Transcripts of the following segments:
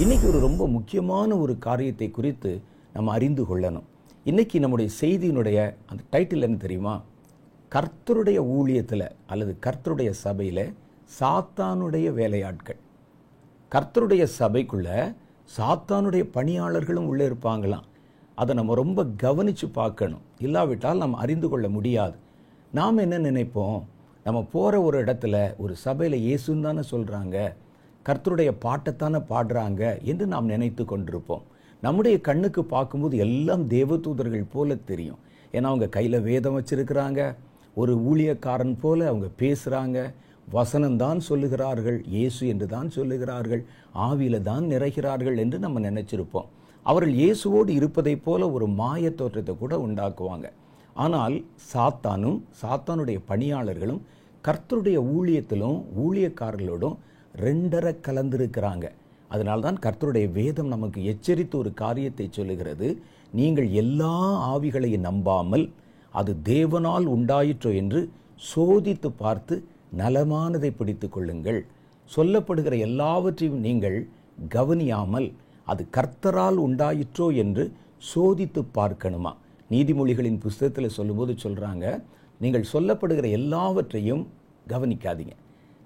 இன்னைக்கு ஒரு ரொம்ப முக்கியமான ஒரு காரியத்தை குறித்து நம்ம அறிந்து கொள்ளணும். இன்னைக்கு நம்முடைய செய்தியினுடைய அந்த டைட்டில் என்ன தெரியுமா? கர்த்தருடைய ஊழியத்தில் அல்லது கர்த்தருடைய சபையில் சாத்தானுடைய வேலையாட்கள். கர்த்தருடைய சபைக்குள்ள சாத்தானுடைய பணியாளர்களும் உள்ளே இருப்பாங்களாம். அதை நம்ம ரொம்ப கவனித்து பார்க்கணும். இல்லாவிட்டால் நாம் அறிந்து கொள்ள முடியாது. நாம் என்ன நினைப்போம்? நம்ம போகிற ஒரு இடத்துல ஒரு சபையில் இயேசுன்னு தானே சொல்கிறாங்க, கர்த்தருடைய பாட்டைத்தானே பாடுறாங்க என்று நாம் நினைத்து கொண்டிருப்போம். நம்முடைய கண்ணுக்கு பார்க்கும்போது எல்லாம் தேவதூதர்கள் போல தெரியும். ஏன்னா அவங்க கையில் வேதம் வச்சிருக்கிறாங்க, ஒரு ஊழியக்காரன் போல அவங்க பேசுகிறாங்க, வசனம்தான் சொல்லுகிறார்கள், இயேசு என்று தான் சொல்லுகிறார்கள், ஆவியில தான் நிறைகிறார்கள் என்று நம்ம நினைச்சிருப்போம். அவர்கள் இயேசுவோடு இருப்பதை போல ஒரு மாய தோற்றத்தை கூட உண்டாக்குவாங்க. ஆனால் சாத்தானும் சாத்தானுடைய பணியாளர்களும் கர்த்தருடைய ஊழியத்திலும் ஊழியக்காரர்களோடும் ரெண்டரை கலந்திருக்கிறாங்க. அதனால்தான் கர்த்தருடைய வேதம் நமக்கு எச்சரித்து ஒரு காரியத்தை சொல்லுகிறது. நீங்கள் எல்லா ஆவிகளையும் நம்பாமல் அது தேவனால் உண்டாயிற்றோ என்று சோதித்து பார்த்து நலமானதை பிடித்து கொள்ளுங்கள். சொல்லப்படுகிற எல்லாவற்றையும் நீங்கள் கவனியாமல் அது கர்த்தரால் உண்டாயிற்றோ என்று சோதித்து பார்க்கணுமா? நீதிமொழிகளின் புஸ்தகத்தில் சொல்லும்போது சொல்கிறாங்க, நீங்கள் சொல்லப்படுகிற எல்லாவற்றையும் கவனிக்காதீங்க.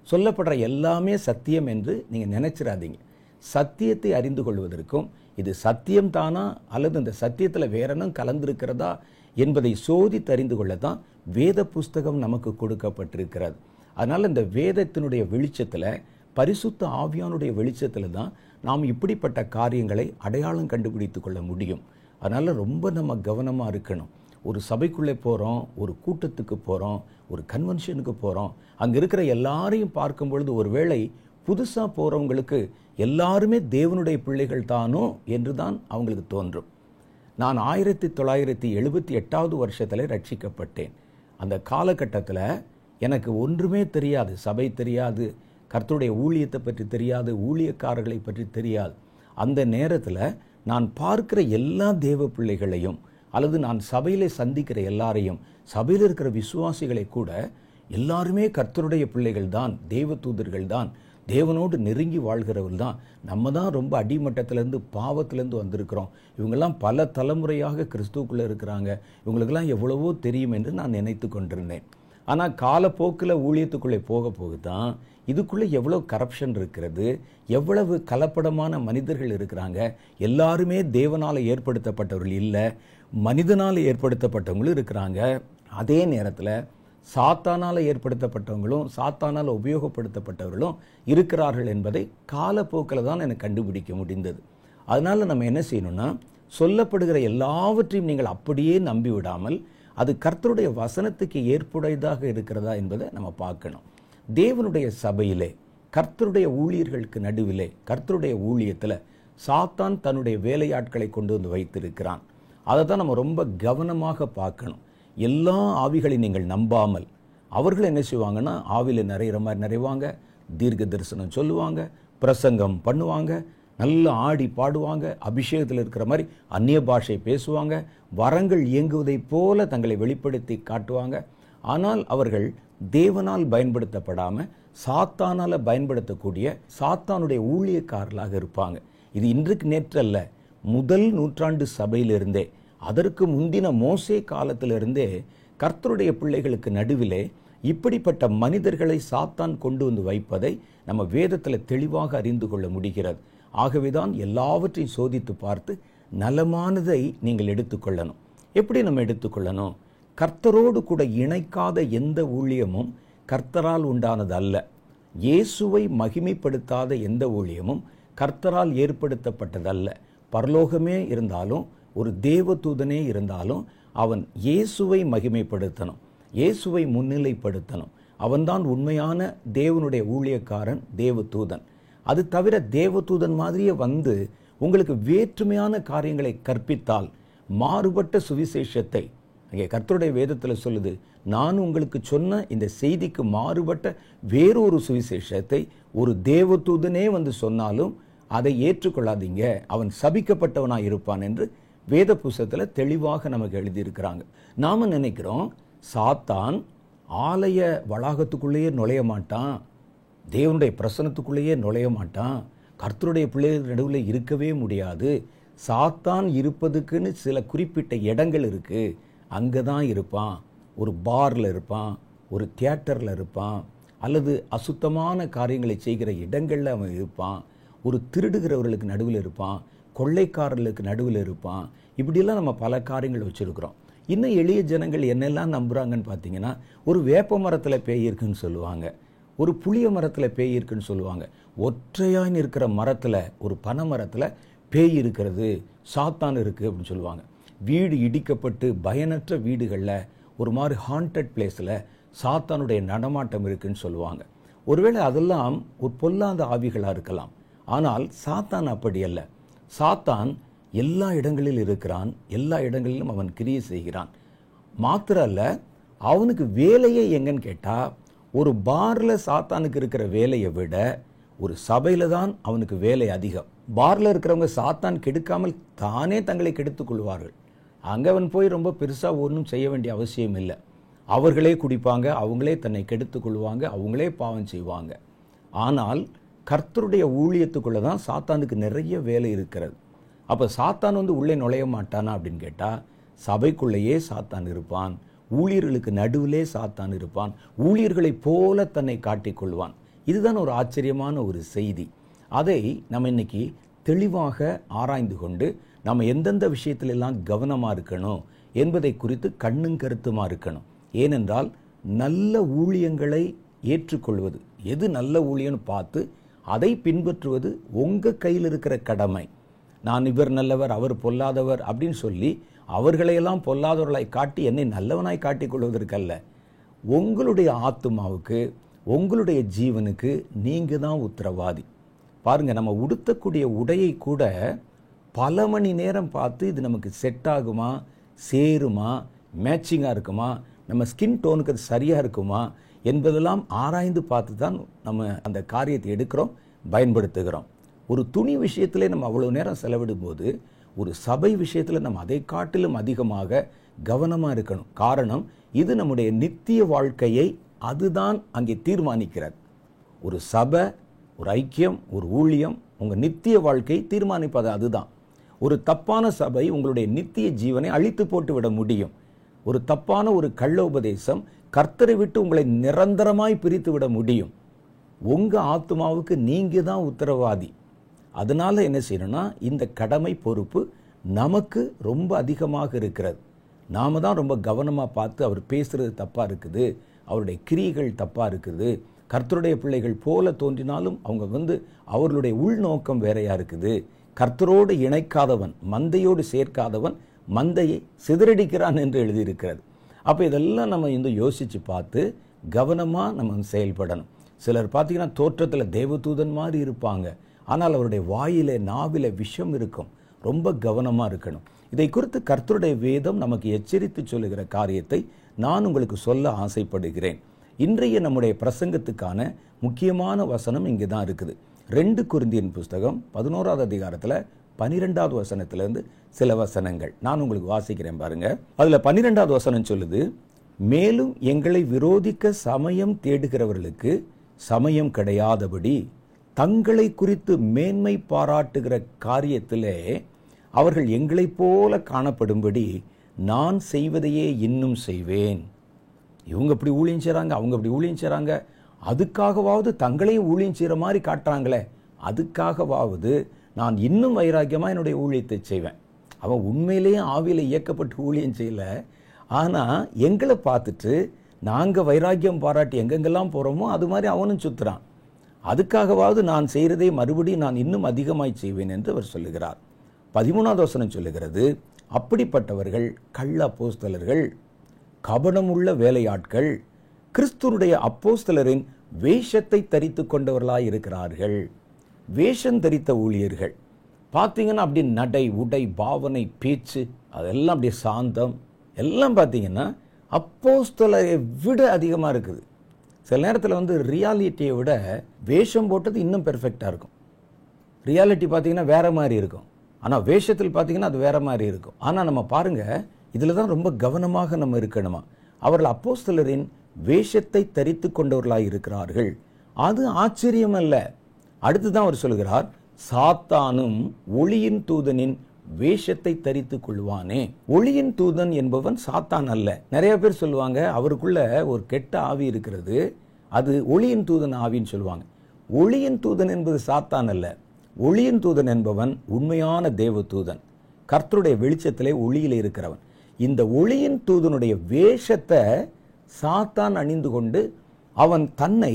சொல்லப்படுற எல்லாமே சத்தியம் என்று நீங்கள் நினைச்சிடாதீங்க. சத்தியத்தை அறிந்து கொள்வதற்கும் இது சத்தியம் தானா அல்லது இந்த சத்தியத்தில் வேறனும் கலந்திருக்கிறதா என்பதை சோதித்து அறிந்து கொள்ளத்தான் வேத புஸ்தகம் நமக்கு கொடுக்கப்பட்டிருக்கிறது. அதனால் இந்த வேதத்தினுடைய வெளிச்சத்தில், பரிசுத்த ஆவியானுடைய வெளிச்சத்தில் தான் நாம் இப்படிப்பட்ட காரியங்களை அடையாளம் கண்டுபிடித்து கொள்ள முடியும். அதனால் ரொம்ப நம்ம கவனமாக இருக்கணும். ஒரு சபைக்குள்ளே போகிறோம், ஒரு கூட்டத்துக்கு போகிறோம், ஒரு கன்வென்ஷனுக்கு போகிறோம், அங்கே இருக்கிற எல்லாரையும் பார்க்கும் பொழுது ஒருவேளை புதுசாக போகிறவங்களுக்கு எல்லாருமே தேவனுடைய பிள்ளைகள் தானோ என்று தான் அவங்களுக்கு தோன்றும். நான் 1978 வருஷத்தில் ரட்சிக்கப்பட்டேன். அந்த காலகட்டத்தில் எனக்கு ஒன்றுமே தெரியாது, சபை தெரியாது, கர்த்தருடைய ஊழியத்தை பற்றி தெரியாது, ஊழியக்காரர்களை பற்றி தெரியாது. அந்த நேரத்தில் நான் பார்க்கிற எல்லா தேவ பிள்ளைகளையும் அல்லது நான் சபையிலே சந்திக்கிற எல்லாரையும், சபையில் இருக்கிற விசுவாசிகளை கூட எல்லாருமே கர்த்தருடைய பிள்ளைகள் தான், தேவ தூதர்கள் தான், தேவனோடு நெருங்கி வாழ்கிறவர்கள் தான். நம்ம தான் ரொம்ப அடிமட்டத்திலேருந்து பாவத்திலேருந்து வந்திருக்கிறோம். இவங்கெல்லாம் பல தலைமுறையாக கிறிஸ்துவுக்குள்ளே இருக்கிறாங்க, இவங்களுக்கெல்லாம் எவ்வளவோ தெரியும் என்று நான் நினைத்து கொண்டிருந்தேன். ஆனால் காலப்போக்கில் ஊழியத்துக்குள்ளே போக போக தான் இதுக்குள்ளே எவ்வளோ கரப்ஷன் இருக்கிறது, எவ்வளவு கலப்படமான மனிதர்கள் இருக்கிறாங்க. எல்லாருமே தேவனால் ஏற்படுத்தப்பட்டவர்கள் இல்லை, மனிதனால் ஏற்படுத்தப்பட்டவங்களும் இருக்கிறாங்க. அதே நேரத்தில் சாத்தானால் ஏற்படுத்தப்பட்டவங்களும் சாத்தானால் உபயோகப்படுத்தப்பட்டவர்களும் இருக்கிறார்கள் என்பதை காலப்போக்கில் தான் எனக்கு கண்டுபிடிக்க முடிந்தது. அதனால் நம்ம என்ன செய்யணும்னா, சொல்லப்படுகிற எல்லாவற்றையும் நீங்கள் அப்படியே நம்பி விடாமல் அது கர்த்தருடைய வசனத்துக்கு ஏற்புடையதாக இருக்கிறதா என்பதை நம்ம பார்க்கணும். தேவனுடைய சபையிலே, கர்த்தருடைய ஊழியர்களுக்கு நடுவிலே, கர்த்தருடைய ஊழியத்தில் சாத்தான் தன்னுடைய வேலையாட்களை கொண்டு வந்து வைத்திருக்கிறான். அதை தான் நம்ம ரொம்ப கவனமாக பார்க்கணும். எல்லா ஆவிகளையும் நீங்கள் நம்பாமல், அவர்கள் என்ன செய்வாங்கன்னா ஆவியில் நிறையிற மாதிரி நிறைவாங்க, தீர்க்க தரிசனம் சொல்லுவாங்க, பிரசங்கம் பண்ணுவாங்க, நல்லா ஆடி பாடுவாங்க, அபிஷேகத்தில் இருக்கிற மாதிரி அந்நிய பாஷை பேசுவாங்க, வரங்கள் இயங்குவதை போல தங்களை வெளிப்படுத்தி காட்டுவாங்க. ஆனால் அவர்கள் தேவனால் பயன்படுத்தப்படாமல் சாத்தானால் பயன்படுத்தக்கூடிய சாத்தானுடைய ஊழியக்காரர்களாக இருப்பாங்க. இது இன்றைக்கு நேற்றல்ல, முதல் நூற்றாண்டு சபையிலிருந்தே, அதற்கு முந்தின மோசே காலத்திலிருந்தே கர்த்தருடைய பிள்ளைகளுக்கு நடுவிலே இப்படிப்பட்ட மனிதர்களை சாத்தான் கொண்டு வந்து வைப்பதை நம்ம வேதத்தில் தெளிவாக அறிந்து கொள்ள முடிகிறது. ஆகவேதான் எல்லாவற்றையும் சோதித்து பார்த்து நலமானதை நீங்கள் எடுத்துக்கொள்ளணும். எப்படி நம்ம எடுத்துக்கொள்ளணும்? கர்த்தரோடு கூட இணைக்காத எந்த ஊழியமும் கர்த்தரால் உண்டானது அல்ல. இயேசுவை மகிமைப்படுத்தாத எந்த ஊழியமும் கர்த்தரால் ஏற்படுத்தப்பட்டதல்ல. பரலோகமே இருந்தாலும், ஒரு தேவதூதனே இருந்தாலும், அவன் இயேசுவை மகிமைப்படுத்தணும், இயேசுவை முன்னிலைப்படுத்தணும். அவன்தான் உண்மையான தேவனுடைய ஊழியக்காரன், தேவதூதன். அது தவிர தேவதூதன் மாதிரியே வந்து உங்களுக்கு வேற்றுமையான காரியங்களை கற்பித்தால், மாறுபட்ட சுவிசேஷத்தை, அங்கே கர்த்தருடைய வேதத்தில் சொல்லுது, நான் உங்களுக்கு சொன்ன இந்த செய்திக்கு மாறுபட்ட வேறொரு சுவிசேஷத்தை ஒரு தேவதூதனே வந்து சொன்னாலும் அதை ஏற்றுக்கொள்ளாதீங்க, அவன் சபிக்கப்பட்டவனாக இருப்பான் என்று வேத புஸ்தகத்தில் தெளிவாக நமக்கு எழுதியிருக்கிறாங்க. நாம் நினைக்கிறோம் சாத்தான் ஆலய வளாகத்துக்குள்ளேயே நுழைய மாட்டான், தேவனுடைய பிரசனத்துக்குள்ளேயே நுழைய மாட்டான், கர்த்தருடைய பிள்ளைகள் நடுவில் இருக்கவே முடியாது. சாத்தான் இருப்பதுக்குன்னு சில குறிப்பிட்ட இடங்கள் இருக்கு, அங்கே தான் இருப்பான். ஒரு பார்ல இருப்பான், ஒரு தியேட்டரில் இருப்பான், அல்லது அசுத்தமான காரியங்களை செய்கிற இடங்களில் அவன் இருப்பான், ஒரு திருடுகிறவர்களுக்கு நடுவில் இருப்பான், கொள்ளைக்காரர்களுக்கு நடுவில் இருப்பான். இப்படியெல்லாம் நம்ம பல காரியங்கள் வச்சுருக்கிறோம். இன்னும் எளிய ஜனங்கள் என்னெல்லாம் நம்புகிறாங்கன்னு பார்த்தீங்கன்னா, ஒரு வேப்ப மரத்தில் பேய் இருக்குன்னு சொல்லுவாங்க, ஒரு புளிய மரத்தில் பேய் இருக்குன்னு சொல்லுவாங்க. ஒற்றையான்னு இருக்கிற மரத்தில், ஒரு பனை மரத்தில் பேய் இருக்கிறது, சாத்தான் இருக்குது அப்படின்னு சொல்லுவாங்க. வீடு இடிக்கப்பட்டு பயனற்ற வீடுகளில், ஒரு மாதிரி ஹாண்டட் பிளேஸில் சாத்தானுடைய நடமாட்டம் இருக்குன்னு சொல்லுவாங்க. ஒருவேளை அதெல்லாம் ஒரு பொல்லாத ஆவிகளாக இருக்கலாம். ஆனால் சாத்தான் அப்படி அல்ல. சாத்தான் எல்லா இடங்களிலும் இருக்கிறான், எல்லா இடங்களிலும் அவன் கிரியை செய்கிறான். மாத்திரம் அல்ல, அவனுக்கு வேலையே எங்கன்னு கேட்டால், ஒரு பார்ல சாத்தானுக்கு இருக்கிற வேலையை விட ஒரு சபையில தான் அவனுக்கு வேலை அதிகம். பார்ல இருக்கிறவங்க சாத்தான் கெடுக்காமல் தானே தங்களை கெடுத்துக் கொள்வார்கள். அங்கே அவன் போய் ரொம்ப பெருசாக ஒன்றும் செய்ய வேண்டிய அவசியம் இல்லை. அவர்களே குடிப்பாங்க, அவங்களே தன்னை கெடுத்துக் கொள்வாங்க, அவங்களே பாவம் செய்வாங்க. ஆனால் கர்த்தருடைய ஊழியத்துக்குள்ளே தான் சாத்தானுக்கு நிறைய வேலை இருக்கிறது. அப்போ சாத்தான் உள்ளே நுழைய மாட்டானா அப்படின்னு கேட்டால், சபைக்குள்ளேயே சாத்தான் இருப்பான், ஊழியர்களுக்கு நடுவிலே சாத்தான் இருப்பான், ஊழியர்களைப் போல தன்னை காட்டிக்கொள்வான். இதுதான் ஒரு ஆச்சரியமான ஒரு செய்தி. அதை நம்ம இன்னைக்கு தெளிவாக ஆராய்ந்து கொண்டு நம்ம எந்தெந்த விஷயத்திலெல்லாம் கவனமாக இருக்கணும் என்பதை குறித்து கண்ணும் கருத்துமாக இருக்கணும். ஏனென்றால் நல்ல ஊழியங்களை ஏற்றுக்கொள்வது, எது நல்ல ஊழியன்னு பார்த்து அதை பின்பற்றுவது உங்கள் கையில் இருக்கிற கடமை. நான் இவர் நல்லவர், அவர் பொல்லாதவர் அப்படின்னு சொல்லி அவர்களையெல்லாம் பொல்லாதவர்களாய் காட்டி என்னை நல்லவனாய் காட்டிக் கொள்வதற்கல்ல. உங்களுடைய ஆத்துமாவுக்கு, உங்களுடைய ஜீவனுக்கு நீங்க தான் உத்தரவாதி. பாருங்க, நம்ம உடுத்தக்கூடிய உடையை கூட பல மணி நேரம் பார்த்து இது நமக்கு செட் ஆகுமா, சேருமா, மேட்சிங்காக இருக்குமா, நம்ம ஸ்கின் டோனுக்கு அது சரியாக இருக்குமா என்பதெல்லாம் ஆராய்ந்து பார்த்து தான் நம்ம அந்த காரியத்தை எடுக்கிறோம், பயன்படுத்துகிறோம். ஒரு துணி விஷயத்திலே நம்ம அவ்வளோ நேரம் செலவிடும் போது, ஒரு சபை விஷயத்தில் நம்ம அதை காட்டிலும் அதிகமாக கவனமாக இருக்கணும். காரணம், இது நம்முடைய நித்திய வாழ்க்கையை அதுதான் அங்கே தீர்மானிக்கிறது. ஒரு சபை, ஒரு ஐக்கியம், ஒரு ஊழியம் உங்கள் நித்திய வாழ்க்கையை தீர்மானிப்பது அதுதான். ஒரு தப்பான சபை உங்களுடைய நித்திய ஜீவனை அழித்து போட்டு விட முடியும். ஒரு தப்பான ஒரு கள்ள உபதேசம் கர்த்தரை விட்டு உங்களை நிரந்தரமாய் பிரித்து விட முடியும். உங்கள் ஆத்மாவுக்கு நீங்கள் தான் உத்தரவாதி. அதனால என்ன செய்யணும்னா, இந்த கடமை பொறுப்பு நமக்கு ரொம்ப அதிகமாக இருக்கிறது. நாம தான் ரொம்ப கவனமாக பார்த்து, அவர் பேசுறது தப்பாக இருக்குது, அவருடைய கிரியைகள் தப்பாக இருக்குது, கர்த்தருடைய பிள்ளைகள் போல தோன்றினாலும் அவங்க அவர்களுடைய உள்நோக்கம் வேறையா இருக்குது. கர்த்தரோடு இணைக்காதவன், மந்தையோடு சேர்க்காதவன் மந்தையை சிதறடிக்கிறான் என்று எழுதியிருக்கிறது. அப்போ இதெல்லாம் நம்ம யோசித்து பார்த்து கவனமாக நம்ம செயல்படணும். சிலர் பார்த்தீங்கன்னா தோற்றத்தில் தேவதூதன் மாதிரி இருப்பாங்க, ஆனால் அவருடைய வாயிலே, நாவில விஷம் இருக்கும். ரொம்ப கவனமாக இருக்கணும். இதை குறித்து கர்த்தருடைய வேதம் நமக்கு எச்சரித்து சொல்லுகிற காரியத்தை நான் உங்களுக்கு சொல்ல ஆசைப்படுகிறேன். இன்றைய நம்முடைய பிரசங்கத்துக்கான முக்கியமான வசனம் இங்கே தான் இருக்குது. 2 கொரிந்தியன் புஸ்தகம் 11வது அதிகாரத்தில் 12வது வசனத்திலிருந்து சில வசனங்கள் நான் உங்களுக்கு வாசிக்கிறேன் பாருங்க. அதில் 12வது வசனம் சொல்லுது, மேலும் எங்களை விரோதிக்க சமயம் தேடுகிறவர்களுக்கு சமயம் கிடையாதபடி தங்களை குறித்து மேன்மை பாராட்டுகிற காரியத்திலே அவர்கள் எங்களைப் போல காணப்படும்படி நான் செய்வதையே இன்னும் செய்வேன். இவங்க இப்படி ஊழியம் செய்கிறாங்க, அவங்க இப்படி ஊழியம் செய்கிறாங்க, அதுக்காகவாவது தங்களையும் ஊழியம் செய்கிற மாதிரி காட்டுறாங்களே, அதுக்காகவாவது நான் இன்னும் வைராக்கியமாக என்னுடைய ஊழியத்தை செய்வேன். அவன் உண்மையிலேயே ஆவியில் இயக்கப்பட்டு ஊழியம் செய்யலை, ஆனால் எங்களை பார்த்துட்டு நாங்கள் வைராக்கியம் பாராட்டி எங்கெங்கெல்லாம் போகிறோமோ அது மாதிரி அவனும் சுற்றுறான். அதுக்காகவாவது நான் செய்கிறதை மறுபடியும் நான் இன்னும் அதிகமாய் செய்வேன் என்று அவர் சொல்லுகிறார். 13வது வசனம் சொல்லுகிறது, அப்படிப்பட்டவர்கள் கள்ள அப்போஸ்தலர்கள், கபடமுள்ள வேலையாட்கள், கிறிஸ்துவுடைய அப்போஸ்தலரின் வேஷத்தை தரித்து கொண்டவர்களாய் இருக்கிறார்கள். வேஷம் தரித்த ஊழியர்கள் பார்த்தீங்கன்னா அப்படி நடை, உடை, பாவனை, பேச்சு அதெல்லாம் அப்படியே சாந்தம் எல்லாம் பார்த்தீங்கன்னா அப்போஸ்தலரை விட அதிகமாக இருக்குது. சில நேரத்தில் ரியாலிட்டியை விட வேஷம் போட்டது இன்னும் பெர்ஃபெக்டாக இருக்கும். ரியாலிட்டி பார்த்தீங்கன்னா வேற மாதிரி இருக்கும், ஆனால் வேஷத்தில் பார்த்தீங்கன்னா அது வேற மாதிரி இருக்கும். ஆனால் நம்ம பாருங்க, இதில் தான் ரொம்ப கவனமாக நம்ம இருக்கணுமா. அவர்கள் அப்போஸ்தலரின் வேஷத்தை தரித்து கொண்டவர்களாய் இருக்கிறார்கள். அது ஆச்சரியம் அல்ல. அடுத்துதான் அவர் சொல்கிறார், சாத்தானும் ஒளியின் தூதனின் வேஷத்தை தரித்துக் கொள்வானே. ஒளியின் தூதன் என்பவன் சாத்தான் அல்ல. நிறைய பேர் சொல்லுவாங்க அவருக்குள்ள ஒரு கெட்ட ஆவி இருக்கிறது, அது ஒளியின் தூதன் ஆவின்னு சொல்லுவாங்க. ஒளியின் தூதன் என்பது சாத்தான் அல்ல. ஒளியின் தூதன் என்பவன் உண்மையான தேவ தூதன், கர்த்தருடைய வெளிச்சத்திலே ஒளியிலே இருக்கிறவன். இந்த ஒளியின் தூதனுடைய வேஷத்தை சாத்தான் அணிந்து கொண்டு அவன் தன்னை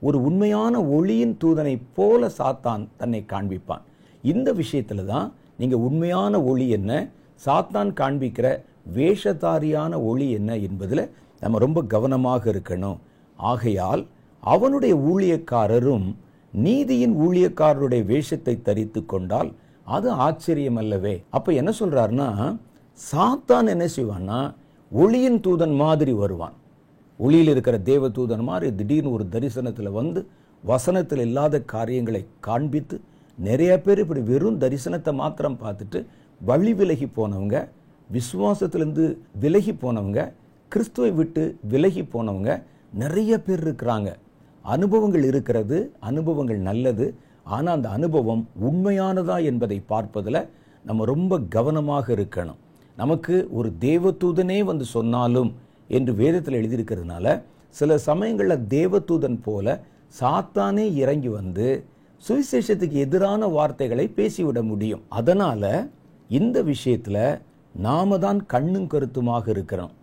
ஒரு உண்மையான ஒளியின் தூதனை போல சாத்தான் தன்னை காண்பிப்பான். இந்த விஷயத்துல தான் நீங்க உண்மையான ஒளி என்ன, சாத்தான் காண்பிக்கிற வேஷதாரியான ஒளி என்ன என்பதில் நம்ம ரொம்ப கவனமாக இருக்கணும். ஆகையால் அவனுடைய ஊழியக்காரரும் நீதியின் ஊழியக்காரருடைய வேஷத்தை தரித்து கொண்டால் அது ஆச்சரியம் அல்லவே. அப்ப என்ன சொல்றாருன்னா, சாத்தான் என்ன செய்வான்னா ஒளியின் தூதன் மாதிரி வருவான். ஒளியில் இருக்கிற தேவ தூதன் மாதிரி திடீர்னு ஒரு தரிசனத்தில் வந்து வசனத்தில் இல்லாத காரியங்களை காண்பித்து நிறைய பேர் இப்படி வெறும் தரிசனத்தை மாத்திரம் பார்த்துட்டு வழி விலகி போனவங்க, விசுவாசத்திலிருந்து விலகி போனவங்க, கிறிஸ்துவை விட்டு விலகி போனவங்க நிறைய பேர் இருக்கிறாங்க. அனுபவங்கள் இருக்கிறது, அனுபவங்கள் நல்லது. ஆனால் அந்த அனுபவம் உண்மையானதா என்பதை பார்ப்பதில் நம்ம ரொம்ப கவனமாக இருக்கணும். நமக்கு ஒரு தேவதூதனே வந்து சொன்னாலும் என்று வேதத்தில் எழுதியிருக்கிறதுனால சில சமயங்களில் தேவதூதன் போல சாத்தானே இறங்கி வந்து சுவிசேஷத்துக்கு எதிரான வார்த்தைகளை பேசிவிட முடியும். அதனால இந்த விஷயத்துல நாம தான் கண்ணும் கருத்துமாக இருக்கிறோம்.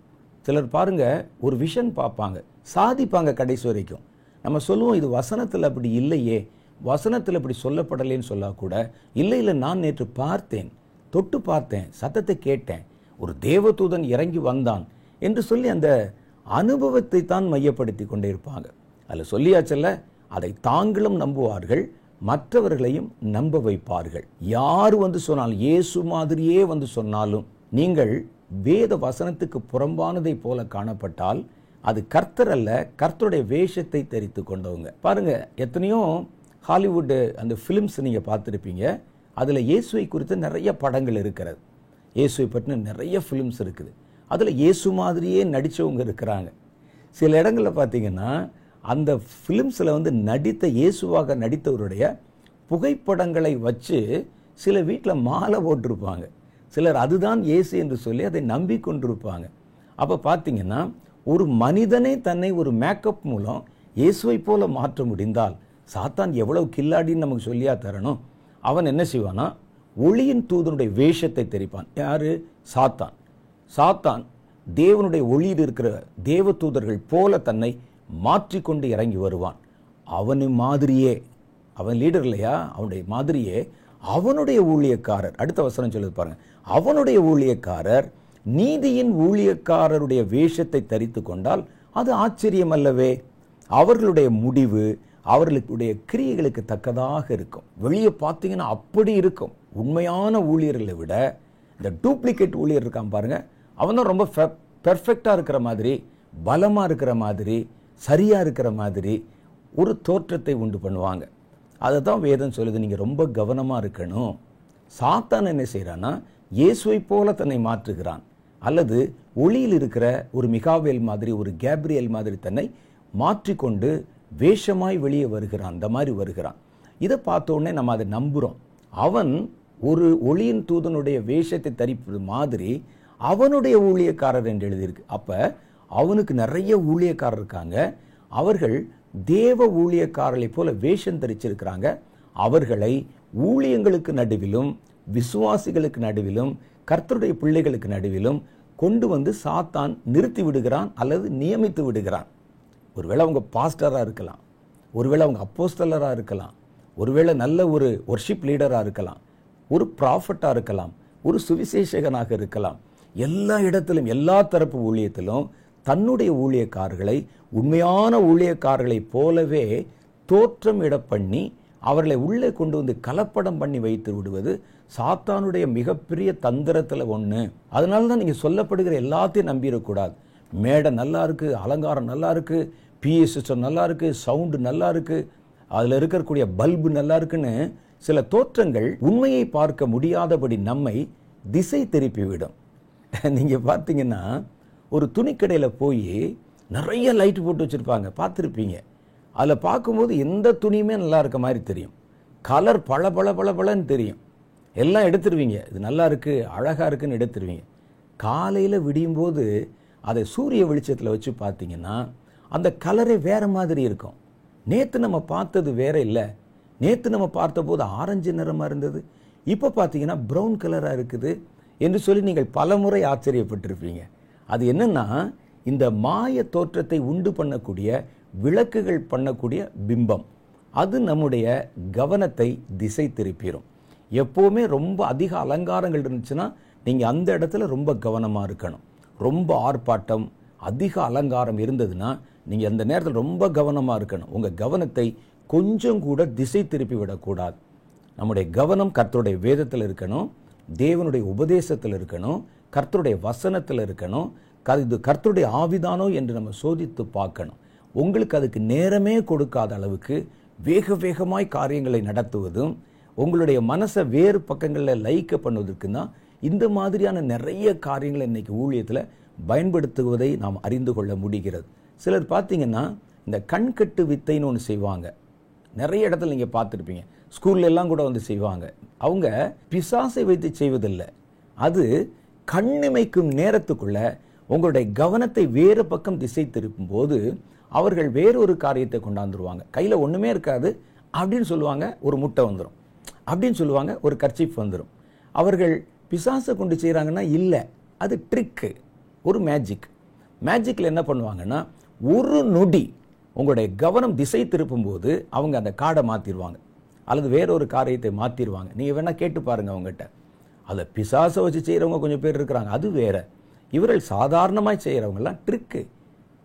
சிலர் பாருங்க, ஒரு விஷன் பார்ப்பாங்க, சாதிப்பாங்க கடைசி வரைக்கும். நம்ம சொல்லுவோம் இது வசனத்தில் அப்படி இல்லையே, வசனத்தில் அப்படி சொல்லப்படலேன்னு சொல்லா கூட, இல்லை நான் நேற்று பார்த்தேன், தொட்டு பார்த்தேன், சத்தத்தை கேட்டேன், ஒரு தேவதூதன் இறங்கி வந்தான் என்று சொல்லி அந்த அனுபவத்தை தான் மையப்படுத்தி கொண்டே இருப்பாங்க. அதில் சொல்லியாச்சல்ல, அதை தாங்களும் நம்புவார்கள், மற்றவர்களையும் நம்ப வைப்பார்கள். யார் வந்து சொன்னாலும், இயேசு மாதிரியே வந்து சொன்னாலும், நீங்கள் வேத வசனத்துக்கு புறம்பானதை போல காணப்பட்டால் அது கர்த்தர் அல்ல, கர்த்தருடைய வேஷத்தை தரித்து கொண்டவங்க. பாருங்க, எத்தனையோ ஹாலிவுட் அந்த ஃபிலிம்ஸ் நீங்க பார்த்துருப்பீங்க. அதுல இயேசுவை குறித்து நிறைய படங்கள் இருக்கிறது, இயேசுவை பற்றின நிறைய ஃபிலிம்ஸ் இருக்குது. அதுல இயேசு மாதிரியே நடிச்சவங்க இருக்கிறாங்க. சில இடங்களில் பார்த்தீங்கன்னா அந்த ஃபிலிம்ஸில் வந்து நடித்த இயேசுவாக நடித்தவருடைய புகைப்படங்களை வச்சு சில வீட்டில் மாலை போட்டிருப்பாங்க. சிலர் அதுதான் இயேசு என்று சொல்லி அதை நம்பிக்கொண்டிருப்பாங்க. அப்போ பார்த்தீங்கன்னா ஒரு மனிதனே தன்னை ஒரு மேக்கப் மூலம் இயேசுவை போல மாற்ற முடிந்தால் சாத்தான் எவ்வளவு கில்லாடின்னு நமக்கு சொல்லியா தரணும். அவன் என்ன செய்வானா, ஒளியின் தூதனுடைய வேஷத்தை தெரிப்பான். யாரு? சாத்தான். சாத்தான் தேவனுடைய ஒளியில் இருக்கிற தேவ தூதர்கள் போல தன்னை மாற்றிக்கொண்டு இறங்கி வருவான். அவனு மாதிரியே, அவன் லீடர் இல்லையா, அவனுடைய மாதிரியே அவனுடைய ஊழியக்காரர், அடுத்த வசனம் சொல்லுது பாருங்க, அவனுடைய ஊழியக்காரர் நீதியின் ஊழியக்காரருடைய வேஷத்தை தரித்து கொண்டால் அது ஆச்சரியம் அல்லவே. அவர்களுடைய முடிவு அவர்களுடைய கிரியைகளுக்கு தக்கதாக இருக்கும். வெளியே பார்த்தீங்கன்னா அப்படி இருக்கும். உண்மையான ஊழியர்களை விட இந்த டூப்ளிகேட் ஊழியர் இருக்கான் பாருங்க, அவன் தான் ரொம்ப பெர்ஃபெக்டா இருக்கிற மாதிரி, பலமா இருக்கிற மாதிரி, சரியா இருக்கிற மாதிரி ஒரு தோற்றத்தை உண்டு பண்ணுவாங்க. அதை தான் வேதம் சொல்லுது, நீங்க ரொம்ப கவனமா இருக்கணும். சாத்தான் என்ன செய்யறான்னா, இயேசுவை போல தன்னை மாற்றுகிறான், அல்லது ஒளியில் இருக்கிற ஒரு மிகாவேல் மாதிரி, ஒரு கேப்ரியல் மாதிரி தன்னை மாற்றிக்கொண்டு வேஷமாய் வெளியே வருகிறான். அந்த மாதிரி வருகிறான். இதை பார்த்த உடனே நம்ம அதை நம்புறோம். அவன் ஒரு ஒளியின் தூதனுடைய வேஷத்தை தரிப்பது மாதிரி அவனுடைய ஊழியக்காரர் என்று எழுதியிருக்கு. அப்ப அவனுக்கு நிறைய ஊழியக்காரர் இருக்காங்க. அவர்கள் தேவ ஊழியக்காரர்களை போல வேஷம் தரிச்சிருக்கிறாங்க. அவர்களை ஊழியங்களுக்கு நடுவிலும், விசுவாசிகளுக்கு நடுவிலும், கர்த்தருடைய பிள்ளைகளுக்கு நடுவிலும் கொண்டு வந்து சாத்தான் நிறுத்தி விடுகிறான் அல்லது நியமித்து விடுகிறான். ஒருவேளை அவங்க பாஸ்டரா இருக்கலாம், ஒருவேளை அவங்க அப்போஸ்தலரா இருக்கலாம், ஒருவேளை நல்ல ஒரு வொர்ஷிப் லீடரா இருக்கலாம், ஒரு ப்ராஃபட்டா இருக்கலாம், ஒரு சுவிசேஷகனாக இருக்கலாம். எல்லா இடத்திலும், எல்லா தரப்பு ஊழியத்திலும் தன்னுடைய ஊழியக்காரர்களை உண்மையான ஊழியக்காரர்களை போலவே தோற்றமிட பண்ணி அவர்களை உள்ளே கொண்டு வந்து கலப்படம் பண்ணி வைத்து விடுவது சாத்தானுடைய மிகப்பெரிய தந்திரத்தில் ஒன்று. அதனால தான் நீங்கள் சொல்லப்படுகிற எல்லாத்தையும் நம்பிடக்கூடாது. மேடை நல்லா இருக்கு, அலங்காரம் நல்லா இருக்கு, பிஏ சிஸ்டம் நல்லா இருக்கு, சவுண்டு நல்லா இருக்கு, அதில் இருக்கக்கூடிய பல்பு நல்லா இருக்குன்னு சில தோற்றங்கள் உண்மையை பார்க்க முடியாதபடி நம்மை திசை திருப்பிவிடும். நீங்கள் பார்த்தீங்கன்னா ஒரு துணிக்கடையில் போய் நிறைய லைட் போட்டு வச்சுருப்பாங்க, பார்த்துருப்பீங்க. அதில் பார்க்கும்போது எந்த துணியுமே நல்லா இருக்க மாதிரி தெரியும். கலர் பல பல பல பலன்னு தெரியும். எல்லாம் எடுத்துருவீங்க, இது நல்லா இருக்குது அழகாக இருக்குன்னு எடுத்துருவீங்க. காலையில் விடியும் போது அதை சூரிய வெளிச்சத்தில் வச்சு பார்த்தீங்கன்னா அந்த கலரே வேறு மாதிரி இருக்கும். நேற்று நம்ம பார்த்தது வேற இல்லை. நேற்று நம்ம பார்த்தபோது ஆரஞ்சு நிறமாக இருந்தது, இப்போ பார்த்தீங்கன்னா ப்ரௌன் கலராக இருக்குது என்று சொல்லி நீங்கள் பல முறை ஆச்சரியப்பட்டிருப்பீங்க. அது என்னன்னா, இந்த மாய தோற்றத்தை உண்டு பண்ணக்கூடிய விளக்குகள் பண்ணக்கூடிய பிம்பம், அது நம்முடைய கவனத்தை திசை திருப்பிடும். எப்போவுமே ரொம்ப அதிக அலங்காரங்கள் இருந்துச்சுன்னா நீங்கள் அந்த இடத்துல ரொம்ப கவனமாக இருக்கணும். ரொம்ப ஆர்ப்பாட்டம், அதிக அலங்காரம் இருந்ததுன்னா நீங்கள் அந்த நேரத்தில் ரொம்ப கவனமாக இருக்கணும். உங்கள் கவனத்தை கொஞ்சம் கூட திசை திருப்பி விடக்கூடாது. நம்முடைய கவனம் கர்த்தருடைய வேதத்தில் இருக்கணும், தேவனுடைய உபதேசத்தில் இருக்கணும், கர்த்தருடைய வசனத்தில் இருக்கணும். இது கர்த்தருடைய ஆவிதானோ என்று நம்ம சோதித்து பார்க்கணும். உங்களுக்கு அதுக்கு நேரமே கொடுக்காத அளவுக்கு வேக வேகமாய் காரியங்களை நடத்துவதும் உங்களுடைய மனசை வேறு பக்கங்களில் லைக்க பண்ணுவதற்கு தான் இந்த மாதிரியான நிறைய காரியங்களை இன்னைக்கு ஊழியத்தில் பயன்படுத்துவதை நாம் அறிந்து கொள்ள முடிகிறது. சிலர் பார்த்தீங்கன்னா இந்த கண்கட்டு வித்தைன்னு ஒன்று செய்வாங்க. நிறைய இடத்துல நீங்கள் பார்த்துருப்பீங்க, ஸ்கூல்ல எல்லாம் கூட வந்து செய்வாங்க. அவங்க பிசாசை வைத்து செய்வதில்லை, அது கண்ணிமைக்கும் நேரத்துக்குள்ள உங்களுடைய கவனத்தை வேறு பக்கம் திசை திருப்பும் போது அவர்கள் வேறொரு காரியத்தை கொண்டாந்துருவாங்க. கையில் ஒன்றுமே இருக்காது அப்படின்னு சொல்லுவாங்க, ஒரு முட்டை வந்துடும் அப்படின்னு சொல்லுவாங்க, ஒரு கர்ச்சீஃப் வந்துடும். அவர்கள் பிசாசை கொண்டு செய்கிறாங்கன்னா இல்லை, அது ட்ரிக்கு, ஒரு மேஜிக். மேஜிக்கில் என்ன பண்ணுவாங்கன்னா, ஒரு நொடி உங்களுடைய கவனம் திசை திருப்பும் போது அவங்க அந்த கார்டை மாற்றிடுவாங்க அல்லது வேறொரு காரியத்தை மாற்றிடுவாங்க. நீங்கள் வேணால் கேட்டு பாருங்கள் அவங்ககிட்ட. அதை பிசாசை வச்சு செய்கிறவங்க கொஞ்சம் பேர் இருக்கிறாங்க, அது வேற. இவர்கள் சாதாரணமாக செய்கிறவங்கலாம் ட்ரிக்கு.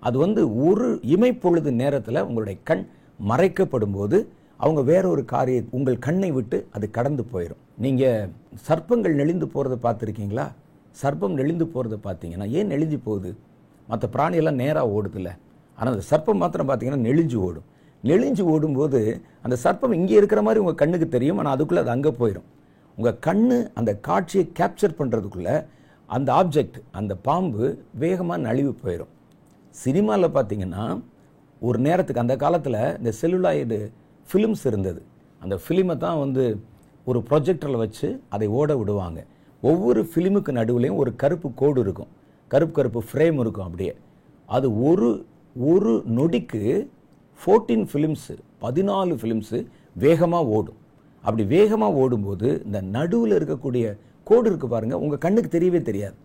அது வந்து ஒரு இமைப்பொழுது நேரத்தில் உங்களுடைய கண் மறைக்கப்படும் போது அவங்க வேற ஒரு காரியம் உங்கள் கண்ணை விட்டு அது கடந்து போயிடும். நீங்கள் சர்ப்பங்கள் நெளிந்து போகிறத பார்த்துருக்கீங்களா? சர்ப்பம் நெளிந்து போகிறத பார்த்தீங்கன்னா ஏன் நெளிஞ்சு போகுது? மற்ற பிராணியெல்லாம் நேராக ஓடுதில்ல, ஆனால் அந்த சர்ப்பம் மாத்திரம் பார்த்தீங்கன்னா நெளிஞ்சு ஓடும். நெளிஞ்சு ஓடும்போது அந்த சர்ப்பம் இங்கே இருக்கிற மாதிரி உங்கள் கண்ணுக்கு தெரியும், ஆனால் அதுக்குள்ளே அது அங்கே போயிடும். உங்கள் கண்ணு அந்த காட்சியை கேப்சர் பண்ணுறதுக்குள்ளே அந்த ஆப்ஜெக்ட், அந்த பாம்பு வேகமாக நழுவி போயிடும். சினிமாவில் பார்த்தீங்கன்னா ஒரு நேரத்துக்கு அந்த காலத்தில் இந்த செல்லுலாய்டு ஃபிலிம்ஸ் இருந்தது. அந்த ஃபிலிமை தான் வந்து ஒரு ப்ரொஜெக்டரில் வச்சு அதை ஓட விடுவாங்க. ஒவ்வொரு ஃபிலிமுக்கு நடுவுலையும் ஒரு கருப்பு கோடு இருக்கும், கருப்பு ஃப்ரேம் இருக்கும். அப்படியே அது ஒரு நொடிக்கு 14 ஃபிலிம்ஸு, 14 ஃபிலிம்ஸு வேகமாக ஓடும். அப்படி வேகமாக ஓடும்போது இந்த நடுவில் இருக்கக்கூடிய கோடு இருக்குது பாருங்கள், உங்கள் கண்ணுக்கு தெரியவே தெரியாது.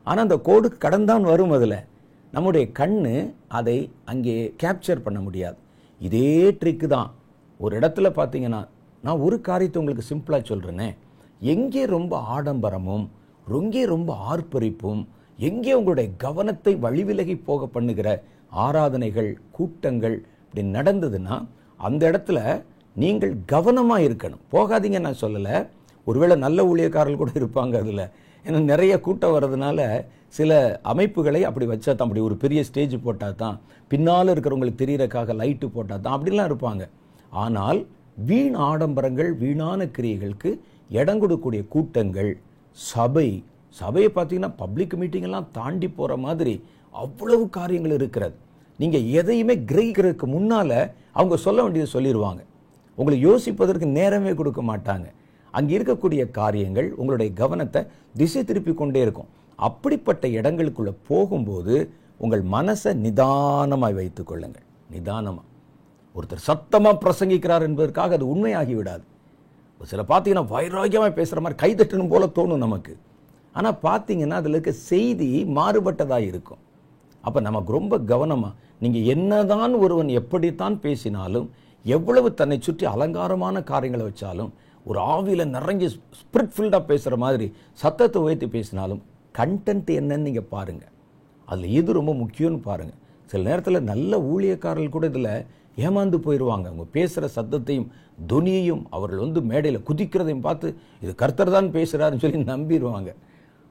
ஆனால் அந்த கோடு கடந்தான் வரும். அதில் நம்முடைய கண்ணு அதை அங்கே கேப்சர் பண்ண முடியாது. இதே ட்ரிக்கு தான் ஒரு இடத்துல பார்த்தீங்கன்னா, நான் ஒரு காரியத்தை உங்களுக்கு சிம்பிளாக சொல்கிறேனே, எங்கே ரொம்ப ஆடம்பரமும் எங்கே ரொம்ப ஆர்ப்பரிப்பும், எங்கே உங்களுடைய கவனத்தை வழிவிலகி போக பண்ணுகிற ஆராதனைகள், கூட்டங்கள் இப்படி நடந்ததுன்னா அந்த இடத்துல நீங்கள் கவனமாக இருக்கணும். போகாதீங்க நான் சொல்லலை, ஒருவேளை நல்ல ஊழியக்காரர்கள் கூட இருப்பாங்க அதில். ஏன்னா நிறைய கூட்டம் வர்றதுனால சில அமைப்புகளை அப்படி வச்சா தான், அப்படி ஒரு பெரிய ஸ்டேஜ் போட்டால் தான், பின்னால் இருக்கிறவங்களுக்கு தெரியறதுக்காக லைட்டு போட்டால் தான், அப்படிலாம் இருப்பாங்க. ஆனால் வீண் ஆடம்பரங்கள், வீணான கிரியைகளுக்கு இடம் கொடுக்கக்கூடிய கூட்டங்கள், சபையை பார்த்தீங்கன்னா பப்ளிக் மீட்டிங்கெல்லாம் தாண்டி போகிற மாதிரி அவ்வளவு காரியங்கள் இருக்கிறது. நீங்கள் எதையுமே கிரகிக்கிறதுக்கு முன்னால் அவங்க சொல்ல வேண்டியதை சொல்லிடுவாங்க. உங்களை யோசிப்பதற்கு நேரமே கொடுக்க மாட்டாங்க. அங்கே இருக்கக்கூடிய காரியங்கள் உங்களுடைய கவனத்தை திசை திருப்பி கொண்டே இருக்கும். அப்படிப்பட்ட இடங்களுக்குள்ளே போகும்போது உங்கள் மனசை நிதானமாக வைத்து கொள்ளுங்கள். நிதானமாக. ஒருத்தர் சத்தமாக பிரசங்கிக்கிறார் என்பதற்காக அது உண்மையாகி விடாது. சில பார்த்தீங்கன்னா வைராக்கியமாக பேசுகிற மாதிரி கைதட்டணும் போல தோணும் நமக்கு. ஆனால் பார்த்தீங்கன்னா அதில் இருக்க செய்தி மாறுபட்டதாக இருக்கும். அப்போ நமக்கு ரொம்ப கவனமாக, நீங்கள் என்னதான் ஒருவன் எப்படித்தான் பேசினாலும், எவ்வளவு தன்னை சுற்றி அலங்காரமான காரியங்களை வச்சாலும், ஒரு ஆவியில் நிறைஞ்சு ஸ்பிரிட் ஃபீல்டாக பேசுகிற மாதிரி சத்தத்தை உயர்த்தி பேசினாலும் கண்டென்ட் என்னன்னு நீங்கள் பாருங்கள். அதில் எது ரொம்ப முக்கியம்னு பாருங்கள். சில நேரத்தில் நல்ல ஊழியக்காரர்கள் கூட இதில் ஏமாந்து போயிடுவாங்க. அவங்க பேசுகிற சத்தத்தையும் துனியையும் அவர்கள் வந்து மேடையில் குதிக்கிறதையும் பார்த்து இது கர்த்தர் தான் பேசுகிறாருன்னு சொல்லி நம்பிடுவாங்க.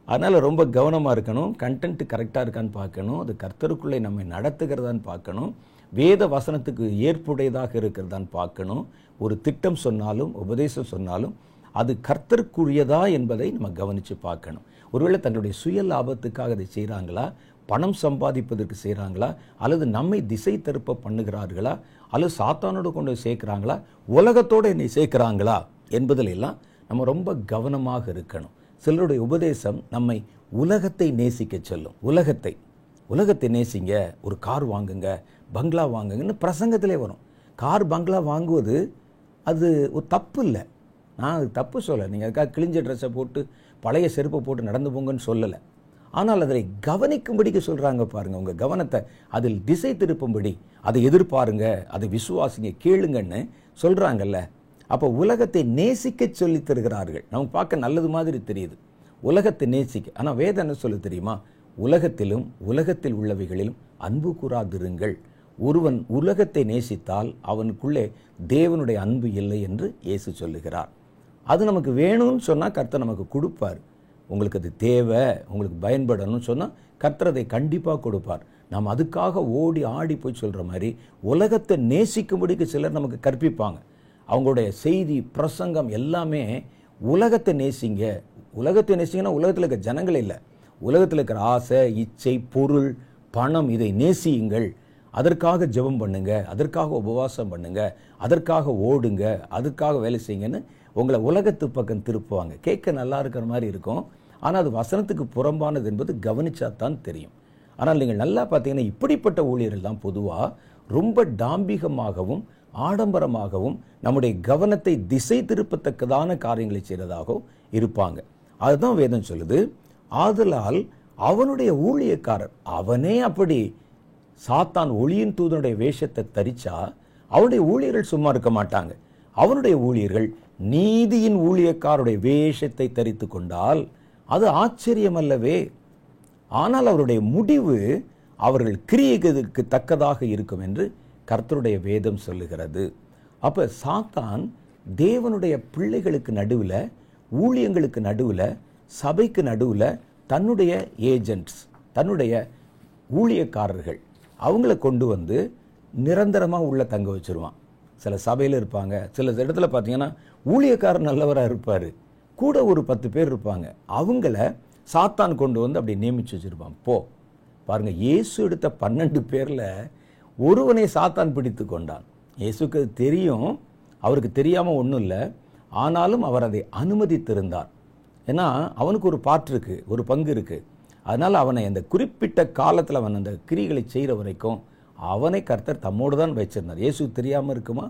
அதனால் ரொம்ப கவனமாக இருக்கணும். கண்டென்ட் கரெக்டாக இருக்கான்னு பார்க்கணும், அது கர்த்தருக்குள்ளே நம்மை நடத்துகிறதான்னு பார்க்கணும், வேத வசனத்துக்கு ஏற்புடையதாக இருக்கிறதான்னு பார்க்கணும். ஒரு திட்டம் சொன்னாலும் உபதேசம் சொன்னாலும் அது கர்த்தருக்குரியதா என்பதை நம்ம கவனித்து பார்க்கணும். ஒருவேளை தங்களுடைய சுய லாபத்துக்காக அதை செய்கிறாங்களா, பணம் சம்பாதிப்பதற்கு செய்கிறாங்களா, அல்லது நம்மை திசை திருப்ப பண்ணுகிறார்களா, அல்லது சாத்தானோடு கொண்டு சேர்க்கிறாங்களா, உலகத்தோடு என்னை சேர்க்கிறாங்களா என்பதில் எல்லாம் நம்ம ரொம்ப கவனமாக இருக்கணும். சிலருடைய உபதேசம் நம்மை உலகத்தை நேசிக்க சொல்லும். உலகத்தை நேசிங்க, ஒரு கார் வாங்குங்க, பங்களா வாங்குங்கன்னு பிரசங்கத்திலே வரும். கார் பங்களா வாங்குவது அது ஒரு தப்பு இல்லை, நான் அது தப்பு சொல்லலை. நீங்கள் அதுக்காக கிழிஞ்ச ட்ரெஸ்ஸை போட்டு பழைய செருப்பை போட்டு நடந்து போங்கன்னு சொல்லலை. ஆனால் அதை கவனிக்கும்படிக்கு சொல்கிறாங்க பாருங்கள். உங்கள் கவனத்தை அதில் திசை திருப்பும்படி, அதை எதிர்பாருங்க, அதை விசுவாசிங்க, கேளுங்கன்னு சொல்கிறாங்கல்ல. அப்போ உலகத்தை நேசிக்க சொல்லி தருகிறார்கள். நமக்கு பார்க்க நல்லது மாதிரி தெரியுது, உலகத்தை நேசிக்க. ஆனால் வேதம் என்ன சொல்ல தெரியுமா? உலகத்திலும் உலகத்தில் உள்ளவைகளிலும் அன்பு கூறாதிருங்கள். ஒருவன் உலகத்தை நேசித்தால் அவனுக்குள்ளே தேவனுடைய அன்பு இல்லை என்று இயேசு சொல்லுகிறார். அது நமக்கு வேணும்னு சொன்னால் கர்த்தர் நமக்கு கொடுப்பார். உங்களுக்கு அது தேவை, உங்களுக்கு பயன்படணும்னு சொன்னால் கர்த்தர் அதை கண்டிப்பாக கொடுப்பார். நாம் அதுக்காக ஓடி ஆடி போய் சொல்கிற மாதிரி உலகத்தை நேசிக்கும்படிக்கு சிலர் நமக்கு கற்பிப்பாங்க. அவங்களுடைய செய்தி, பிரசங்கம் எல்லாமே உலகத்தை நேசிங்க. உலகத்தை நேசிங்கன்னா உலகத்தில் இருக்கிற ஜனங்கள் இல்லை, உலகத்தில் இருக்கிற ஆசை, இச்சை, பொருள், பணம், இதை நேசியுங்கள். அதற்காக ஜெபம் பண்ணுங்க, அதற்காக உபவாசம் பண்ணுங்க, அதற்காக ஓடுங்க, அதற்காக வேலை செய்யுங்கன்னு உங்களை உலகத்து பக்கம் திருப்புவாங்க. கேட்க நல்லா இருக்கிற மாதிரி இருக்கும், ஆனால் அது வசனத்துக்கு புறம்பானது என்பது கவனிச்சாதான் தெரியும். ஆனால் நீங்கள் நல்லா பார்த்தீங்கன்னா இப்படிப்பட்ட ஊழியர்கள் தான் பொதுவாக ரொம்ப டாம்பிகமாகவும் ஆடம்பரமாகவும் நம்முடைய கவனத்தை திசை திருப்பத்தக்கதான காரியங்களை செய்கிறதாகவும் இருப்பாங்க. அதுதான் வேதம் சொல்லுது. ஆதலால் அவனுடைய ஊழியக்காரர், அவனே அப்படி சாத்தான் ஒளியின் தூதனுடைய வேஷத்தை தரிச்சா அவனுடைய ஊழியர்கள் சும்மா இருக்க மாட்டாங்க. அவனுடைய ஊழியர்கள் நீதியின் ஊழியக்காருடைய வேஷத்தை தரித்து கொண்டால் அது ஆச்சரியம் அல்லவே. ஆனால் அவருடைய முடிவு அவர்கள் கிரியைக்கு தக்கதாக இருக்கும் என்று கர்த்தருடைய வேதம் சொல்லுகிறது. அப்போ சாத்தான் தேவனுடைய பிள்ளைகளுக்கு நடுவில், ஊழியங்களுக்கு நடுவில், சபைக்கு நடுவில் தன்னுடைய ஏஜென்ட்ஸ், தன்னுடைய ஊழியக்காரர்கள் அவங்கள கொண்டு வந்து நிரந்தரமாக உள்ள தங்க வச்சுருவான். சில சபையில் இருப்பாங்க, சில இடத்துல பார்த்தீங்கன்னா ஊழியக்காரர் நல்லவராக இருப்பார், கூட ஒரு 10 பேர் இருப்பாங்க. அவங்கள சாத்தான் கொண்டு வந்து அப்படி நியமித்து வச்சுருப்பான். பாருங்கள், இயேசு எடுத்த 12 பேரில் ஒருவனை சாத்தான் பிடித்து கொண்டான். இயேசுக்கு அது தெரியும், அவருக்கு தெரியாமல் ஒன்றும் இல்லை. ஆனாலும் அவர் அதை அனுமதித்திருந்தார். ஏன்னா அவனுக்கு ஒரு பார்ட் இருக்குது, ஒரு பங்கு இருக்குது. அதனால் அவனை அந்த குறிப்பிட்ட காலத்தில் அவன் அந்த கிரிகளை செய்கிற வரைக்கும் அவனை கர்த்தர் தம்மோடு தான் வச்சிருந்தார். இயேசுக்கு தெரியாமல் இருக்குமா?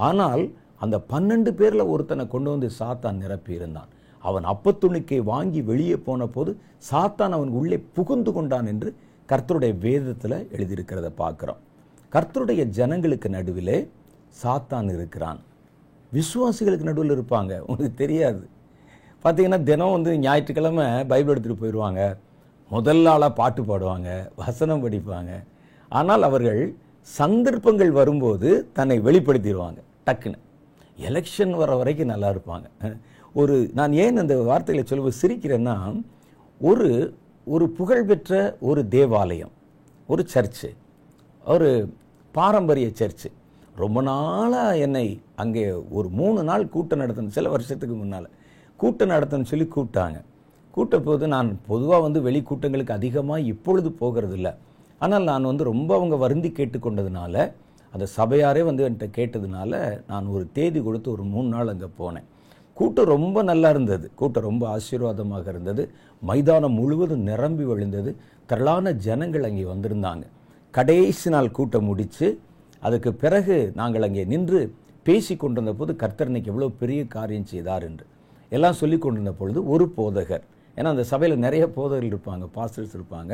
ஆனால் அந்த 12 பேரில் ஒருத்தனை கொண்டு வந்து சாத்தான் நிரப்பி இருந்தான். அவன் அப்பத்துணிக்கை வாங்கி வெளியே போன போது சாத்தான் அவன் உள்ளே புகுந்து கொண்டான் என்று கர்த்தருடைய வேதத்தில் எழுதியிருக்கிறத பார்க்குறோம். கர்த்தருடைய ஜனங்களுக்கு நடுவிலே சாத்தான் இருக்கிறான். விசுவாசிகளுக்கு நடுவில் இருப்பாங்க, உங்களுக்கு தெரியாது. பார்த்தீங்கன்னா தினம் வந்து ஞாயிற்றுக்கிழமை பைபிள் எடுத்துகிட்டு போயிடுவாங்க, முதல் ஆளாக பாட்டு பாடுவாங்க, வசனம் படிப்பாங்க. ஆனால் அவர்கள் சந்தர்ப்பங்கள் வரும்போது தன்னை வெளிப்படுத்திடுவாங்க டக்குன்னு. எலெக்ஷன் வர வரைக்கும் நல்லா இருப்பாங்க. நான் ஏன் அந்த வார்த்தைகளை சொல்லுவது சிரிக்கிறேன்னா, ஒரு புகழ்பெற்ற ஒரு தேவாலயம், ஒரு சர்ச்சு, ஒரு பாரம்பரிய சர்ச்சு, ரொம்ப நாளாக என்னை அங்கே ஒரு 3 நாள் கூட்டம் நடத்தணும், சில வருஷத்துக்கு முன்னால் கூட்டம் நடத்தணும்னு சொல்லி கூப்பிட்டாங்க. கூட்ட போது நான் பொதுவாக வந்து வெளி கூட்டங்களுக்கு அதிகமாக இப்பொழுது போகிறது இல்லை. ஆனால் நான் வந்து ரொம்ப அவங்க வருந்தி கேட்டுக்கொண்டதுனால, அந்த சபையாரே வந்து என்கிட்ட கேட்டதுனால நான் ஒரு தேதி கொடுத்து ஒரு 3 நாள் அங்கே போனேன். கூட்டம் ரொம்ப நல்லா இருந்தது, கூட்டம் ரொம்ப ஆசீர்வாதமாக இருந்தது. மைதானம் முழுவதும் நிரம்பி வழிந்தது. திரளான ஜனங்கள் அங்கே வந்திருந்தாங்க. கடைசி நாள் கூட்டம் முடித்து அதுக்கு பிறகு நாங்கள் அங்கே நின்று பேசி கொண்டிருந்த போது கர்த்தர் இன்னைக்கு எவ்வளோ பெரிய காரியம் செய்தார் என்று எல்லாம் சொல்லி கொண்டிருந்த பொழுது ஒரு போதகர், ஏன்னா அந்த சபையில் நிறைய போதகர்கள் இருப்பாங்க, பாஸ்டர்ஸ் இருப்பாங்க,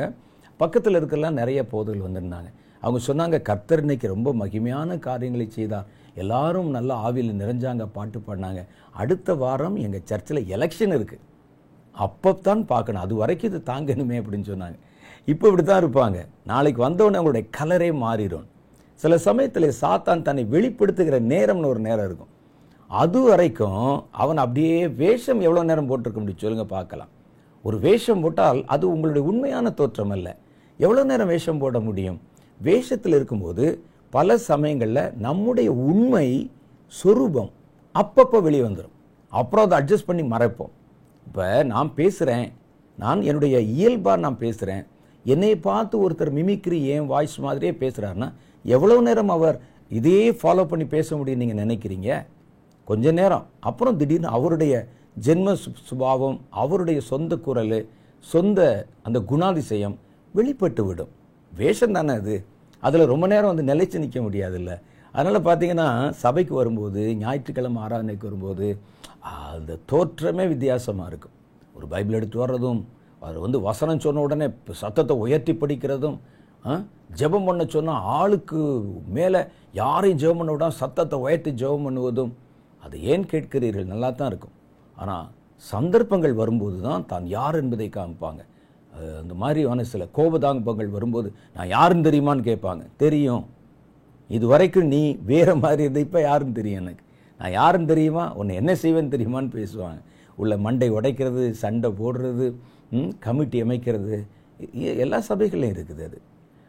பக்கத்தில் இருக்கலாம் நிறைய போதகர்கள் வந்திருந்தாங்க. அவங்க சொன்னாங்க, கர்த்தர் இன்னைக்கு ரொம்ப மகிமையான காரியங்களை செய்தார், எல்லாரும் நல்லா ஆவியில் நிறைஞ்சாங்க, பாட்டு பாடினாங்க. அடுத்த வாரம் எங்கள் சர்ச்சில் எலெக்ஷன் இருக்குது, அப்போத்தான் பார்க்கணும், அது வரைக்கும் இது தாங்கணுமே அப்படின்னு சொன்னாங்க. இப்போ இப்படி தான் இருப்பாங்க. நாளைக்கு வந்தவொடனே அவங்களுடைய கலரே மாறிடும். சில சமயத்தில் சாத்தான் தன்னை வெளிப்படுத்துகிற நேரம்னு ஒரு நேரம் இருக்கும். அது வரைக்கும் அவன் அப்படியே வேஷம் எவ்வளோ நேரம் போட்டிருக்க முடியும் சொல்லுங்க பார்க்கலாம். ஒரு வேஷம் போட்டால் அது உங்களுடைய உண்மையான தோற்றம் அல்ல. எவ்வளோ நேரம் வேஷம் போட முடியும்? வேஷத்தில் இருக்கும்போது பல சமயங்களில் நம்முடைய உண்மை சொரூபம் அப்பப்போ வெளியே வந்துடும். அப்புறம் அதை அட்ஜஸ்ட் பண்ணி மறைப்போம். இப்போ நான் பேசுகிறேன், நான் என்னுடைய இயல்பாக நான் பேசுகிறேன், என்னை பார்த்து ஒருத்தர் மிமிக்ரி என் வாய்ஸ் மாதிரியே பேசுகிறாருன்னா எவ்வளோ நேரம் அவர் இதையே ஃபாலோ பண்ணி பேச முடியும் நீங்கள் நினைக்கிறீங்க? கொஞ்ச நேரம், அப்புறம் திடீர்னு அவருடைய ஜென்ம சுபாவம், அவருடைய சொந்த குரல், சொந்த அந்த குணாதிசயம் வெளிப்பட்டு விடும். வேஷம் தானே அது, அதில் ரொம்ப நேரம் வந்து நிலைச்சு நிற்க முடியாதுல்ல. அதனால் பார்த்தீங்கன்னா சபைக்கு வரும்போது, ஞாயிற்றுக்கிழமை ஆராதனைக்கு வரும்போது அந்த தோற்றமே வித்தியாசமாக இருக்கும். ஒரு பைபிள் எடுத்து வர்றதும், அவர் வந்து வசனம் சொன்ன உடனே சத்தத்தை உயர்த்தி படிக்கிறதும், ஜெபம் பண்ண சொன்னால் ஆளுக்கு மேலே யாரையும் ஜெபம் பண்ண விடாம சத்தத்தை உயர்த்தி ஜெபம் பண்ணுவதும், அது ஏன் கேட்கிறீர்கள், நல்லா தான் இருக்கும். ஆனால் சந்தர்ப்பங்கள் வரும்போது தான் தான் யார் என்பதை காமிப்பாங்க. அந்த மாதிரியான சில கோபதாங்கங்கள் வரும்போது நான் யாருன்னு தெரியுமான்னு கேட்பாங்க. தெரியும், இது வரைக்கும் நீ வேறு மாதிரி இருந்த, இப்போ யாருன்னு தெரியும் எனக்கு, நான் யாருன்னு தெரியுமா, உன்னை என்ன செய்வேன்னு தெரியுமான்னு பேசுவாங்க. உள்ள மண்டை உடைக்கிறது, சண்டை போடுறது, கமிட்டி அமைக்கிறது, எல்லா சபைகளையும் இருக்குது.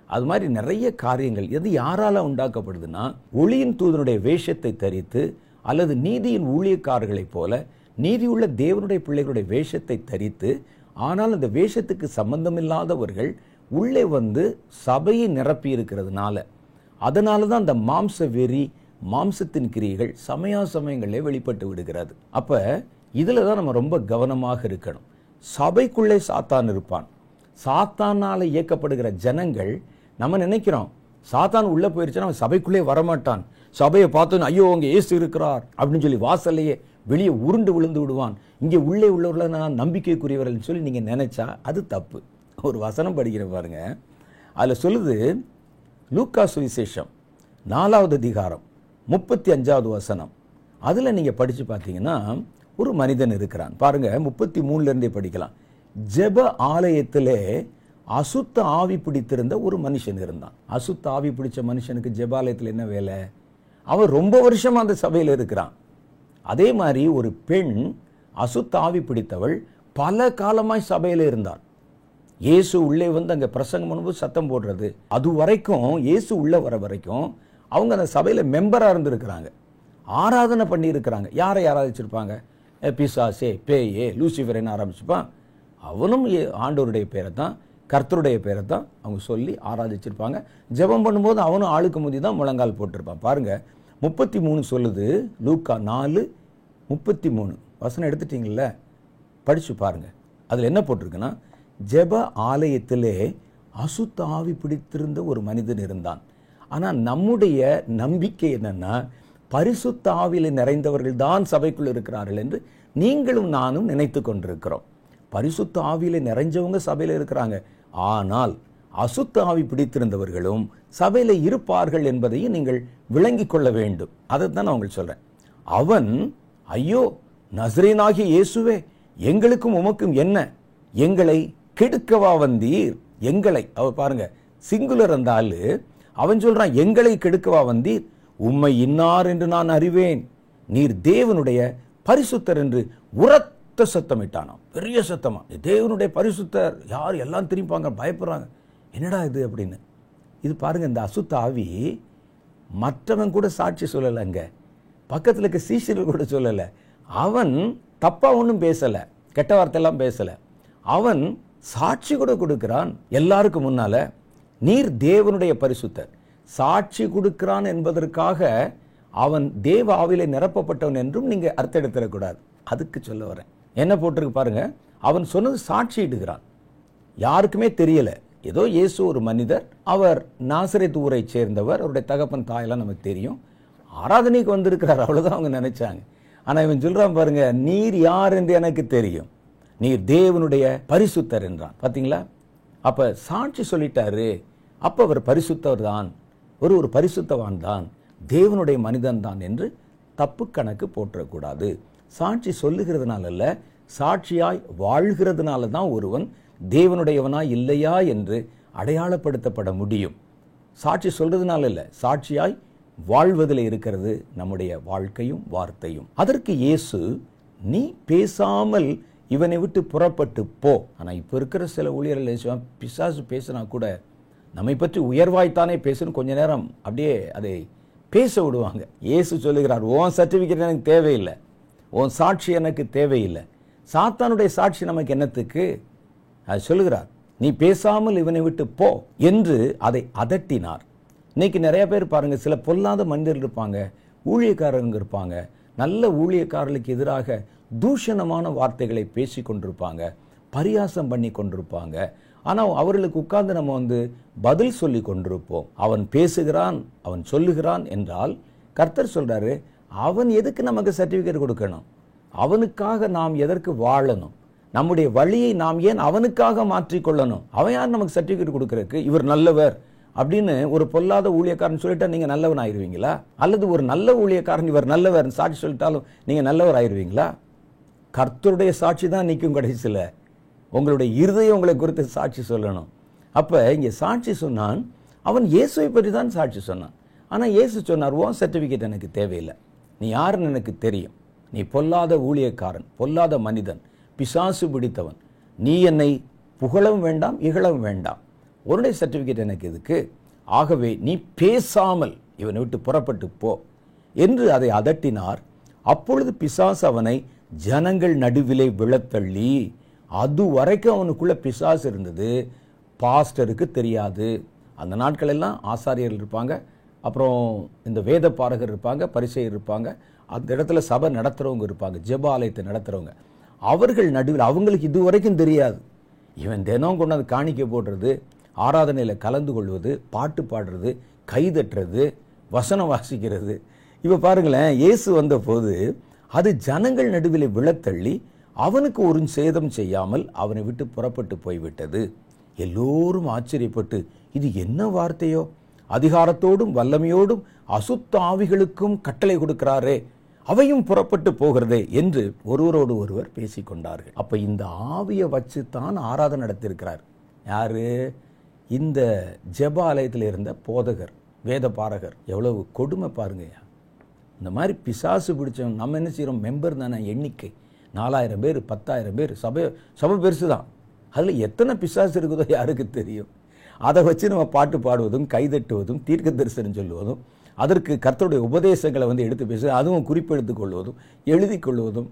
அது மாதிரி நிறைய காரியங்கள் எது யாரால் உண்டாக்கப்படுதுன்னா, ஒளியின் தூதனுடைய வேஷத்தை தரித்து அல்லது நீதியின் ஊழியக்காரர்களைப் போல நீதியுள்ள தேவனுடைய பிள்ளைகளுடைய வேஷத்தை தரித்து, ஆனால் அந்த வேஷத்துக்கு சம்பந்தமில்லாதவர்கள் உள்ளே வந்து சபையை நிரப்பி இருக்கிறதுனால, அதனால தான் அந்த மாம்ச வெறி, மாம்சத்தின் கிரியைகள் சமயங்களிலே வெளிப்பட்டு விடுகிறது. அப்போ இதில் தான் நம்ம ரொம்ப கவனமாக இருக்கணும். சபைக்குள்ளே சாத்தான் இருப்பான். சாத்தானால் இயக்கப்படுகிற ஜனங்கள், நம்ம நினைக்கிறோம் சாத்தான் உள்ளே போயிருச்சுன்னா அவன் சபைக்குள்ளே வரமாட்டான், சபையை பார்த்தோன்னு ஐயோ அங்கே இயேசு இருக்கிறார் அப்படின்னு சொல்லி வாசல்லையே வெளியே உருண்டு விழுந்து விடுவான், இங்கே உள்ளே உள்ளவர்களை நான் நம்பிக்கைக்குரியவர்கள் சொல்லி நீங்கள் நினைச்சா அது தப்பு. ஒரு வசனம் படிக்கிற பாருங்க, அதில் சொல்லுது, லூக்கா சுவிசேஷம் 4வது அதிகாரம் 35வது வசனம். அதில் நீங்கள் படித்து பார்த்தீங்கன்னா ஒரு மனிதன் இருக்கிறான் பாருங்க. 33லேருந்தே படிக்கலாம். ஜெப ஆலயத்திலே அசுத்த ஆவி பிடித்திருந்த ஒரு மனுஷன் இருந்தான். அசுத்த ஆவி பிடிச்ச மனுஷனுக்கு ஜெபாலயத்தில் என்ன வேலை? அவன் ரொம்ப வருஷம் அந்த சபையில் இருக்கிறான். அதே மாதிரி ஒரு பெண் அசுத்த ஆவி பிடித்தவள் பல காலமாய் சபையில் இருந்தாள். இயேசு உள்ளே வந்து அங்கே பிரசங்கம் பண்ணும்போது சத்தம் போடுறது, அது வரைக்கும் இயேசு உள்ளே வர வரைக்கும் அவங்க அந்த சபையில் மெம்பராக இருந்திருக்கிறாங்க, ஆராதனை பண்ணி இருக்கிறாங்க. யாரை ஆராதிச்சிருப்பாங்க? பிசாசே, பேயே, லூசிஃபரேன்னு ஆரம்பிச்சுப்பான். அவனும் ஆண்டவருடைய பேரை தான், கர்த்தருடைய பேரை தான் அவங்க சொல்லி ஆராதிச்சிருப்பாங்க. ஜெபம் பண்ணும்போது அவனும் ஆளுக்கு முதி தான் முழங்கால் போட்டிருப்பான். பாருங்க 33 சொல்லுது, லூக்கா 4:33 வசனம் எடுத்துட்டீங்கல்ல, படிச்சு பாருங்க. அதில் என்ன போட்டிருக்குன்னா, ஜெப ஆலயத்திலே அசுத்த ஆவி பிடித்திருந்த ஒரு மனிதன் இருந்தான். ஆனால் நம்முடைய நம்பிக்கை என்னன்னா, பரிசுத்த ஆவியில் நிறைந்தவர்கள் தான் சபைக்குள் இருக்கிறார்கள் என்று நீங்களும் நானும் நினைத்து கொண்டிருக்கிறோம். பரிசுத்த ஆவியில் நிறைஞ்சவங்க சபையில் இருக்கிறாங்க, ஆனால் அசுத்த ஆவி பிடித்திருந்தவர்களும் சபையில் இருப்பார்கள் என்பதையும் நீங்கள் விளங்கி கொள்ள வேண்டும். அதை தான் நான் உங்களுக்கு சொல்றேன். அவன், ஐயோ நசரேயனாகிய இயேசுவே, எங்களுக்கும் உமக்கும் என்ன, எங்களை கெடுக்கவா வந்தீர்? எங்களை, அவர் பாருங்க சிங்குலர் அந்த ஆளு, அவன் சொல்றான் எங்களை கெடுக்கவா வந்தீர்? உம்மை இன்னார் என்று நான் அறிவேன், நீர் தேவனுடைய பரிசுத்தர் என்று உரத்த சத்தமிட்டானாம். பெரிய சத்தமா, தேவனுடைய பரிசுத்தர் யார், எல்லாம் திரும்பிப்பாங்க, பயப்படுறாங்க, என்னடா இது அப்படின்னு. இது பாருங்க, இந்த அசுத்த ஆவி மற்றவன் கூட சாட்சி சொல்லலைங்க, பக்கத்தில் இருக்க சீஷர்கள் கூட சொல்லலை. அவன் தப்பா ஒன்றும் பேசலை, கெட்ட வார்த்தையெல்லாம் பேசலை. அவன் சாட்சி கூட கொடுக்கிறான் எல்லாருக்கும் முன்னால, நீர் தேவனுடைய பரிசுத்தர். சாட்சி கொடுக்கிறான் என்பதற்காக அவன் தேவ ஆவிலே நிரப்பப்பட்டவன் என்றும் நீங்க அர்த்தம் எடுத்துடக்கூடாது. அதுக்கு சொல்ல வரேன். என்ன போட்டிருக்கு பாருங்க, அவன் சொன்னது சாட்சி இடுகிறான், யாருக்குமே தெரியல. ஏதோ இயேசு ஒரு மனிதர், அவர் நாசரேத் ஊரை சேர்ந்தவர், அவருடைய தகப்பன் தாயெல்லாம் நமக்கு தெரியும், ஆராதனைக்கு வந்திருக்கிறார், அவ்வளவுதான் அவங்க நினைச்சாங்க. ஆனா இவன் சொல்றான் பாருங்க, நீர் யார் என்று எனக்கு தெரியும், நீர் தேவனுடைய பரிசுத்தர் என்றான். பாத்தீங்களா? அப்ப சாட்சி சொல்லிட்டாரு, அப்ப அவர் பரிசுத்தர் தான், ஒரு பரிசுத்தவான் தான், தேவனுடைய மனிதன் தான் என்று தப்பு கணக்கு போற்றக்கூடாது. சாட்சி சொல்லுகிறதுனால அல்ல, சாட்சியாய் வாழ்கிறதுனால தான் ஒருவன் தேவனுடையவனா இல்லையா என்று அடையாளப்படுத்தப்பட முடியும். சாட்சி சொல்றதுனால இல்ல, சாட்சியாய் வாழ்வதில் இருக்கிறது நம்முடைய வாழ்க்கையும் வார்த்தையும். அதற்கு இயேசு, நீ பேசாமல் இவனை விட்டு புறப்பட்டு போ. ஆனா இப்ப இருக்கிற சில ஊழியர்கள் பிசாசு பேசினா கூட நம்மை பற்றி உயர்வாய்த்தானே பேசணும், கொஞ்ச நேரம் அப்படியே அதை பேச விடுவாங்க. இயேசு சொல்லுகிறார், உன் சர்டிபிகேட் எனக்கு தேவையில்லை, உன் சாட்சி எனக்கு தேவையில்லை. சாத்தானுடைய சாட்சி நமக்கு என்னத்துக்கு? அது சொல்லுகிறார், நீ பேசாமல் இவனை விட்டு போ என்று அதை அதட்டினார். இன்னைக்கு நிறைய பேர் பாருங்க, சில பொல்லாத மனிதர்கள் இருப்பாங்க, ஊழியக்காரங்க இருப்பாங்க, நல்ல ஊழியக்காரர்களுக்கு எதிராக தூஷணமான வார்த்தைகளை பேசி கொண்டிருப்பாங்க, பரியாசம் பண்ணி கொண்டிருப்பாங்க. ஆனால் அவர்களுக்கு உட்கார்ந்து நம்ம பதில் சொல்லி கொண்டிருப்போம். அவன் பேசுகிறான், அவன் சொல்லுகிறான் என்றால் கர்த்தர் சொல்றாரு, அவன் எதுக்கு நமக்கு சர்டிபிகேட் கொடுக்கணும்? அவனுக்காக நாம் எதற்கு வாழணும்? நம்முடைய வழியை நாம் ஏன் அவனுக்காக மாற்றிக்கொள்ளணும்? அவன் யார் நமக்கு சர்டிபிகேட் கொடுக்கறதுக்கு? இவர் நல்லவர் அப்படின்னு ஒரு பொல்லாத ஊழியக்காரன் சொல்லிட்டா நீங்க நல்லவன் ஆயிருவீங்களா? அல்லது ஒரு நல்ல ஊழியக்காரன் இவர் நல்லவர் சாட்சி சொல்லிட்டாலும் நீங்க நல்லவர் ஆயிருவீங்களா? கர்த்தருடைய சாட்சி தான் நிற்கும் கடைசியில். உங்களுடைய இருதயம் உங்களை குறித்து சாட்சி சொல்லணும். அப்ப இங்க சாட்சி சொன்னான், அவன் இயேசுவை பற்றி தான் சாட்சி சொன்னான். ஆனா இயேசு சொன்னார், உன் சர்டிபிகேட் எனக்கு தேவையில்லை, நீ யாருன்னு எனக்கு தெரியும், நீ பொல்லாத ஊழியக்காரன், பொல்லாத மனிதன், பிசாசு பிடித்தவன், நீ என்னை புகழவும் வேண்டாம் இகழவும் வேண்டாம், உன்னுடைய சர்டிபிகேட் எனக்கு எதுக்கு? ஆகவே நீ பேசாமல் இவனை விட்டு புறப்பட்டு போ என்று அதை அதட்டினார். அப்பொழுது பிசாசு அவனை ஜனங்கள் நடுவிலே விழத்தள்ளி, அது வரைக்கும் அவனுக்குள்ள பிசாசு இருந்தது, பாஸ்டருக்கு தெரியாது. அந்த நாட்கள் எல்லாம் ஆசாரியர்கள் இருப்பாங்க, அப்புறம் இந்த வேத பாரகர் இருப்பாங்க, பரிசேயர் இருப்பாங்க, அந்த இடத்துல சபை நடத்துறவங்க இருப்பாங்க, ஜெப ஆலயத்தை நடத்துறவங்க. அவர்கள் நடுவில் அவங்களுக்கு இதுவரைக்கும் தெரியாது. இவன் தினம் கொண்டாந்து காணிக்கை போடுறது, ஆராதனையில் கலந்து கொள்வது, பாட்டு பாடுறது, கைதட்டுறது, வசனம் வாசிக்கிறது. இப்போ பாருங்களேன், இயேசு வந்த போது அது ஜனங்கள் நடுவில் விழத்தள்ளி அவனுக்கு ஒரு சேதம் செய்யாமல் அவனை விட்டு புறப்பட்டு போய்விட்டது. எல்லோரும் ஆச்சரியப்பட்டு, இது என்ன வார்த்தையோ, அதிகாரத்தோடும் வல்லமையோடும் அசுத்த ஆவிகளுக்கும் கட்டளை கொடுக்கிறாரே, அவையும் புறப்பட்டு போகிறதே என்று ஒருவரோடு ஒருவர் பேசிக்கொண்டார்கள். அப்ப இந்த ஆவியை வச்சு தான் ஆராதனை நடத்தியிருக்கிறார். யாரு? இந்த ஜெப ஆலயத்தில் இருந்த போதகர், வேத பாரகர். எவ்வளவு கொடுமை பாருங்க. இந்த மாதிரி பிசாசு பிடிச்சவன் நம்ம என்ன செய்யறோம்? மெம்பர் தானே, எண்ணிக்கை 4000 பேர் 10,000 பேர், சபை பெருசு தான். அதில் எத்தனை பிசாசு இருக்குதோ யாருக்கு தெரியும்? அதை வச்சு நம்ம பாட்டு பாடுவதும், கைதட்டுவதும், தீர்க்க தரிசனம் சொல்லுவதும், அதற்கு கர்த்தருடைய உபதேசங்களை எடுத்து பேச, அதுவும் குறிப்பெடுத்துக் கொள்வதும், எழுதி கொள்வதும்,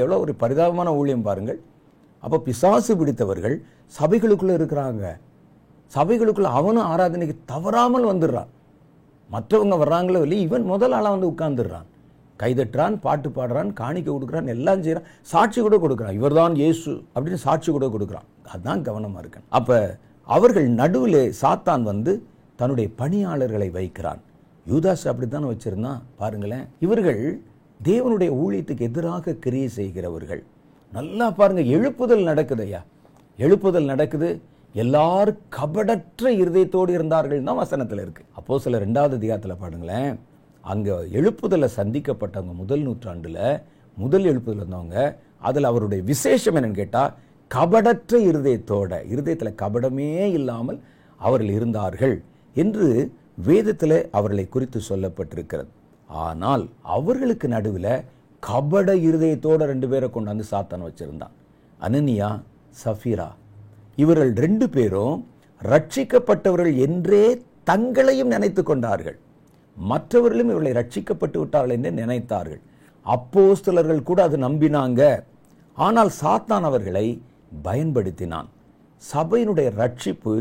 எவ்வளோ ஒரு பரிதாபமான ஊழியம் பாருங்கள். அப்போ பிசாசு பிடித்தவர்கள் சபைகளுக்குள்ள இருக்கிறாங்க. சபைகளுக்குள்ள அவனும் ஆராதனைக்கு தவறாமல் வந்துடுறான். மற்றவங்க வர்றாங்களோ இல்லை, இவன் முதல் ஆளாக உட்கார்ந்துடுறான், கைதட்டுறான், பாட்டு பாடுறான், காணிக்க கொடுக்குறான், எல்லாம் செய்யறான், சாட்சி கூட கொடுக்குறான், இவர்தான் இயேசு அப்படின்னு சாட்சி கூட கொடுக்குறான். அதுதான் கவனமா இருக்கு. அப்ப அவர்கள் நடுவில் சாத்தான் தன்னுடைய பணியாளர்களை வைக்கிறான். யூதாஸ் அப்படித்தான் வச்சிருந்தான். பாருங்களேன், இவர்கள் தேவனுடைய ஊழியத்துக்கு எதிராக கிரியை செய்கிறவர்கள். நல்லா பாருங்க, எழுப்புதல் நடக்குது ஐயா, எழுப்புதல் நடக்குது. எல்லாரும் கபடற்ற இருதயத்தோடு இருந்தார்கள் தான் வசனத்தில் இருக்கு. அப்போஸ்தலர் 2வது அதிகாரத்தில் பாருங்களேன், அங்க எழுப்புதலை சந்திக்கப்பட்டவங்க முதல் நூற்றாண்டுல முதல் எழுப்புதல் வந்தவங்க, அதுல அவருடைய விசேஷம் என்னன்னு கேட்டா, கபடற்ற இருதயத்தோட, இருதயத்தில் கபடமே இல்லாமல் அவர்கள் இருந்தார்கள் என்று வேதத்தில் அவர்களை குறித்து சொல்லப்பட்டிருக்கிறது. ஆனால் அவர்களுக்கு நடுவில் கபட இருதயத்தோட 2 பேரை கொண்டாந்து சாத்தான் வச்சிருந்தான். அனனியா, சஃபீரா. இவர்கள் 2 பேரும் ரட்சிக்கப்பட்டவர்கள் என்றே தங்களையும் நினைத்து கொண்டார்கள். மற்றவர்களும் இவர்களை ரட்சிக்கப்பட்டு விட்டார்கள் என்று நினைத்தார்கள். அப்போஸ்தலர்கள் கூட அது நம்பினாங்க. ஆனால் சாத்தான் அவர்களை பயன்படுத்தினான். சபையினுடைய ரட்சிப்பு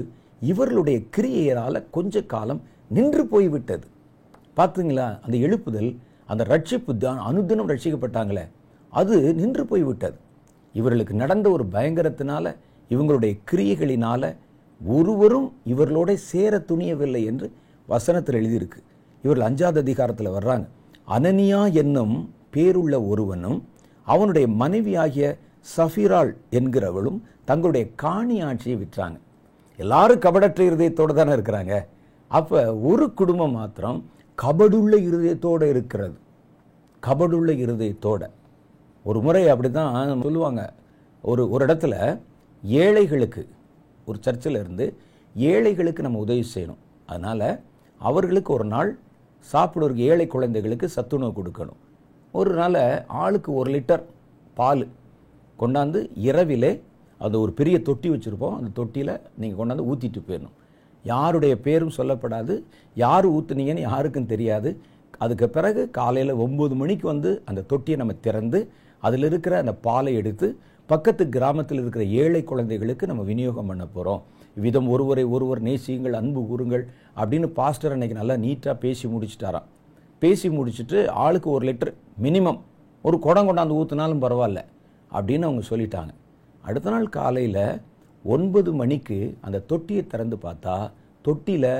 இவர்களுடைய கிரியையால கொஞ்ச காலம் நின்று போய்விட்டது. பார்த்தீங்களா? அந்த எழுப்புதல், அந்த ரட்சிப்பு தான், அனுதினம் ரட்சிக்கப்பட்டாங்களே, அது நின்று போய்விட்டது. இவர்களுக்கு நடந்த ஒரு பயங்கரத்தினால, இவங்களுடைய கிரியைகளினால ஒருவரும் இவர்களோட சேர துணியவில்லை என்று வசனத்தில் எழுதியிருக்கு. இவர்கள் 5வது அதிகாரத்தில் வர்றாங்க. அனனியா என்னும் பேருள்ள ஒருவனும் அவனுடைய மனைவியாகிய சஃபீராள் என்கிறவளும் தங்களுடைய காணி ஆட்சியை விற்றாங்க. எல்லாரும் கபடற்ற இருதயத்தோடு தானே இருக்கிறாங்க. அப்ப ஒரு குடும்பம் மாத்திரம் கபடுள்ள இருதயத்தோடு இருக்கிறது. கபடுள்ள இருதயத்தோட. ஒரு முறை அப்படிதான் சொல்லுவாங்க, ஒரு இடத்துல ஏழைகளுக்கு, ஒரு சர்ச்சில் இருந்து ஏழைகளுக்கு நம்ம உதவி செய்யணும், அதனால அவர்களுக்கு ஒரு நாள் சாப்பிடுவதற்கு, ஏழை குழந்தைகளுக்கு சத்துணவு கொடுக்கணும். ஒரு நாள் ஆளுக்கு 1 லிட்டர் பால் கொண்டாந்து இரவிலே, அது ஒரு பெரிய தொட்டி வச்சுருப்போம், அந்த தொட்டியில் நீங்கள் கொண்டாந்து ஊற்றிட்டு போயிடணும். யாருடைய பேரும் சொல்லப்படாது, யார் ஊற்றுனீங்கன்னு யாருக்கும் தெரியாது. அதுக்கு பிறகு காலையில் 9 மணிக்கு அந்த தொட்டியை நம்ம திறந்து அதில் இருக்கிற அந்த பாலை எடுத்து பக்கத்து கிராமத்தில் இருக்கிற ஏழை குழந்தைகளுக்கு நம்ம விநியோகம் பண்ண போகிறோம். விதம் ஒருவரை ஒருவர் நேசியுங்கள், அன்பு கூறுங்கள் அப்படின்னு பாஸ்டர் அன்னைக்கு நல்லா நீட்டாக பேசி முடிச்சுட்டாராம். பேசி முடிச்சுட்டு ஆளுக்கு 1 லிட்டர் மினிமம் ஒரு குடம் கொண்டாந்து ஊற்றினாலும் பரவாயில்ல அப்படின்னு அவங்க சொல்லிட்டாங்க. அடுத்த நாள் காலையில் 9 மணிக்கு அந்த தொட்டியை திறந்து பார்த்தா தொட்டியில்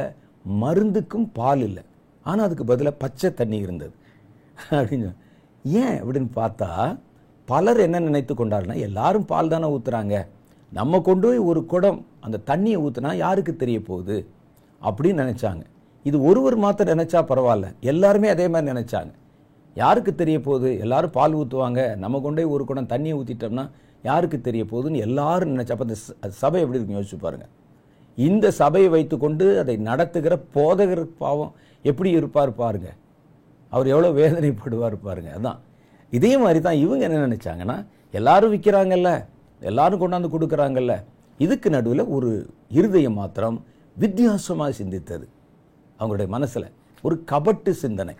மருந்துக்கும் பால் இல்லை, ஆனால் அதுக்கு பதிலாக பச்சை தண்ணி இருந்தது. அப்படின்னு ஏன் அப்படின்னு பார்த்தா பலர் என்ன நினைத்து கொண்டாருன்னா, எல்லாரும் பால் தானே ஊற்றுறாங்க, நம்ம கொண்டு போய் ஒரு குடம் அந்த தண்ணியை ஊற்றுனா யாருக்கு தெரிய போகுது அப்படின்னு நினச்சாங்க. இது ஒருவர் மாத்திரம் நினச்சா பரவாயில்ல, எல்லாருமே அதே மாதிரி நினச்சாங்க. யாருக்கு தெரிய போகுது, எல்லாரும் பால் ஊற்றுவாங்க, நம்ம கொண்டு போய் ஒரு குடம் தண்ணியை ஊற்றிட்டோம்னா யாருக்கு தெரிய போகுதுன்னு எல்லாரும் நினச்சா. அப்போ அந்த சபை எப்படி இருக்குன்னு யோசிச்சு பாருங்க. இந்த சபையை வைத்துக்கொண்டு அதை நடத்துகிற போதகர் பாவம் எப்படி இருப்பார் பாருங்க, அவர் எவ்வளோ வேதனைப்படுவார் பாருங்க. அதான் இதே மாதிரி தான் இவங்க என்ன நினைச்சாங்கன்னா, எல்லாரும் விற்கிறாங்கல்ல, எல்லாரும் கொண்டாந்து கொடுக்குறாங்கல்ல, இதுக்கு நடுவில் ஒரு இருதயம் மாத்திரம் வித்தியாசமாக சிந்தித்தது. அவங்களுடைய மனசில் ஒரு கபட்டு சிந்தனை.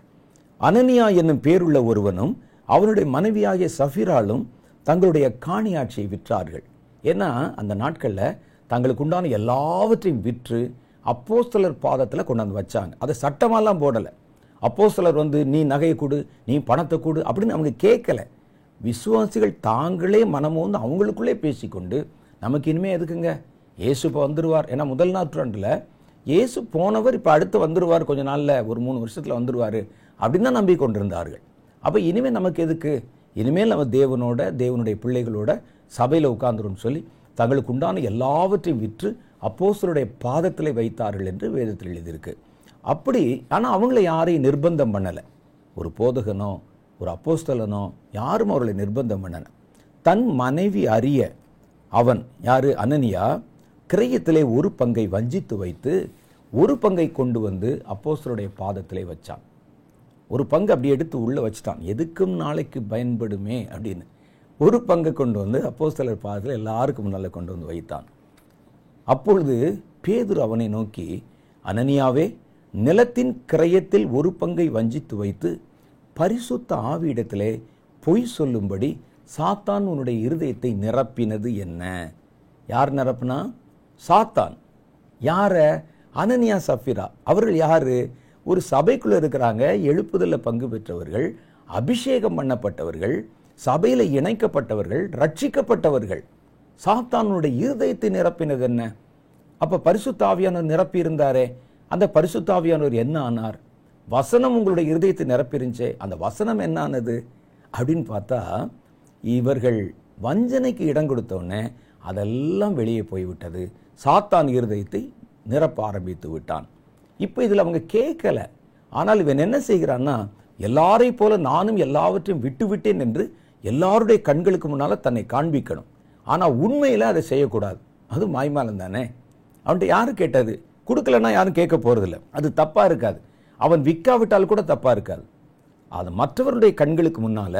அனனியா என்னும் பேருள்ள ஒருவனும் அவனுடைய மனைவியாகிய சஃபிராலும் தங்களுடைய காணியாட்சியை விற்றார்கள். ஏன்னா அந்த நாட்களில் தங்களுக்கு உண்டான எல்லாவற்றையும் விற்று அப்போஸ்தலர் பாதத்தில் கொண்டாந்து வச்சாங்க. அதை சட்டமாலாம் போடலை. அப்போஸ்தலர் நீ நகையை கொடு, நீ பணத்தை கொடு அப்படின்னு அவங்க கேட்கல. விசுவாசிகள் தாங்களே மனமோந்து அவங்களுக்குள்ளே பேசிக்கொண்டு, நமக்கு இனிமேல் எதுக்குங்க, இயேசு இப்போ வந்துடுவார். ஏன்னா முதல் நூற்றாண்டில் இயேசு போனவர் இப்போ அடுத்து வந்துடுவார், கொஞ்ச நாளில் ஒரு 3 வருஷத்தில் வந்துடுவார் அப்படின்னு தான் நம்பி கொண்டிருந்தார்கள். அப்போ இனிமேல் நமக்கு எதுக்கு, இனிமேல் நம்ம தேவனுடைய பிள்ளைகளோட சபையில் உட்கார்ந்துருன்னு சொல்லி தங்களுக்கு உண்டான எல்லாவற்றையும் விற்று அப்போஸ்தலருடைய பாதத்தில் வைத்தார்கள் என்று வேதத்தில் எழுதியிருக்கு. அப்படி ஆனால் அவங்கள யாரையும் நிர்பந்தம் பண்ணலை. ஒரு போதகனோ ஒரு அப்போஸ்தலனோ யாரும் அவர்களை நிர்பந்தம் பண்ணலை. தன் மனைவி அறிய அவன் யாரு, அனனியா, கிரயத்திலே ஒரு பங்கை வஞ்சித்து வைத்து ஒரு பங்கை கொண்டு வந்து அப்போஸ்தலருடைய பாதத்திலே வச்சான். ஒரு பங்கு அப்படி எடுத்து உள்ளே வச்சுட்டான், எதுக்கும் நாளைக்கு பயன்படுமே அப்படின்னு. ஒரு பங்கை கொண்டு வந்து அப்போஸ்தலர் பாதத்தில் எல்லாருக்கும் முன்னால் கொண்டு வந்து வைத்தான். அப்பொழுது பேதுரு அவனை நோக்கி, அனனியாவே, நிலத்தின் கிரயத்தில் ஒரு பங்கை வஞ்சித்து வைத்து பரிசுத்த ஆவியிடத்திலே பொய் சொல்லும்படி சாத்தான் உன்னுடைய இருதயத்தை நிரப்பினது என்ன? யார் நிரப்புனா? சாத்தான். யார? அனனியா சஃபிரா. அவர்கள் யாரு? ஒரு சபைக்குள்ள இருக்கிறாங்க, எழுப்புதலில் பங்கு பெற்றவர்கள், அபிஷேகம் பண்ணப்பட்டவர்கள், சபையில் இணைக்கப்பட்டவர்கள், ரட்சிக்கப்பட்டவர்கள். சாத்தானுடைய இருதயத்தை நிரப்பினது என்ன? அப்ப பரிசுத்த ஆவியானவர் நிரப்பி இருந்தாரே, அந்த பரிசுத்த ஆவியானவர் என்ன ஆனார்? வசனம் உங்களுடைய இருதயத்தை நிரப்பிருந்துச்சே, அந்த வசனம் என்ன ஆனது அப்படின்னு பார்த்தா, இவர்கள் வஞ்சனைக்கு இடம் கொடுத்தோடனே அதெல்லாம் வெளியே போய்விட்டது. சாத்தான் இருதயத்தை நிரப்ப ஆரம்பித்து விட்டான். இப்போ இதில் அவங்க கேட்கல. ஆனால் இவன் என்ன செய்கிறான்னா, எல்லாரையும் போல நானும் எல்லாவற்றையும் விட்டு விட்டேன் என்று எல்லாருடைய கண்களுக்கு முன்னால் தன்னை காண்பிக்கணும். ஆனால் உண்மையில் அதை செய்யக்கூடாது. அது மாய்மாலம் தானே. அவன்கிட்ட யாரு கேட்டது? கொடுக்கலன்னா யாரும் கேட்க போறதில்லை. அது தப்பா இருக்காது. அவன் விற்காவிட்டால் கூட தப்பா இருக்காது. அது மற்றவருடைய கண்களுக்கு முன்னால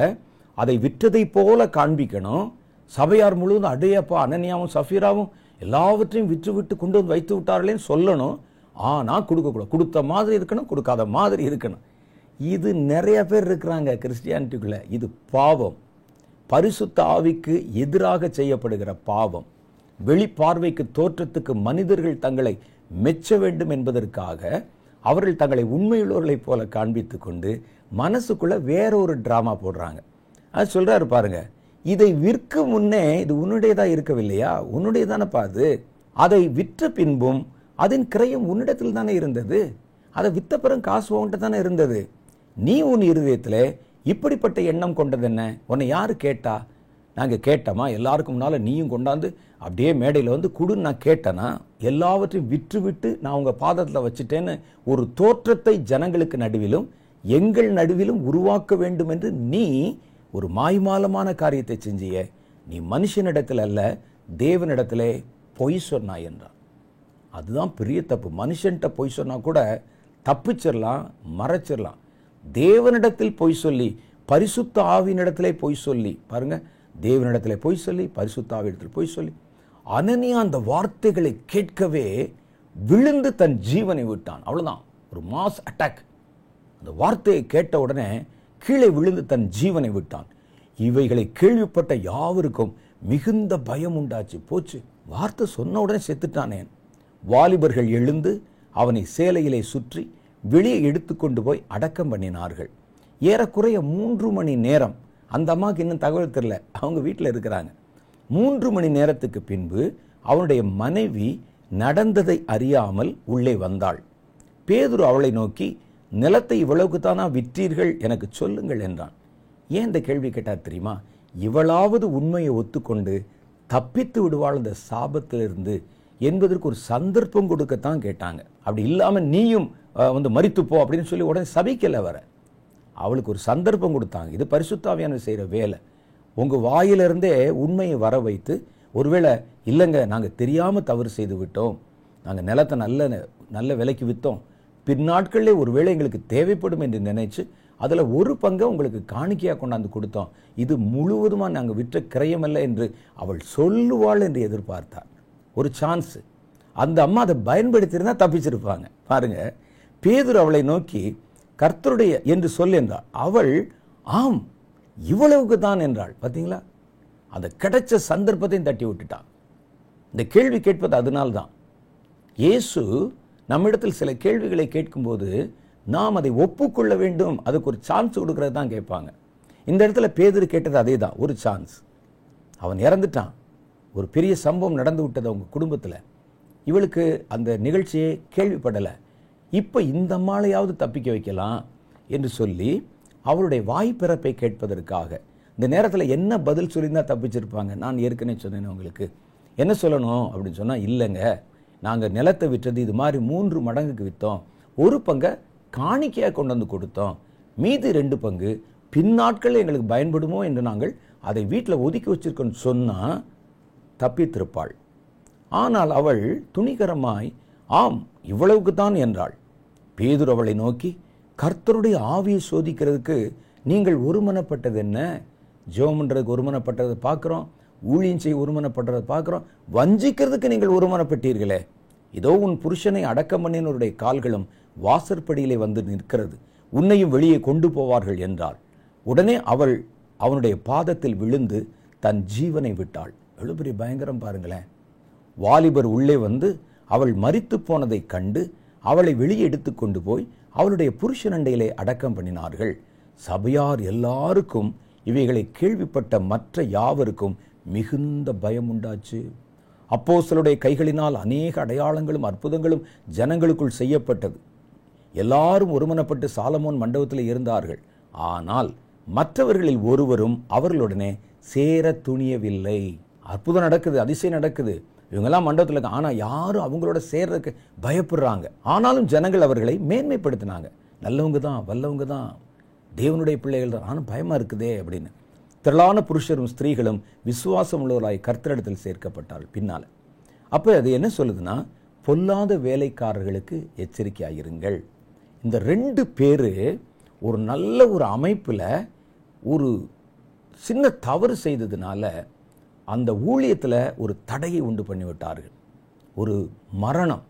அதை விற்றதை போல காண்பிக்கணும். சபையார் முழுவதும் அடையப்பா அனனியாவும் சஃபீராவும் எல்லாவற்றையும் விற்று விட்டு கொண்டு வந்து வைத்து விட்டார்களேன்னு சொல்லணும். ஆனால் கொடுக்கக்கூடாது. கொடுத்த மாதிரி இருக்கணும், கொடுக்காத மாதிரி இருக்கணும். இது நிறைய பேர் இருக்கிறாங்க கிறிஸ்டியானிட்டிக்குள்ள. இது பாவம். பரிசுத்த ஆவிக்கு எதிராக செய்யப்படுகிற பாவம். வெளிப்பார்வைக்கு தோற்றத்துக்கு மனிதர்கள் தங்களை மெச்ச வேண்டும் என்பதற்காக அவர்கள் தங்களை உண்மையுள்ளவர்களைப் போல காண்பித்து கொண்டு மனசுக்குள்ள வேற ஒரு டிராமா போடுறாங்க. அது சொல்றாரு பாருங்க, இதை விற்கும் முன்னே இது உன்னுடையதா இருக்கவில்லையா? உன்னுடையதானப்பா அது. அதை விற்ற பின்பும் அதன் கிரயம் உன்னிடத்தில் தானே இருந்தது. அதை வித்த பிறகு காசு உன்கிட்ட தானே இருந்தது. நீ உன் இருதயத்தில் இப்படிப்பட்ட எண்ணம் கொண்டது என்ன? உன்னை யாரு கேட்டா? நாங்கள் கேட்டோமா? எல்லாருக்கும் முன்னால் நீயும் கொண்டாந்து அப்படியே மேடையில் குடுன்னு நான் கேட்டேனா? எல்லாவற்றையும் விற்று விட்டு நான் உங்கள் பாதத்தில் வச்சுட்டேன்னு ஒரு தோற்றத்தை ஜனங்களுக்கு நடுவிலும் எங்கள் நடுவிலும் உருவாக்க வேண்டும் என்று நீ ஒரு மாய்மாலமான காரியத்தை செஞ்சிய. நீ மனுஷனிடத்தில் அல்ல, தேவனிடத்திலே பொய் சொன்னாய் என்றார். அதுதான் பெரிய தப்பு. மனுஷன்கிட்ட பொய் சொன்னா கூட தப்பிச்சிடலாம், மறைச்சிடலாம். தேவனிடத்தில் பொய் சொல்லி, பரிசுத்த ஆவியினிடத்திலே பொய் சொல்லி, பாருங்க, தேவனிடத்திலே பொய் சொல்லி, பரிசுத்த ஆவியிடத்தில் பொய் சொல்லி, அனனியா அந்த வார்த்தைகளை கேட்கவே விழுந்து தன் ஜீவனை விட்டான். அவ்வளவுதான், ஒரு மாஸ் அட்டாக். அந்த வார்த்தையை கேட்ட உடனே கீழே விழுந்து தன் ஜீவனை விட்டான். இவைகளை கேள்விப்பட்ட யாவருக்கும் மிகுந்த பயம் உண்டாச்சு. போச்சு, வார்த்தை சொன்ன உடனே செத்துட்டானேன். வாலிபர்கள் எழுந்து அவனை சேலையிலே சுற்றி வெளியே எடுத்துக்கொண்டு போய் அடக்கம் பண்ணினார்கள். ஏறக்குறைய 3 மணி நேரம், அந்த அம்மாவுக்கு இன்னும் தகவல் தெரியல, அவங்க வீட்டில் இருக்கிறாங்க. 3 மணி நேரத்துக்கு பின்பு அவனுடைய மனைவி நடந்ததை அறியாமல் உள்ளே வந்தாள். பேதுரு அவளை நோக்கி, நிலத்தை இவ்வளவுக்கு தானா விற்றீர்கள், எனக்கு சொல்லுங்கள் என்றான். ஏன் இந்த கேள்வி கேட்டார் தெரியுமா? இவளாவது உண்மையை ஒத்துக்கொண்டு தப்பித்து விடுவாள் இந்த சாபத்திலிருந்து என்பதற்கு ஒரு சந்தர்ப்பம் கொடுக்கத்தான் கேட்டாங்க. அப்படி இல்லாமல் நீயும் மரித்து போ அப்படின்னு சொல்லி உடனே சபிக்கல வர. அவளுக்கு ஒரு சந்தர்ப்பம் கொடுத்தாங்க. இது பரிசுத்த ஆவியானவர் செய்கிற வேலை. உங்கள் வாயிலிருந்தே உண்மையை வர வைத்து, ஒருவேளை இல்லைங்க நாங்கள் தெரியாமல் தவறு செய்து விட்டோம், நாங்கள் நிலத்தை நல்ல விலைக்கு விற்றோம், பின்னாட்களிலே ஒருவேளை எங்களுக்கு தேவைப்படும் என்று நினைச்சு அதில் ஒரு பங்கை உங்களுக்கு காணிக்கையாக கொண்டாந்து கொடுத்தோம், இது முழுவதுமாக நாங்கள் விற்ற கிரயமல்ல என்று அவள் சொல்லுவாள் என்று எதிர்பார்த்தார். ஒரு சான்ஸ். அந்த அம்மா அதை பயன்படுத்தியிருந்தா தப்பிச்சிருப்பாங்க. பாருங்க, பேதுரு அவளை நோக்கி கர்த்தருடைய என்று சொல் என்றாள். அவள் ஆம் இவ்வளவுக்கு தான் என்றாள். பார்த்தீங்களா, அந்த கிடைச்ச சந்தர்ப்பத்தையும் தட்டி விட்டுட்டான். இந்த கேள்வி கேட்பது அதனால்தான். இயேசு நம்மிடத்தில் சில கேள்விகளை கேட்கும்போது நாம் அதை ஒப்புக்கொள்ள வேண்டும், அதுக்கு ஒரு சான்ஸ் கொடுக்கறது தான் கேட்பாங்க. இந்த இடத்துல பேதுரு கேட்டது அதே தான், ஒரு சான்ஸ். அவன் இறந்துட்டான், ஒரு பெரிய சம்பவம் நடந்து விட்டது அவங்க குடும்பத்தில். இவளுக்கு அந்த நிகழ்ச்சியை கேள்விப்படலை. இப்போ இந்த அம்மாளையாவது தப்பிக்க வைக்கலாம் என்று சொல்லி அவருடைய வாய்ப்பிறப்பை கேட்பதற்காக இந்த நேரத்தில் என்ன பதில் சொல்லியிருந்தால் தப்பிச்சிருப்பாங்க? நான் ஏற்கனவே சொன்னேன் உங்களுக்கு. என்ன சொல்லணும் அப்படின்னு சொன்னால், இல்லைங்க நாங்கள் நிலத்தை விற்றது இது மாதிரி 3 மடங்குக்கு விற்றோம், ஒரு பங்கை காணிக்கையாக கொண்டு வந்து கொடுத்தோம், மீதி 2 பங்கு பின்னாட்கள் எங்களுக்கு பயன்படுமோ என்று நாங்கள் அதை வீட்டில் ஒதுக்கி வச்சிருக்கோன்னு சொன்னால் தப்பித்திருப்பாள். ஆனால் அவள் துணிகரமாய் ஆம் இவ்வளவுக்கு தான் என்றாள். பேதுரு அவளை நோக்கி, கர்த்தருடைய ஆவியை சோதிக்கிறதுக்கு நீங்கள் ஒருமனப்பட்டது என்ன? ஜெபம் பண்ணுறதுக்கு ஒருமனப்பட்டதை பார்க்குறோம், ஊழியம் செய்ய ஒருமனப்பட்டதை பார்க்குறோம், வஞ்சிக்கிறதுக்கு நீங்கள் ஒருமனப்பட்டீர்களே. இதோ உன் புருஷனை அடக்கம் பண்ணினருடைய கால்களும் வாசற்படியிலே வந்து நிற்கிறது, உன்னையும் வெளியே கொண்டு போவார்கள் என்றாள். உடனே அவள் அவனுடைய பாதத்தில் விழுந்து தன் ஜீவனை விட்டாள். எவ்வளவு பெரிய பயங்கரம் பாருங்களேன். வாலிபர் உள்ளே வந்து அவள் மரித்து போனதை கண்டு அவளை வெளியே எடுத்து கொண்டு போய் அவளுடைய புருஷனண்டையிலே அடக்கம் பண்ணினார்கள். சபையார் எல்லாருக்கும் இவைகளை கேள்விப்பட்ட மற்ற யாவருக்கும் மிகுந்த பயம் உண்டாச்சு. அப்போஸ்தலருடைய கைகளினால் அநேக அடையாளங்களும் அற்புதங்களும் ஜனங்களுக்குள் செய்யப்பட்டது. எல்லாரும் ஒருமனப்பட்டு சாலமோன் மண்டபத்தில் இருந்தார்கள். ஆனால் மற்றவர்களில் ஒருவரும் அவர்களுடனே சேர துணியவில்லை. அற்புதம் நடக்குது, அதிசயம் நடக்குது, இவங்கெல்லாம் மண்டபத்தில் இருக்க, ஆனால் யாரும் அவங்களோட சேர்றதுக்கு பயப்படுறாங்க. ஆனாலும் ஜனங்கள் அவர்களை மேன்மைப்படுத்தினாங்க. நல்லவங்க தான், வல்லவங்க தான், தேவனுடைய பிள்ளைகள் தான், ஆனால் பயமாக இருக்குதே அப்படின்னு. திரளான புருஷரும் ஸ்திரீகளும் விசுவாசம் உள்ளவர்களாய் கர்த்தரிடத்தில் சேர்க்கப்பட்டாள் பின்னால். அப்போ அது என்ன சொல்லுதுன்னா, பொல்லாத வேலைக்காரர்களுக்கு எச்சரிக்கையாயிருங்கள். இந்த 2 பேர் ஒரு நல்ல ஒரு அமைப்பில் ஒரு சின்ன தவறு செய்ததுனால அந்த ஊழியத்தில் ஒரு தடையை உண்டு பண்ணிவிட்டார்கள். ஒரு மரணம்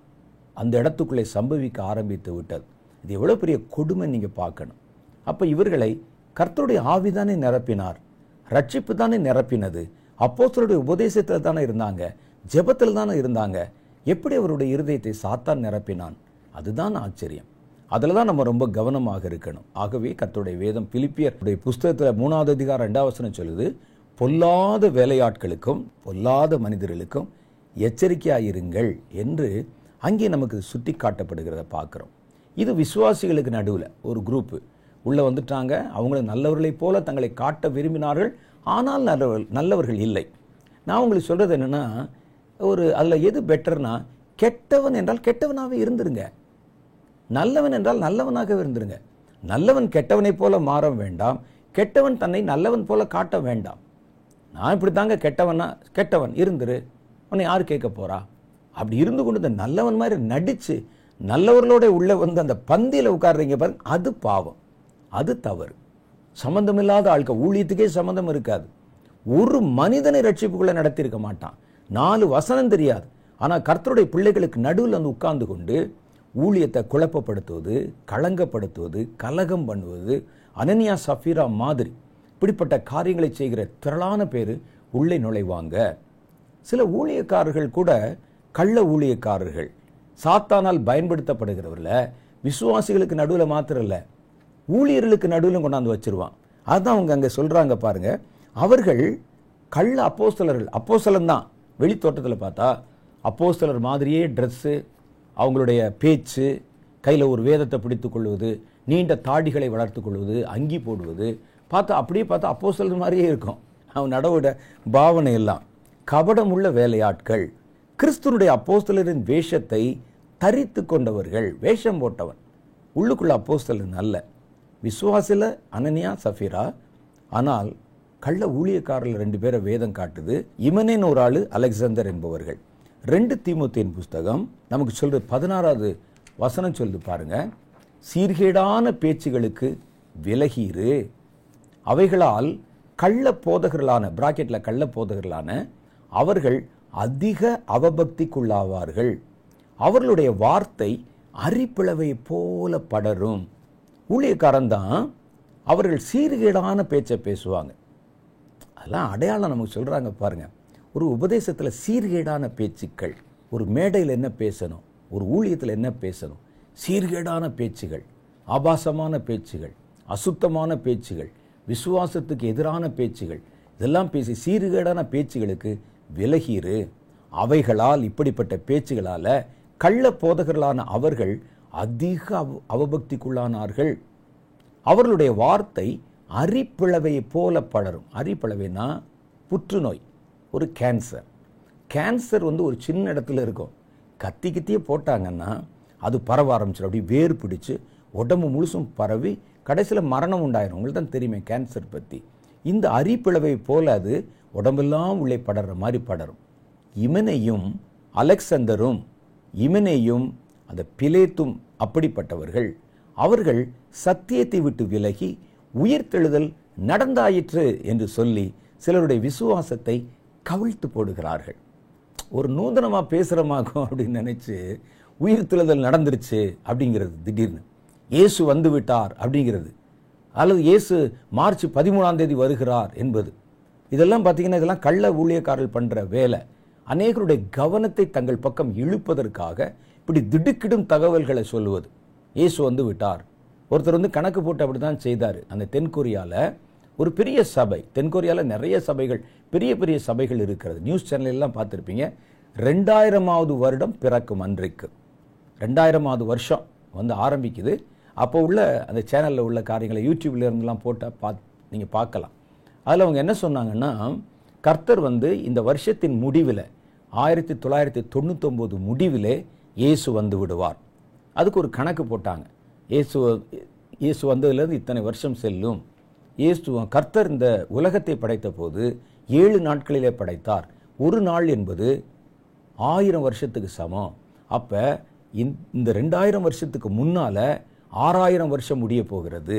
அந்த இடத்துக்குள்ளே சம்பவிக்க ஆரம்பித்து விட்டது. இது எவ்வளோ பெரிய கொடுமை நீங்கள் பார்க்கணும். அப்போ இவர்களை கர்த்தருடைய ஆவிதானே நிரப்பினார், ரட்சிப்பு தானே நிரப்பினது, அப்போஸ்தலருடைய உபதேசத்தில் தானே இருந்தாங்க, ஜெபத்தில் தானே இருந்தாங்க. எப்படி அவருடைய இருதயத்தை சாத்தான் நிரப்பினான்? அதுதான் ஆச்சரியம். அதில் தான் நம்ம ரொம்ப கவனமாக இருக்கணும். ஆகவே கர்த்தருடைய வேதம் பிலிப்பியருடைய புஸ்தகத்தில் 3வது அதிகாரம் 2வது வசனம் சொல்லுது, பொல்லாத வேலையாட்களுக்கும் பொல்லாத மனிதர்களுக்கும் எச்சரிக்கையாயிருங்கள் என்று அங்கே நமக்கு சுட்டி காட்டப்படுகிறத பார்க்குறோம். இது விசுவாசிகளுக்கு நடுவில் ஒரு குரூப்பு உள்ளே வந்துட்டாங்க. அவங்கள நல்லவர்களைப் போல தங்களை காட்ட விரும்பினார்கள், ஆனால் நல்லவர்கள் இல்லை. நான் உங்களுக்கு சொல்கிறது என்னென்னா, அதில் எது பெட்டர்னா, கெட்டவன் என்றால் கெட்டவனாகவே இருந்துருங்க, நல்லவன் என்றால் நல்லவனாகவே இருந்துருங்க. நல்லவன் கெட்டவனை போல மாற வேண்டாம், கெட்டவன் தன்னை நல்லவன் போல காட்ட வேண்டாம். நான் இப்படி தாங்க கெட்டவன் இருந்துரு, உன்னை யார் கேட்க போறா? அப்படி இருந்து கொண்டு இந்த நல்லவன் மாதிரி நடிச்சு நல்லவர்களோட உள்ள வந்து அந்த பந்தியில் உட்கார்றீங்க பாருங்க, அது பாவம், அது தவறு. சம்பந்தமில்லாத ஆட்கள், ஊழியத்துக்கே சம்பந்தம் இருக்காது, ஒரு மனிதனை ரட்சிப்புக்குள்ள நடத்தியிருக்க மாட்டான், 4 வசனம் தெரியாது, ஆனால் கர்த்தருடைய பிள்ளைகளுக்கு நடுவில் வந்து உட்கார்ந்து கொண்டு ஊழியத்தை குழப்பப்படுத்துவது, களங்கப்படுத்துவது, கலகம் பண்ணுவது, அனனியா சஃபீரா மாதிரி இப்படிப்பட்ட காரியங்களை செய்கிற திரளான பேர் உள்ளே நுழைவாங்க. சில ஊழியக்காரர்கள் கூட கள்ள ஊழியக்காரர்கள், சாத்தானால் பயன்படுத்தப்படுகிறவர்கள விசுவாசிகளுக்கு நடுவில் மாத்திரம் இல்லை, ஊழியர்களுக்கு நடுவில் கொண்டாந்து வச்சிருவான். அதுதான் அவங்க அங்கே சொல்றாங்க பாருங்க. அவர்கள் கள்ள அப்போஸ்தலர்கள். அப்போஸ்தலன் தான் வெளி தோட்டத்தில் பார்த்தா அப்போஸ்தலர் மாதிரியே ட்ரெஸ்ஸு, அவங்களுடைய பேச்சு, கையில் ஒரு வேதத்தை பிடித்து கொள்வது, நீண்ட தாடிகளை வளர்த்து கொள்வது, அங்கி போடுவது, அப்படியே பார்த்தா அப்போஸ்தலர் மாதிரியே இருக்கும். அவன் நடவோட பாவனை எல்லாம் கபடம் உள்ள வேலையாட்கள். கிறிஸ்துனுடைய அப்போஸ்தலரின் வேஷத்தை தரித்து கொண்டவர்கள். வேஷம் போட்டவன், உள்ளுக்குள்ள அப்போஸ்தலன் அல்ல. விசுவாசில அனனியா சஃபீரா, ஆனால் கள்ள ஊழியக்காரர்கள் 2 பேரை வேதம் காட்டுது. இமனேன் ஒரு ஆளு, அலெக்சாந்தர் என்பவர்கள். 2 தீமோத்தேயின் புஸ்தகம் நமக்கு சொல்றது 16வது வசனம் சொல்லுது பாருங்க. சீர்கேடான பேச்சுகளுக்கு விலகீரு, அவைகளால் கள்ள போதகர்களான, பிராக்கெட்ல கள்ள போதகர்களான அவர்கள் அதிக அவபக்திக்குள்ளாவார்கள். அவர்களுடைய வார்த்தை அரிப்பிளவை போல படரும். ஊழியக்காரன் தான் அவர்கள் சீர்கேடான பேச்சை பேசுவாங்க. அதெல்லாம் அடையாளம் நமக்கு சொல்றாங்க பாருங்க. ஒரு உபதேசத்தில் சீர்கேடான பேச்சுக்கள், ஒரு மேடையில் என்ன பேசணும், ஒரு ஊழியத்தில் என்ன பேசணும், சீர்கேடான பேச்சுகள், ஆபாசமான பேச்சுகள், அசுத்தமான பேச்சுகள், விசுவாசத்துக்கு எதிரான பேச்சுகள், இதெல்லாம் பேசி சீர்கேடான பேச்சுகளுக்கு விலகீரு. அவைகளால், இப்படிப்பட்ட பேச்சுகளால கள்ள போதகர்களான அவர்கள் அதிக அவபக்திக்குள்ளானார்கள். அவர்களுடைய வார்த்தை அரிப்பிளவை போல படரும். அரிப்பிளவைனா புற்றுநோய், ஒரு கேன்சர். கேன்சர் ஒரு சின்ன இடத்துல இருக்கும். கத்தியே போட்டாங்கன்னா அது பரவ ஆரம்பிச்சிடும். அப்படி வேறு பிடிச்சு உடம்பு முழுசும் பரவி கடைசியில் மரணம் உண்டாயிரும். உங்களுக்கு தான் தெரியுமே கேன்சர் பற்றி. இந்த அரிப்பிளவை போல அது உடம்பெல்லாம் உள்ளே படற மாதிரி படரும். இமனையும் அலெக்சாந்தரும், இமனேயும் அந்த பிலேத்தும் அப்படிப்பட்டவர்கள். அவர்கள் சத்தியத்தை விட்டு விலகி உயிர்த்தெழுதல் நடந்தாயிற்று என்று சொல்லி சிலருடைய விசுவாசத்தை கவிழ்த்து போடுகிறார்கள். ஒரு நூதனமாக பேசுகிறமாகும் அப்படின்னு நினைச்சு உயிர்த்தெழுதல் நடந்துருச்சு அப்படிங்கிறது, திடீர்னு இயேசு வந்து விட்டார் அப்படிங்கிறது, அல்லது இயேசு மார்ச் 13ஆம் தேதி வருகிறார் என்பது, இதெல்லாம் பார்த்தீங்கன்னா இதெல்லாம் கள்ள ஊழியக்காரர்கள் பண்ணுற வேலை. அநேகருடைய கவனத்தை தங்கள் பக்கம் இழுப்பதற்காக இப்படி திடுக்கிடும் தகவல்களை சொல்லுவது. இயேசு வந்து விட்டார். ஒருத்தர் கணக்கு போட்டு அப்படி தான் செய்தார். அந்த தென்கொரியாவில் ஒரு பெரிய சபை, தென்கொரியாவில் நிறைய சபைகள், பெரிய பெரிய சபைகள் இருக்கிறது. நியூஸ் சேனல்லாம் பார்த்துருப்பீங்க. 2000வது வருடம் பிறக்கும் அன்றைக்கு, 2000வது வருஷம் ஆரம்பிக்குது. அப்போ உள்ள அந்த சேனலில் உள்ள காரியங்களை யூடியூப்ல இருந்தெல்லாம் போட்டால் நீங்கள் பார்க்கலாம். அதில் அவங்க என்ன சொன்னாங்கன்னா, கர்த்தர் இந்த வருஷத்தின் முடிவில் 1999 முடிவிலே இயேசு வந்து விடுவார். அதுக்கு ஒரு கணக்கு போட்டாங்க. இயேசு வந்ததுலேருந்து இத்தனை வருஷம் செல்லும். கர்த்தர் இந்த உலகத்தை படைத்த போது 7 நாட்களிலே படைத்தார். ஒரு நாள் என்பது 1000 வருஷத்துக்கு சமம். அப்போ இந்த 2000 வருஷத்துக்கு முன்னால 6000 வருஷம் முடிய போகிறது.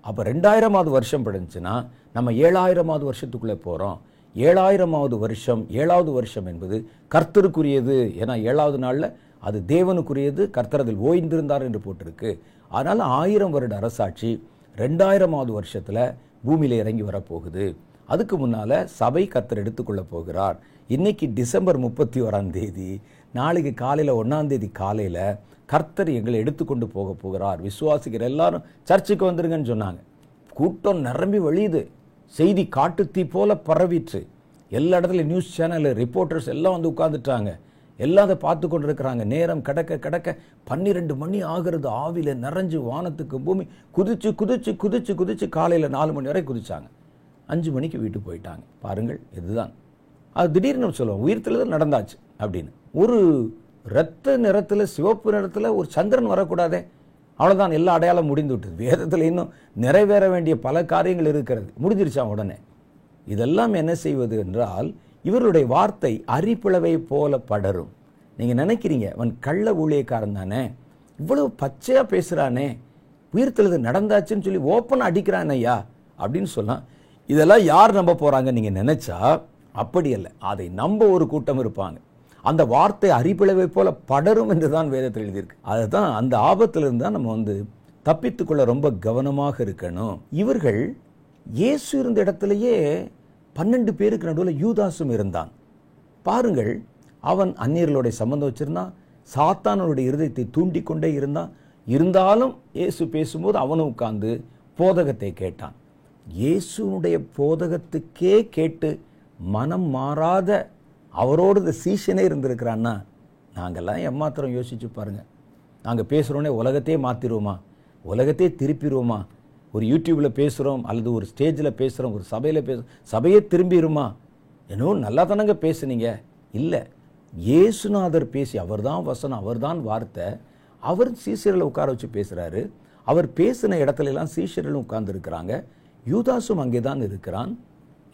அப்போ 2000வது வருஷம் படைச்சுன்னா நம்ம 7000வது வருஷத்துக்குள்ளே போகிறோம். 7000வது வருஷம், 7வது வருஷம் என்பது கர்த்தருக்குரியது. ஏன்னா 7வது நாளில் அது தேவனுக்குரியது, கர்த்தர் அதில் ஓய்ந்திருந்தார் என்று போட்டிருக்கு. அதனால் 1000 வருட அரசாட்சி 2000வது வருஷத்தில் பூமியில் இறங்கி வரப்போகுது. அதுக்கு முன்னால் சபை கர்த்தர் எடுத்துக்கொள்ள போகிறார். இன்னைக்கு டிசம்பர் 31ஆம் தேதி, நாளைக்கு காலையில் 1ஆம் தேதி காலையில் கர்த்தர் எங்களை எடுத்துக்கொண்டு போக போகிறார். விசுவாசிக்கிற எல்லாரும் சர்ச்சுக்கு வந்துருங்கன்னு சொன்னாங்க. கூட்டம் நிரம்பி வழியுது. செய்தி காட்டுத்தீ போல பரவிற்று. எல்லா இடத்துலையும் நியூஸ் சேனல் ரிப்போர்ட்டர்ஸ் எல்லாம் உட்கார்ந்துட்டாங்க. எல்லாம் அதை பார்த்து கொண்டு இருக்கிறாங்க. நேரம் கடக்க கடக்க 12 மணி ஆகிறது. ஆவில நிறைஞ்சு வானத்துக்கு பூமி குதிச்சு குதிச்சு குதிச்சு குதிச்சு காலையில் 4 மணி வரை குதிச்சாங்க. 5 மணிக்கு வீட்டுக்கு போயிட்டாங்க. பாருங்கள், இதுதான் அது. திடீர்னு சொல்லுவோம் உயிர்த்தெழுதல் நடந்தாச்சு அப்படின்னு. ஒரு இரத்த நிறத்தில், சிவப்பு நிறத்தில் ஒரு சந்திரன் வரக்கூடாதே, அவ்வளோதான், எல்லா அடையாளம் முடிந்து விட்டது. வேதத்தில் இன்னும் நிறைவேற வேண்டிய பல காரியங்கள் இருக்கிறது. முடிஞ்சிருச்சா உடனே. இதெல்லாம் என்ன செய்வது என்றால், இவருடைய வார்த்தை அரிப்பிளவை போல படரும். நீங்கள் நினைக்கிறீங்க அவன் கள்ள ஊழியக்காரன் தானே, இவ்வளவு பச்சையாக பேசுகிறானே, உயிர்த்தெழுதல் நடந்தாச்சுன்னு சொல்லி ஓப்பனாக அடிக்கிறான் ஐயா அப்படின்னு சொன்னால் இதெல்லாம் யார் நம்ப போகிறாங்க நீங்கள் நினைச்சா அப்படி அல்ல. அதை நம்ப ஒரு கூட்டம் இருப்பாங்க. அந்த வார்த்தை அரிப்பிளவை போல படரும் என்று தான் வேதத்தில் எழுதியிருக்கு. அதுதான், அந்த ஆபத்திலிருந்து தான் நம்ம தப்பித்துக்கொள்ள ரொம்ப கவனமாக இருக்கணும். இவர்கள் இயேசு இருந்த இடத்துலையே 12 பேருக்கு நடுவில் யூதாசும் இருந்தான். பாருங்கள், அவன் அந்நியர்களுடைய சம்பந்தம் வச்சிருந்தான், சாத்தானுடைய இருதயத்தை தூண்டிக்கொண்டே இருந்தான். இருந்தாலும் இயேசு பேசும்போது அவனும் உட்கார்ந்து போதகத்தை கேட்டான். இயேசுனுடைய போதகத்துக்கே கேட்டு மனம் மாறாத அவரோடு இந்த சீஷனே இருந்திருக்கிறான்னா, நாங்கள்லாம் எம்மாத்திரம் யோசிச்சு பாருங்க. நாங்கள் பேசுகிறோன்னே உலகத்தையே மாற்றிடுவோமா, உலகத்தையே திருப்பிடுவோமா? ஒரு யூடியூப்பில் பேசுகிறோம் அல்லது ஒரு ஸ்டேஜில் பேசுகிறோம், ஒரு சபையில் சபையே திரும்பிடுமா? என்னோ நல்லா தானங்க பேசுனீங்க. இல்லை, இயேசுநாதர் பேசி, அவர் தான் வசனம், அவர் தான் வார்த்தை, அவர் சீஷர்களை உட்கார வச்சு பேசுகிறாரு. அவர் பேசின இடத்துல எல்லாம் சீஷர்களும் உட்கார்ந்து இருக்கிறாங்க. யூதாசும் அங்கே தான் இருக்கிறான்.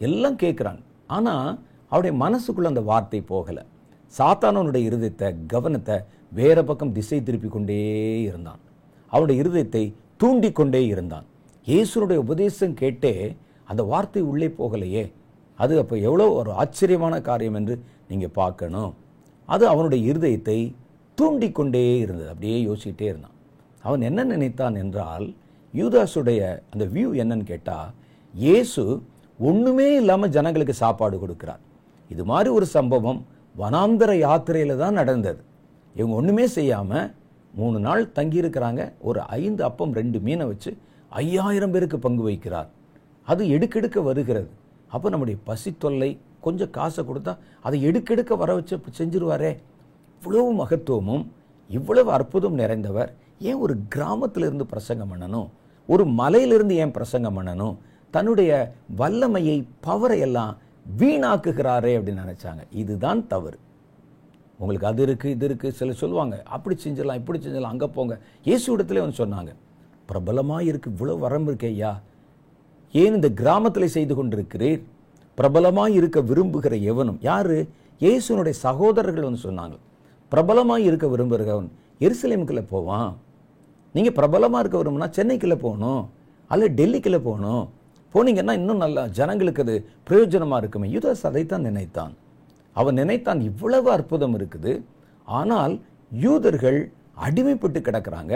எல்லாம் கேட்குறாங்க. ஆனால் அவருடைய மனசுக்குள்ள அந்த வார்த்தை போகலை. சாத்தானுடைய இருதயத்தை, கவனத்தை வேற பக்கம் திசை திருப்பி கொண்டே இருந்தான். அவருடைய இருதயத்தை தூண்டி கொண்டே இருந்தான். இயேசுனுடைய உபதேசம் கேட்டே அந்த வார்த்தை உள்ளே போகலையே. அது அப்போ எவ்வளோ ஒரு ஆச்சரியமான காரியம் என்று நீங்கள் பார்க்கணும். அது அவனுடைய இருதயத்தை தூண்டிக்கொண்டே இருந்தது. அப்படியே யோசிக்கிட்டே இருந்தான். அவன் என்ன நினைத்தான் என்றால், யூதாசுடைய அந்த வியூ என்னன்னு கேட்டால், இயேசு ஒன்றுமே இல்லாமல் ஜனங்களுக்கு சாப்பாடு கொடுக்கிறார். இது மாதிரி ஒரு சம்பவம் வனாந்தர யாத்திரையில் தான் நடந்தது. இவங்க ஒன்றுமே செய்யாமல் 3 நாள் தங்கியிருக்கிறாங்க. ஒரு 5 அப்பம் 2 மீனை வச்சு 5000 பேருக்கு பங்கு வைக்கிறார். அது எடுக்கெடுக்க வருகிறது. அப்போ நம்முடைய பசி தொல்லை, கொஞ்சம் காசை கொடுத்தா அதை எடுக்கெடுக்க வர வச்சு செஞ்சிருவாரே. இவ்வளவு மகத்துவமும் இவ்வளவு அற்புதம் நிறைந்தவர் ஏன் ஒரு கிராமத்திலிருந்து பிரசங்கம் பண்ணணும்? ஒரு மலையிலிருந்து ஏன் பிரசங்கம் பண்ணணும்? தன்னுடைய வல்லமையை, பவரை எல்லாம் வீணாக்குகிறாரே அப்படின்னு நினைச்சாங்க. இதுதான் தவறு. உங்களுக்கு அது இருக்குது, இது இருக்குது. சிலர் சொல்லுவாங்க, அப்படி செஞ்சிடலாம், இப்படி செஞ்சிடலாம், அங்கே போங்க. இயேசு இடத்துல வந்து சொன்னாங்க, பிரபலமாக இருக்கு, இவ்வளோ வரம்பு இருக்கே ஐயா, ஏன் இந்த கிராமத்தில் செய்து கொண்டிருக்கிறீர்? பிரபலமாக இருக்க விரும்புகிற எவனும், யாரு? இயேசுனுடைய சகோதரர்கள் வந்து சொன்னாங்க, பிரபலமாக இருக்க விரும்புகிறவன் எருசலேமுக்குள்ள போவான். நீங்கள் பிரபலமாக இருக்க விரும்புனா சென்னைக்குள்ளே போகணும், அல்லது டெல்லிக்குள்ளே போகணும். போனீங்கன்னா இன்னும் நல்லா ஜனங்களுக்கு அது பிரயோஜனமாக இருக்குமே. யூதாஸ் அதைத்தான் நினைத்தான். அவன் நினைத்தான், இவ்வளவு அற்புதம் இருக்குது, ஆனால் யூதர்கள் அடிமைப்பட்டு கிடக்கிறாங்க,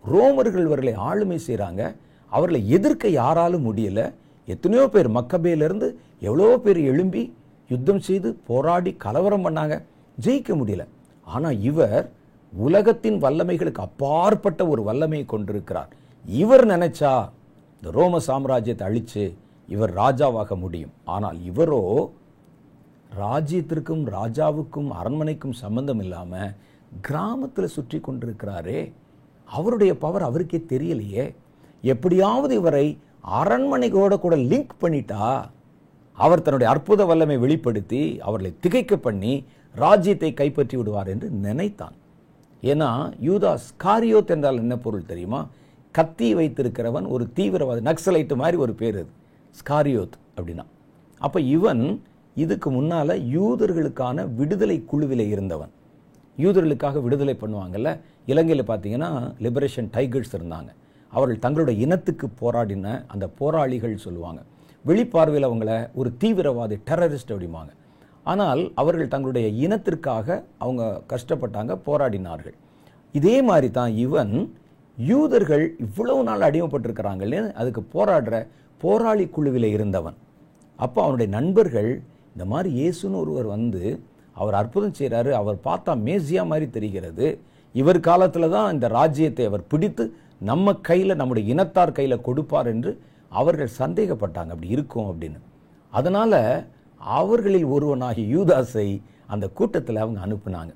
ரோமர்கள் அவர்களை ஆளுமை செய்கிறாங்க, அவர்களை எதிர்க்க யாராலும் முடியல. எத்தனையோ பேர், மக்கபேலிருந்து எவ்வளோ பேர் எழும்பி யுத்தம் செய்து போராடி கலவரம் பண்ணாங்க, ஜெயிக்க முடியல. ஆனால் இவர் உலகத்தின் வல்லமைகளுக்கு அப்பாற்பட்ட ஒரு வல்லமையை கொண்டிருக்கிறார். இவர் நினைச்சா இந்த ரோம சாம்ராஜ்யத்தை அழித்து இவர் ராஜாவாக முடியும். ஆனால் இவரோ ராஜ்யத்திற்கும் ராஜாவுக்கும் அரண்மனைக்கும் சம்பந்தம் இல்லாமல் கிராமத்தில் சுற்றி கொண்டிருக்கிறாரே. அவருடைய பவர் அவருக்கே தெரியலையே. எப்படியாவது இவரை அரண்மனையோட கூட லிங்க் பண்ணிட்டா அவர் தன்னுடைய அற்புத வல்லமை வெளிப்படுத்தி அவர்களை திகைக்க பண்ணி ராஜ்யத்தை கைப்பற்றி விடுவார் என்று நினைத்தான். ஏன்னா யூதாஸ் ஸ்காரியோத் என்றால் என்ன பொருள் தெரியுமா? கத்தி வைத்திருக்கிறவன், ஒரு தீவிரவாதி, நக்சலைட்டு மாதிரி ஒரு பேர் அது, ஸ்காரியோத் அப்படின்னா. அப்போ இவன் இதுக்கு முன்னால் யூதர்களுக்கான விடுதலை குழுவில் இருந்தவன். யூதர்களுக்காக விடுதலை பண்ணுவாங்கல்ல, இலங்கையில் பார்த்தீங்கன்னா லிபரேஷன் டைகர்ஸ் இருந்தாங்க. அவர்கள் தங்களுடைய இனத்துக்கு போராடின அந்த போராளிகள் சொல்லுவாங்க. வெளிப்பார்வையில் அவங்கள ஒரு தீவிரவாதி, டெரரிஸ்ட் அப்படிம்பாங்க. ஆனால் அவர்கள் தங்களுடைய இனத்திற்காக அவங்க கஷ்டப்பட்டாங்க, போராடினார்கள். இதே மாதிரி தான் இவன் யூதர்கள் இவ்வளவு நாள் அடிமைப்பட்டிருக்கிறாங்களே, அதுக்கு போராடுற போராளி குழுவில் இருந்தவன். அப்போ அவனுடைய நண்பர்கள், இந்த மாதிரி இயேசுன்னு ஒருவர் வந்து அவர் அற்புதம் செய்கிறாரு, அவர் பார்த்தா மேசியா மாதிரி தெரிகிறது, இவர் காலத்தில் தான் இந்த ராஜ்யத்தை அவர் பிடித்து நம்ம கையில், நம்முடைய இனத்தார் கையில் கொடுப்பார் என்று அவர்கள் சந்தேகப்பட்டாங்க. அப்படி இருக்கும் அப்படின்னு. அதனால் அவர்களில் ஒருவனாகி யூதாஸை அந்த கூட்டத்தில் அவங்க அனுப்புனாங்க.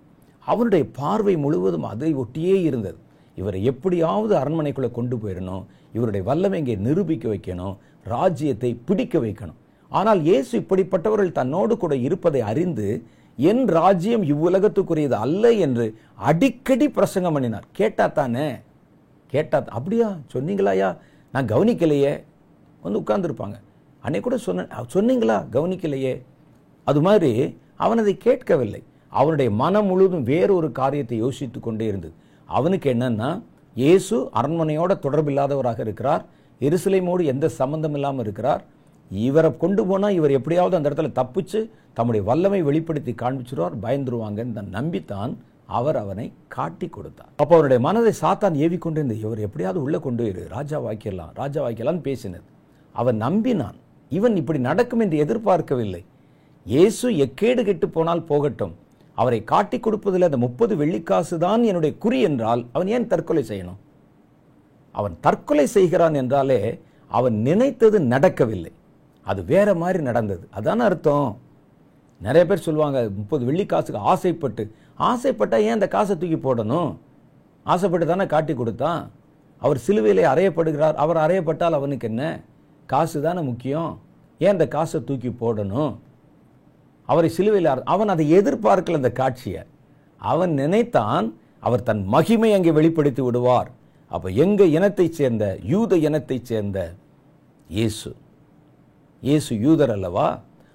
அவனுடைய பார்வை முழுவதும் அதை ஒட்டியே இருந்தது. இவரை எப்படியாவது அரண்மனைக்குள்ளே கொண்டு போயிடணும், இவருடைய வல்லமை இங்கே நிரூபிக்க வைக்கணும், ராஜ்யத்தை பிடிக்க வைக்கணும். ஆனால் இயேசு இப்படிப்பட்டவர்கள் தன்னோடு கூட இருப்பதை அறிந்து, என் ராஜ்யம் இவ்வுலகத்துக்குரியது அல்ல என்று அடிக்கடி பிரசங்கம் பண்ணினார். கேட்டா தானே, கேட்டா அப்படியா சொன்னீங்களாயா, நான் கவனிக்கலையே, வந்து உட்கார்ந்துருப்பாங்க. அன்னைக்கு கூட சொன்னீங்களா, கவனிக்கலையே. அது மாதிரி அவன் அதை கேட்கவில்லை. அவனுடைய மனம் முழுவதும் வேறொரு காரியத்தை யோசித்து கொண்டே இருந்தது. அவனுக்கு என்னன்னா, இயேசு அரண்மனையோட தொடர்பில்லாதவராக இருக்கிறார், எருசலேமோடு எந்த சம்பந்தம் இல்லாமல் இருக்கிறார், இவரை கொண்டு போனால் இவர் எப்படியாவது அந்த இடத்துல தப்பிச்சு தம்முடைய வல்லமை வெளிப்படுத்தி காண்பிச்சிருவார், பயந்துருவாங்கன்னு நம்பித்தான் அவர் அவனை காட்டி கொடுத்தார். அப்போ அவருடைய மனதை சாத்தான் ஏவிக்கொண்டிருந்த, இவர் எப்படியாவது உள்ளே கொண்டு போயிரு, ராஜா வாக்கிடலாம், ராஜா வாக்கிடலாம்னு பேசினது. அவன் நம்பினான். இவன் இப்படி நடக்கும் என்று எதிர்பார்க்கவில்லை. இயேசு எக்கேடு கெட்டு போனால் போகட்டும், அவரை காட்டி கொடுப்பதில் அந்த 30 வெள்ளிக்காசு தான் என்னுடைய குறி என்றால் அவன் ஏன் தற்கொலை செய்யணும்? அவன் தற்கொலை செய்கிறான் என்றாலே அவன் நினைத்தது நடக்கவில்லை, அது வேற மாதிரி நடந்தது. அதான அர்த்தம். நிறைய பேர் சொல்லுவாங்க 30 வெள்ளிக்காசுக்கு ஆசைப்பட்டா ஏன் அந்த காசை தூக்கி போடணும்? ஆசைப்பட்டு தானே காட்டி கொடுத்தான். அவர் சிலுவையிலே அறையப்படுகிறார், அவர் அறையப்பட்டால் அவனுக்கு என்ன? காசு தானே முக்கியம், ஏன் அந்த காசை தூக்கி போடணும்? அவரை சிலுவையில் அவன் அதை எதிர்பார்க்கல. அந்த காட்சியை அவன் நினைத்தான் அவர் தன் மகிமை அங்கே வெளிப்படுத்தி விடுவார். அப்ப எங்க இனத்தைச் சேர்ந்த, யூத இனத்தைச் சேர்ந்த இயேசு, இயேசு யூதர் அல்லவா?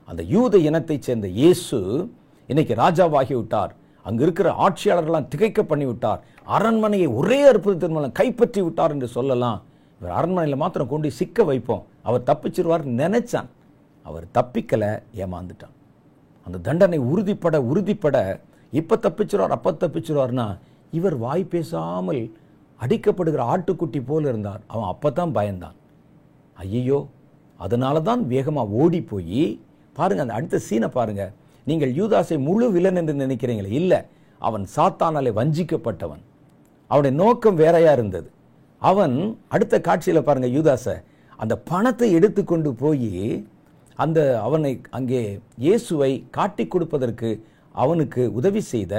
அந்த யூத இனத்தைச் சேர்ந்த இயேசு இன்னைக்கு ராஜாவாகி விட்டார். அங்கு இருக்கிற ஆட்சியாளர்கள்லாம் திகைக்க பண்ணி விட்டார். அரண்மனையை ஒரே அற்புதத்தின் மூலம் கைப்பற்றி விட்டார் என்று சொல்லலாம். இவர் அரண்மனையில் மாத்திரம் கொண்டு சிக்க வைப்போம், அவர் தப்பிச்சிருவார் நினைச்சான். அவர் தப்பிக்கல, ஏமாந்துட்டான். அந்த தண்டனை உறுதிப்பட இப்ப தப்பிச்சிருவார் அப்ப தப்பிச்சிருவார்னா, இவர் வாய் பேசாமல் அடிக்கப்படுகிற ஆட்டுக்குட்டி போல இருந்தார். அவன் அப்பதான் பயந்தான். ஐயோ, அதனால தான் வேகமா ஓடி போய் பாருங்க, அந்த அடுத்த சீனை பாருங்க. நீங்கள் யூதாசை முழு வில்லன் என்று நினைக்கிறீங்களே, இல்ல, அவன் சாத்தானாலே வஞ்சிக்கப்பட்டவன். அவனுடைய நோக்கம் வேறையா இருந்தது. அவன் அடுத்த காட்சியில பாருங்க, யூதாசை அந்த பணத்தை எடுத்துக்கொண்டு போய் அவனை அங்கே இயேசுவை காட்டி கொடுப்பதற்கு அவனுக்கு உதவி செய்த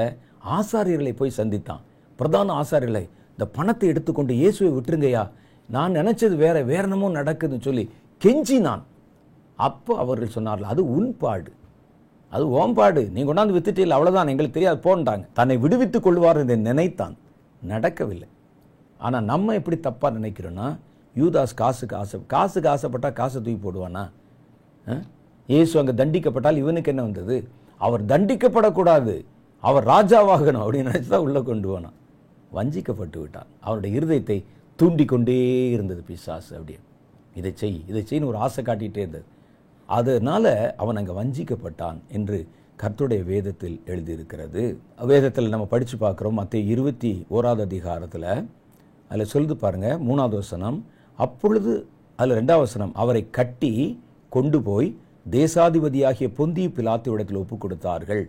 ஆசாரியர்களை போய் சந்தித்தான். பிரதான ஆசாரியர்களை, இந்த பணத்தை எடுத்துக்கொண்டு இயேசுவை விட்டுருங்கய்யா, நான் நினைச்சது வேற என்னமோ நடக்குதுன்னு சொல்லி கெஞ்சினான். அப்போ அவர்கள் சொன்னார்கள், அது உன் பாடு, அது ஓம்பாடு, நீ கொண்டாந்து வித்துட்டீங்க, அவ்வளவுதான், எங்களுக்கு தெரியாது போன்றாங்க. தன்னை விடுவித்துக் கொள்வார் என்று நினைத்தான், நடக்கவில்லை. ஆனா நம்ம எப்படி தப்பா நினைக்கிறோம்னா, யூதாஸ் காசுக்கு ஆசைப்பட்டா காசை தூக்கி போடுவானா? இயேசு அங்க தண்டிக்கப்பட்டால் இவனுக்கு என்ன வந்தது? அவர் தண்டிக்கப்படக்கூடாது, அவர் ராஜாவாகணும் அப்படின்னு நினைச்சுதான் உள்ள கொண்டு போனான். வஞ்சிக்கப்பட்டு விட்டான். அவனுடைய இருதயத்தை தூண்டிக்கொண்டே இருந்தது பிசாசு. அப்படியே இதை செய்யு ஒரு ஆசை காட்டிகிட்டே இருந்தது. அதனால அவன் அங்கே வஞ்சிக்கப்பட்டான் என்று கர்த்தருடைய வேதத்தில் எழுதியிருக்கிறது. வேதத்தில் நம்ம படித்து பார்க்குறோம். மத்தேயு 21 அதிகாரத்தில் அதில் சொல்லுது பாருங்க, 3வது வசனம். அப்பொழுது அதில் 2வது வசனம், அவரை கட்டி கொண்டு போய் தேசாதிபதியாகிய பொந்திய பிலாத்துவிடத்தில் ஒப்பு கொடுத்தார்கள்.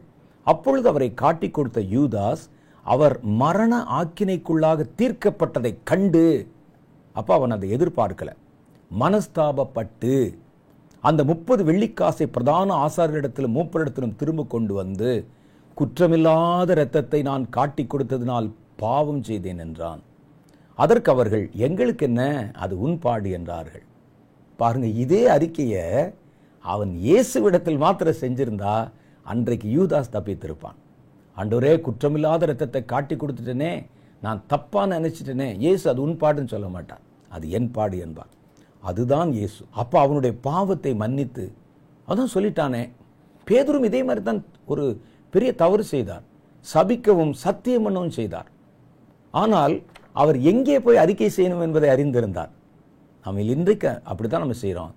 அப்பொழுது அவரை காட்டி கொடுத்த யூதாஸ் அவர் மரண ஆக்கினைக்குள்ளாக தீர்க்கப்பட்டதை கண்டு, அப்ப அவன் அதை எதிர்பார்க்கல, மனஸ்தாபப்பட்டு அந்த 30 வெள்ளிக்காசை பிரதான ஆசாரியரிடத்திலும் மூப்பரிடத்திலும் திரும்ப கொண்டு வந்து, குற்றமில்லாத இரத்தத்தை நான் காட்டி கொடுத்ததினால் பாவம் செய்தேன் என்றான். அதற்கு அவர்கள், எங்களுக்கு என்ன, அது உன் பாடு என்றார்கள். பாருங்க, இதே அறிக்கையை அவன் இயேசுவிடத்தில் மாத்திரம் செஞ்சிருந்தா அன்றைக்கு யூதாஸ் தப்பித்திருப்பான். ஆண்டவரே, குற்றமில்லாத இரத்தத்தை காட்டி கொடுத்துட்டேனே, நான் தப்பா நினைச்சிட்டேனே. இயேசு அது உன் பாடுன்னு சொல்ல மாட்டான், அது என் பாடு என்பான். அதுதான் இயேசு. அப்ப அவனுடைய பாவத்தை மன்னித்து, அதான் சொல்லிட்டானே. பேதுரும் இதே மாதிரி தான் ஒரு பெரிய தவறு செய்தார், சபிக்கவும் சத்தியம் பண்ணவும் செய்தார். ஆனால் அவர் எங்கே போய் அறிக்கை செய்யணும் என்பதை அறிந்திருந்தார். நம்ம இன்றைக்கு அப்படித்தான் நம்ம செய்கிறோம்.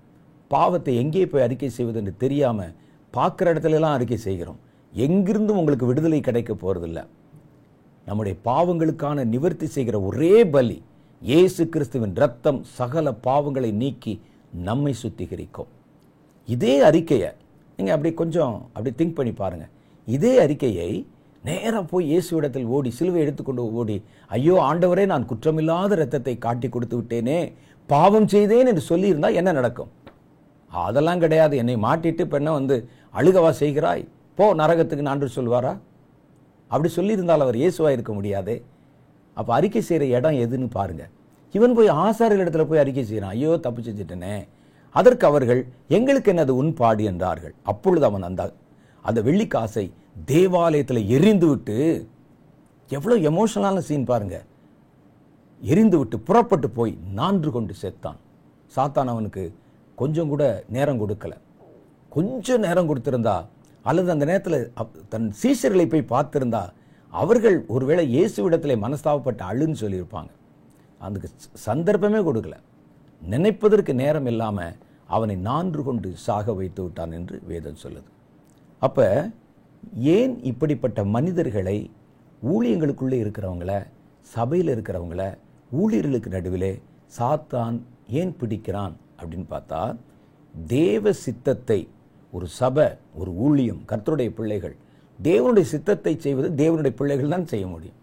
பாவத்தை எங்கே போய் அறிக்கை செய்வது என்று தெரியாம பார்க்குற இடத்துல எல்லாம் அறிக்கை செய்கிறோம். எங்கிருந்தும் உங்களுக்கு விடுதலை கிடைக்க போறதில்லை. நம்முடைய பாவங்களுக்கான நிவர்த்தி செய்கிற ஒரே பலி இயேசு கிறிஸ்துவின் ரத்தம் சகல பாவங்களை நீக்கி நம்மை சுத்திகரிக்கும். இதே அறிக்கையை நீங்க அப்படி திங்க் பண்ணி பாருங்க. இதே அறிக்கையை நேரா போய் இயேசுவிடத்தில் ஓடி சிலுவை எடுத்துக்கொண்டு ஓடி, ஐயோ ஆண்டவரே, நான் குற்றமில்லாத இரத்தத்தை காட்டி கொடுத்து விட்டேனே, பாவம் செய்தேன் என்று சொல்லியிருந்தா என்ன நடக்கும்? அதெல்லாம் கிடையாது, என்னை மாட்டிட்டு பெண்ணை அழுகவா செய்கிறாய், போ நரகத்துக்கு நான் சொல்வாரா? அப்படி சொல்லியிருந்தால் அவர் இயேசுவா இருக்க முடியாதே. அப்ப அறிக்கை செய்யற இடம் எதுன்னு பாருங்க. இவன் போய் ஆசாரியர் இடத்துல போய் அறிக்கை செய்யறான், ஐயோ தப்பு செஞ்சுட்டனே. அதற்கு அவர்கள், எங்களுக்கு என்னது உன் பாடு என்றார்கள். அப்பொழுது அவன் அந்த வெள்ளிக்காசை தேவாலயத்தில் எரிந்து விட்டு, எவ்வளவு எமோஷனலான சீன் பாருங்க, எரிந்து விட்டு புறப்பட்டு போய் நான்று கொண்டு செத்தான். சாத்தான் அவனுக்கு கொஞ்சம் கூட நேரம் கொடுக்கல. கொஞ்சம் நேரம் கொடுத்திருந்தா, அல்லது அந்த நேரத்தில் தன் சீஷர்களை போய் பார்த்திருந்தா, அவர்கள் ஒருவேளை இயேசுவிடத்திலே மனஸ்தாபப்பட்டு அழுன்னு சொல்லியிருப்பாங்க. அதுக்கு சந்தர்ப்பமே கொடுக்கல. நினைப்பதற்கு நேரம் இல்லாம அவனை நான்று கொண்டு சாக வைத்து விட்டான் என்று வேதம் சொல்லுது. அப்ப ஏன் இப்படிப்பட்ட மனிதர்களை, ஊழியங்களுக்குள்ளே இருக்கிறவங்கள, சபையில் இருக்கிறவங்கள, ஊழியர்களுக்கு நடுவிலே சாத்தான் ஏன் பிடிக்கிறான் அப்படின்னு பார்த்தா, தேவ சித்தத்தை, ஒரு சபை, ஒரு ஊழியம், கர்த்தருடைய பிள்ளைகள் தேவனுடைய சித்தத்தை செய்வது தேவனுடைய பிள்ளைகள் தான் செய்ய முடியும்.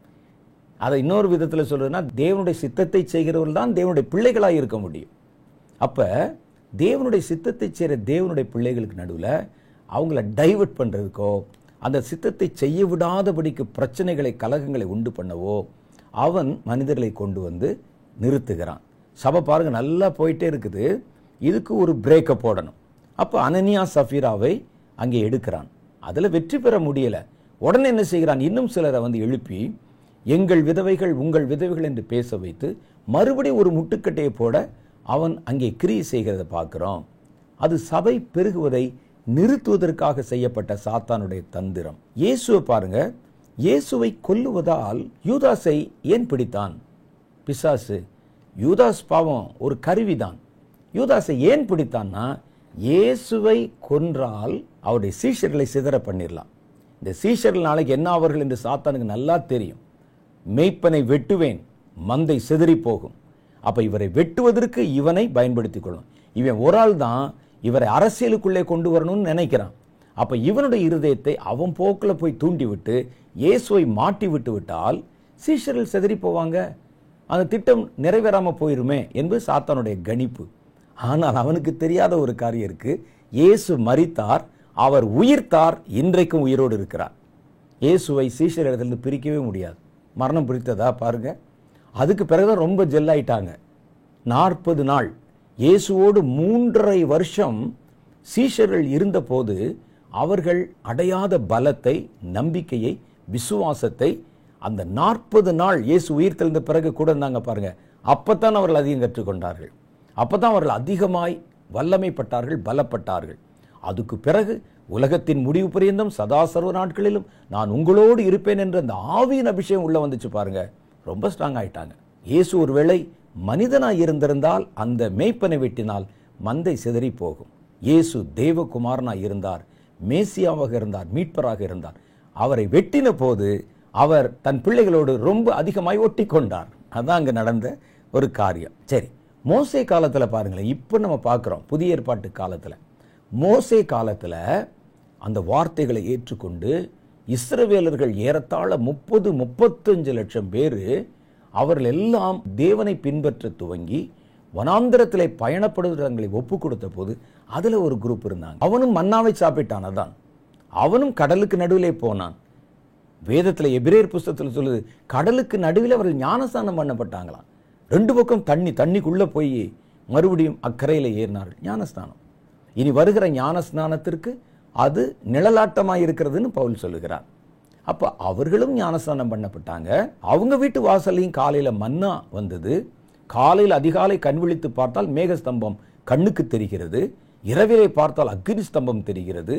அதை இன்னொரு விதத்தில் சொல்றதுன்னா, தேவனுடைய சித்தத்தை செய்கிறவர்கள் தான் தேவனுடைய பிள்ளைகளாக இருக்க முடியும். அப்போ தேவனுடைய சித்தத்தை செய்கிற தேவனுடைய பிள்ளைகளுக்கு நடுவில் அவங்கள டைவர்ட் பண்ணுறதுக்கோ, அந்த சித்தத்தை செய்ய விடாதபடிக்கு பிரச்சனைகளை, கலகங்களை உண்டு பண்ணவோ அவன் மனிதர்களை கொண்டு வந்து நிறுத்துகிறான். சபை பாருங்க நல்லா போயிட்டே இருக்குது, இதுக்கு ஒரு பிரேக்கை போடணும். அப்போ அனனியா சஃபீராவை அங்கே எடுக்கிறான். அதில் வெற்றி பெற முடியலை. உடனே என்ன செய்கிறான், இன்னும் சிலரை வந்து எழுப்பி எங்கள் விதவைகள் உங்கள் விதவைகள் என்று பேச வைத்து மறுபடியும் ஒரு முட்டுக்கட்டையை போட அவன் அங்கே கிரியை செய்கிறத பார்க்கிறோம். அது சபை பெருகுவதை நிறுத்துவதற்காக செய்யப்பட்ட சாத்தானுடைய தந்திரம். இயேசுவை பாருங்க, இயேசுவை கொல்லுவதால் யூதாசை ஏன் பிடித்தான் பிசாசு? யூதாஸ் பாவம் ஒரு கருவிதான். யூதாசை ஏன் பிடித்தான்னா, இயேசுவை கொன்றால் அவருடைய சீஷர்களை சிதற பண்ணிடலாம். இந்த சீஷர்கள் நாளைக்கு என்ன ஆவார்கள் என்று சாத்தானுக்கு நல்லா தெரியும். மேய்ப்பனை வெட்டுவேன், மந்தை சிதறி போகும். அப்ப இவரை வெட்டுவதற்கு இவனை பயன்படுத்திக் கொள்ளும். இவன் ஒரு ஆள் தான் இவரை அரசியலுக்குள்ளே கொண்டு வரணும்னு நினைக்கிறான். அப்ப இவனுடைய இருதயத்தை அவன் போக்கில் போய் தூண்டி விட்டு இயேசுவை மாட்டி விட்டு விட்டால் சீஷர்கள் சிதறி போவாங்க, அந்த திட்டம் நிறைவேறாம போயிருமே என்பது சாத்தானுடைய கணிப்பு. ஆனால் அவனுக்கு தெரியாத ஒரு காரியம் இருக்கு. இயேசு மரித்தார், அவர் உயிர்த்தார், இன்றைக்கும் உயிரோடு இருக்கிறார். இயேசுவை சீஷரிடத்திலிருந்து பிரிக்கவே முடியாது. மரணம் பிடித்ததா பாருங்க. அதுக்கு பிறகுதான் ரொம்ப ஜெல்லாயிட்டாங்க. 40 நாள் இயேசுவோடு 3.5 வருஷம் சீஷர்கள் இருந்தபோது அவர்கள் அடையாத பலத்தை, நம்பிக்கையை, விசுவாசத்தை அந்த 40 நாள் இயேசு உயிர் தெழுந்த பிறகு கூட இருந்தாங்க பாருங்க. அப்பத்தான் அவர்கள் அதிகம் கற்றுக்கொண்டார்கள். அப்பதான் அவர்கள் அதிகமாய் வல்லமைப்பட்டார்கள், பலப்பட்டார்கள். அதுக்கு பிறகு உலகத்தின் முடிவு பரியந்தம் சதா சர்வ நாட்களிலும் நான் உங்களோடு இருப்பேன் என்ற அந்த ஆவியின் அபிஷேகம் உள்ள வந்துச்சு பாருங்க. ரொம்ப ஸ்ட்ராங் ஆயிட்டாங்க. இயேசு ஒருவேளை மனிதனாய் இருந்திருந்தால் அந்த மேய்ப்பனை வெட்டினால் மந்தை சிதறி போகும். இயேசு தேவகுமாரனாய் இருந்தார், மேசியாவாக இருந்தார், மீட்பராக இருந்தார். அவரை வெட்டின போது அவர் தன் பிள்ளைகளோடு ரொம்ப அதிகமாய் ஒட்டி கொண்டார். அதான் அங்க நடந்த ஒரு காரியம். சரி, மோசே காலத்துல பாருங்களேன். இப்ப நம்ம பார்க்கிறோம் புதிய ஏற்பாட்டு காலத்துல, மோசே காலத்துல அந்த வார்த்தைகளை ஏற்றுக்கொண்டு இஸ்ரவேலர்கள் ஏறத்தாழ 30-35 லட்சம் பேரு அவர்கள் எல்லாம் தேவனை பின்பற்ற துவங்கி வனாந்திரத்திலே பயணப்படுவதை ஒப்பு கொடுத்த போது அதுல ஒரு குரூப் இருந்தாங்க. அவனும் மன்னாவை சாப்பிட்டான். அதான் அவனும் கடலுக்கு நடுவிலே போனான். வேதத்தில் எபிரேயர் புஸ்தகத்தில் சொல்லுது, கடலுக்கு நடுவில் அவர்கள் ஞானஸ்நானம் பண்ணப்பட்டாங்களாம். 2 பக்கம் தண்ணிக்குள்ள போய் மறுபடியும் அக்கறையில் ஏறினார்கள். ஞானஸ்நானம். இனி வருகிற ஞானஸ்நானத்திற்கு அது நிழலாட்டமாக இருக்கிறதுன்னு பவுல் சொல்லுகிறார். அப்ப அவர்களும் ஞானஸ்நானம் பண்ணப்பட்டாங்க. அவங்க வீட்டு வாசலையும் காலையில மன்னா வந்தது. காலையில் அதிகாலை கண் விழித்து பார்த்தால் மேகஸ்தம்பம் கண்ணுக்கு தெரிகிறது. இரவிலே பார்த்தால் அக்னி ஸ்தம்பம் தெரிகிறது.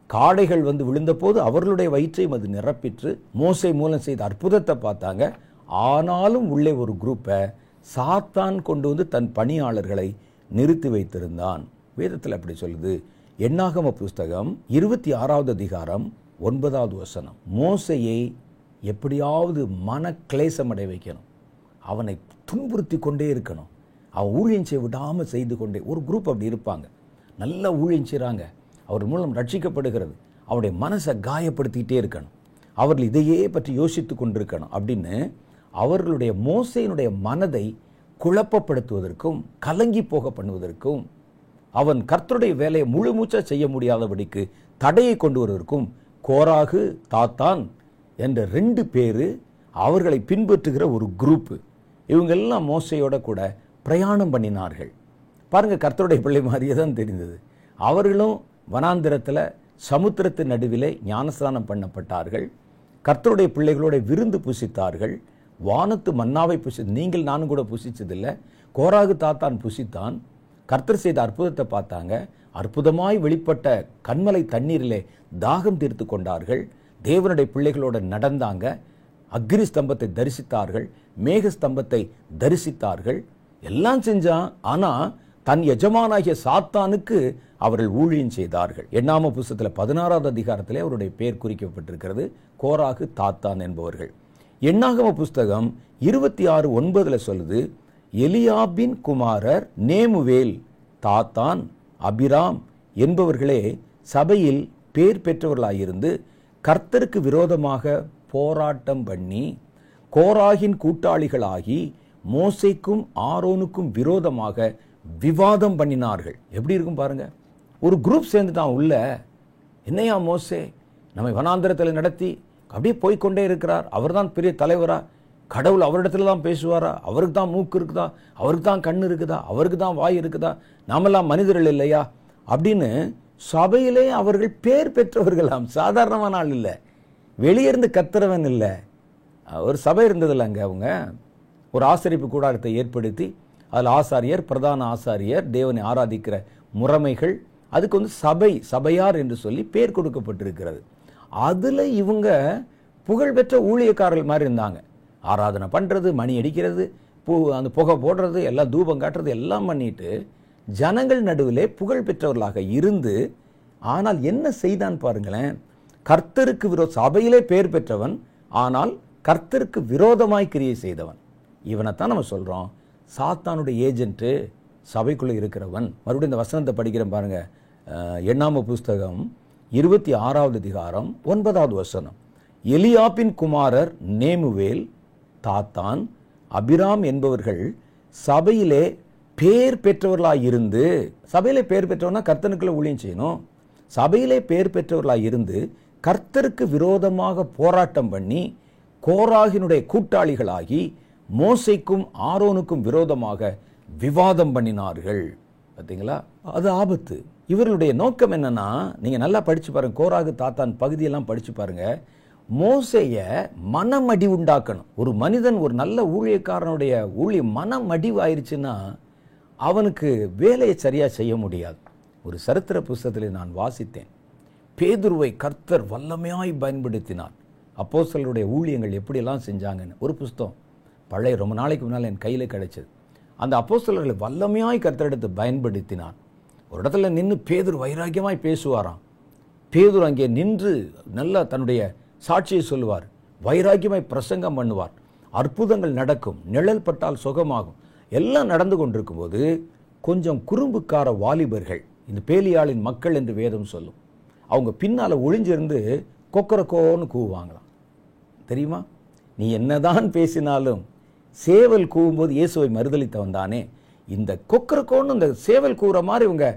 காடைகள் வந்து விழுந்த போது அவர்களுடைய வயிற்றையும் அது நிரப்பிற்று. மோசே மூலம் செய்த அற்புதத்தை பார்த்தாங்க. ஆனாலும் உள்ளே ஒரு குரூப்பை சாத்தான் கொண்டு வந்து தன் பணியாளர்களை நிறுத்தி வைத்திருந்தான். வேதத்தில் அப்படி சொல்லுது. எண்ணாகம புஸ்தகம் 26வது அதிகாரம் 9வது வசனம். மோசையை எப்படியாவது மன கிளேசம் அடைய வைக்கணும், அவனை துன்புறுத்தி கொண்டே இருக்கணும், அவன் ஊழியம் செய்ய விடாமல் செய்து கொண்டே. ஒரு குரூப் அப்படி இருப்பாங்க, நல்லா ஊழியம் செய்கிறாங்க, அவர் மூலம் ரட்சிக்கப்படுகிறது, அவருடைய மனசை காயப்படுத்திக்கிட்டே இருக்கணும், அவர்கள் இதையே பற்றி யோசித்து கொண்டிருக்கணும் அப்படின்னு அவர்களுடைய மோசையினுடைய மனதை குழப்பப்படுத்துவதற்கும் கலங்கி போக பண்ணுவதற்கும் அவன் கர்த்தருடைய வேலையை முழு மூச்சா செய்ய முடியாதபடிக்கு தடையை கொண்டு வருவதற்கும் கோராகு, தாத்தான் என்ற 2 பேரு அவர்களை பின்பற்றுகிற ஒரு குரூப். இவங்கெல்லாம் மோசையோட கூட பிரயாணம் பண்ணினார்கள். பாருங்க, கர்த்தருடைய பிள்ளை மாதிரியே தான் தெரிந்தது. அவர்களும் வனாந்திரத்தில் சமுத்திரத்தின் நடுவிலே ஞானஸ்நானம் பண்ணப்பட்டார்கள். கர்த்தருடைய பிள்ளைகளோட விருந்து புசித்தார்கள். வானத்து மன்னாவை நீங்கள் நானும் கூட புசிச்சதில்லை. கோராகு தாத்தான் புசித்தான். கர்த்தர் செய்த அற்புதத்தை பார்த்தாங்க. அற்புதமாய் வெளிப்பட்ட கண்மலை தண்ணீரிலே தாகம் தீர்த்து கொண்டார்கள். தேவனுடைய பிள்ளைகளோட நடந்தாங்க. அக்னி ஸ்தம்பத்தை தரிசித்தார்கள், மேக ஸ்தம்பத்தை தரிசித்தார்கள், எல்லாம் செஞ்சான். ஆனா தன் எஜமானாகிய சாத்தானுக்கு அவர்கள் ஊழியம் செய்தார்கள். எண்ணாம புஸ்தகத்தில் 16வது அதிகாரத்திலே அவருடைய பெயர் குறிக்கப்பட்டிருக்கிறது, கோராகு, தாத்தான் என்பவர்கள். எண்ணாகம புஸ்தகம் 26:9 சொல்லுது, எலியாபின் குமாரர் நேமுவேல், தாத்தான், அபிராம் என்பவர்களே சபையில் பேர் பெற்றவர்களாயிருந்து கர்த்தருக்கு விரோதமாக போராட்டம் பண்ணி கோராகின் கூட்டாளிகளாகி மோசேக்கும் ஆரோனுக்கும் விரோதமாக விவாதம் பண்ணினார்கள். எப்படி இருக்கும் பாருங்க. ஒரு குரூப் சேர்ந்துட்டான் உள்ள. என்னையா மோசே நம்மை வனாந்திரத்தில் நடத்தி அப்படியே போய்கொண்டே இருக்கிறார், அவர் தான் பெரிய தலைவரா, கடவுள் அவரிடத்துல தான் பேசுவாரா, அவருக்கு தான் மூக்கு இருக்குதா, அவருக்கு தான் கண்ணு இருக்குதா, அவருக்கு தான் வாய் இருக்குதா, நாமெல்லாம் மனிதர்கள் இல்லையா அப்படின்னு சபையிலே அவர்கள் பேர் பெற்றவர்களாம். சாதாரணமான ஆள் இல்லை, வெளியிருந்து கத்துறவன் இல்லை. ஒரு சபை இருந்ததில்ல அங்கே. அவங்க ஒரு ஆசரிப்பு கூடாரத்தை ஏற்படுத்தி அதில் ஆசாரியர், பிரதான ஆசாரியர், தேவனை ஆராதிக்கிற முறைமைகள், அதுக்கு சபையார் என்று சொல்லி பேர் கொடுக்கப்பட்டிருக்கிறது. அதில் இவங்க புகழ்பெற்ற ஊழியக்காரர்கள் மாதிரி இருந்தாங்க. ஆராதனை பண்ணுறது, மணி அடிக்கிறது, அந்த புகை போடுறது, எல்லாம் தூபம் காட்டுறது எல்லாம் பண்ணிட்டு ஜனங்கள் நடுவிலே புகழ் பெற்றவர்களாக இருந்து, ஆனால் என்ன செய்தான் பாருங்களேன். கர்த்தருக்கு சபையிலே பேர் பெற்றவன், ஆனால் கர்த்தருக்கு விரோதமாய் கிரியை செய்தவன். இவனைத்தான் நம்ம சொல்றோம் சாத்தானுடைய ஏஜென்ட், சபைக்குள்ள இருக்கிறவன். மறுபடியும் இந்த வசனத்தை படிக்கிறேன் பாருங்க. எண்ணாம புஸ்தகம் 26வது அதிகாரம் 9வது வசனம். எலியாபின் குமாரர் நேமுவேல், தாத்தான், அபிராம் என்பவர்கள் சபையிலே பேர் பெற்றவர்களாயிருந்து, சபையிலே பேர் பெற்றவனா கர்த்தனுக்குள்ள ஊழியம் செய்யணும். சபையிலே பேர் பெற்றவர்களாயிருந்து கர்த்தருக்கு விரோதமாக போராட்டம் பண்ணி கோராகினுடைய கூட்டாளிகளாகி மோசேக்கும் ஆரோனுக்கும் விரோதமாக விவாதம் பண்ணினார்கள். பார்த்தீங்களா, அது ஆபத்து. இவர்களுடைய நோக்கம் என்னன்னா, நீங்க நல்லா படிச்சு பாருங்க, கோராகு தாத்தான் பகுதியெல்லாம் படிச்சு பாருங்க. மோசேய மனமடி உண்டாக்கணும். ஒரு மனிதன், ஒரு நல்ல ஊழியக்காரனுடைய மனமடிவு ஆயிடுச்சுன்னா அவனுக்கு வேலையை சரியா செய்ய முடியாது. ஒரு சரித்திர புஸ்தகத்தில் நான் வாசித்தேன், பேதுருவை கர்த்தர் வல்லமையாய் பயன்படுத்தினார். அப்போஸ்தலருடைய ஊழியங்கள் எப்படியெல்லாம் செஞ்சாங்கன்னு ஒரு புஸ்தகம் பழைய ரொம்ப நாளைக்கு முன்னால் என் கையில் கிடைச்சது. அந்த அப்போஸ்தலர்களை வல்லமையாய் கர்த்தரெடுத்து பயன்படுத்தினார். ஒரு இடத்துல நின்று பேதுரு வைராக்கியமாய் பேசுவாராம். பேதுரு அங்கே நின்று நல்லா தன்னுடைய சாட்சியை சொல்லுவார், வைராக்கியமாய் பிரசங்கம் பண்ணுவார், அற்புதங்கள் நடக்கும், நிழல் பட்டால் சுகமாகும். எல்லாம் நடந்து கொண்டிருக்கும் போது கொஞ்சம் குறும்புக்கார வாலிபர்கள், இந்த பேலியாளின் மக்கள் என்று வேதம் சொல்லும், அவங்க பின்னால ஒளிஞ்சிருந்து கொக்கரக்கோன்னு கூவுவாங்களாம். தெரியுமா, நீ என்னதான் பேசினாலும் சேவல் கூவும்போது இயேசுவை மறுதலித்தவன் தானே. இந்த கொக்கரக்கோன்னு இந்த சேவல் கூற மாதிரி இவங்க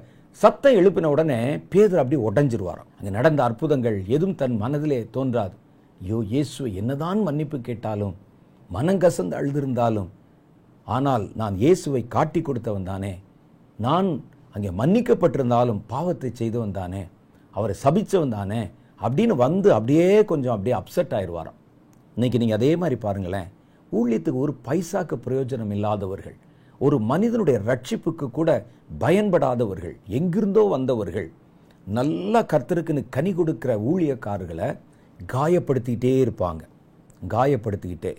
சத்தம் எழுப்பின உடனே பேதுரு அப்படி உடைஞ்சிருவாராம். அங்கே நடந்த அற்புதங்கள் எதுவும் தன் மனதிலே தோன்றாது. ஐயோ, இயேசுவை என்னதான் மன்னிப்பு கேட்டாலும், மனங்கசந்து அழுதிருந்தாலும், ஆனால் நான் இயேசுவை காட்டி கொடுத்தவன் தானே, நான் அங்கே மன்னிக்கப்பட்டிருந்தாலும் பாவத்தை செய்தவன் தானே, அவரை சபிச்சவன் தானே அப்படின்னு வந்து அப்படியே அப்செட் ஆயிடுவாராம். இன்னைக்கு நீங்கள் அதே மாதிரி பாருங்களேன், ஊழியத்துக்கு ஒரு பைசாக்கு பிரயோஜனம் இல்லாதவர்கள், ஒரு மனிதனுடைய ரட்சிப்புக்கு கூட பயன்படாதவர்கள், எங்கிருந்தோ வந்தவர்கள், நல்லா கர்த்தருக்குன்னு கனி கொடுக்கிற ஊழியக்காரர்களை காயப்படுத்திக்கிட்டே இருப்பாங்க. காயப்படுத்திக்கிட்டே.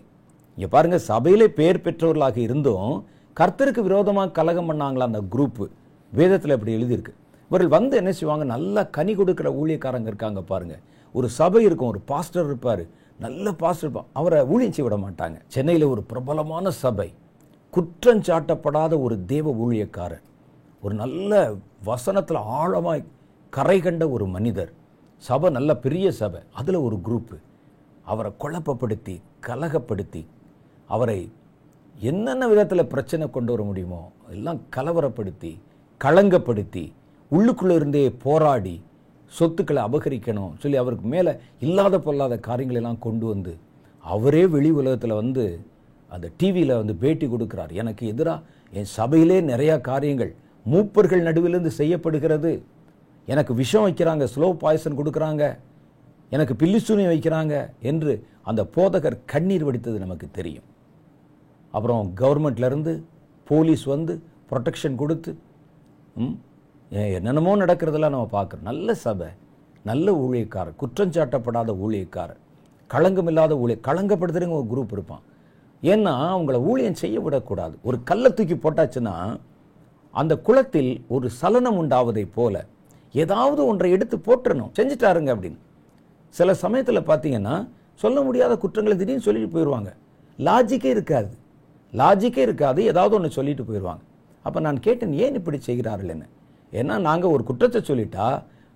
இங்கே பாருங்க, சபையிலே பேர் பெற்றவர்களாக இருந்தும் கர்த்தருக்கு விரோதமாக கலகம் பண்ணாங்களா அந்த குரூப்பு. வேதத்தில் இப்படி எழுதியிருக்கு. இவர்கள் வந்து என்ன செய்வாங்க, நல்லா கனி கொடுக்கிற ஊழியக்காரங்க இருக்காங்க பாருங்க. ஒரு சபை இருக்கும், ஒரு பாஸ்டர் இருப்பார், நல்ல பாஸ்டர் இருப்பார், அவரை ஊழியம் செய்ய விட மாட்டாங்க. சென்னையில் ஒரு பிரபலமான சபை, குற்றஞ்சாட்டப்படாத ஒரு தேவ ஊழியக்காரர், ஒரு நல்ல வசனத்தில் ஆழமாய் கரை கண்ட ஒரு மனிதர், சபை நல்ல பெரிய சபை, அதில் ஒரு குரூப்பு அவரை குழப்பப்படுத்தி கலகப்படுத்தி அவரை என்னென்ன விதத்தில் பிரச்சனை கொண்டு வர முடியுமோ எல்லாம் கலவரப்படுத்தி களங்கப்படுத்தி உள்ளுக்குள்ளே இருந்தே போராடி சொத்துக்களை அபகரிக்கணும் சொல்லி அவருக்கு மேலே இல்லாத பொல்லாத காரியங்களெல்லாம் கொண்டு வந்து அவரே வெளி உலகத்தில் வந்து அந்த டிவியில் வந்து பேட்டி கொடுக்குறார். எனக்கு எதிராக என் சபையிலே நிறையா காரியங்கள் மூப்பர்கள் நடுவிலிருந்து செய்யப்படுகிறது, எனக்கு விஷம் வைக்கிறாங்க, ஸ்லோ பாய்சன் கொடுக்குறாங்க, எனக்கு பில்லிசூனி வைக்கிறாங்க என்று அந்த போதகர் கண்ணீர் வடித்தது நமக்கு தெரியும். அப்புறம் கவர்மெண்ட்லேருந்து போலீஸ் வந்து ப்ரொடெக்ஷன் கொடுத்து என்னென்னமோ நடக்கிறதெல்லாம் நம்ம பார்க்குறோம். நல்ல சபை, நல்ல ஊழியக்காரர், குற்றஞ்சாட்டப்படாத ஊழியக்காரர், களங்கமில்லாத களங்கப்படுத்துறவங்க ஒரு குரூப் இருப்பான். ஏன்னா அவங்கள ஊழியம் செய்ய விடக்கூடாது. ஒரு கல்லை தூக்கி போட்டாச்சுன்னா அந்த குளத்தில் ஒரு சலனம் உண்டாவதை போல ஏதாவது ஒன்றை எடுத்து போட்டுறணும், செஞ்சுட்டாருங்க அப்படின்னு. சில சமயத்தில் பார்த்தீங்கன்னா சொல்ல முடியாத குற்றங்களை திடீர்னு சொல்லிட்டு போயிடுவாங்க. லாஜிக்கே இருக்காது, ஏதாவது ஒன்று சொல்லிட்டு போயிடுவாங்க. அப்போ நான் கேட்டேன், ஏன் இப்படி செய்கிறார்கள் என்ன? ஏன்னா நாங்கள் ஒரு குற்றத்தை சொல்லிட்டா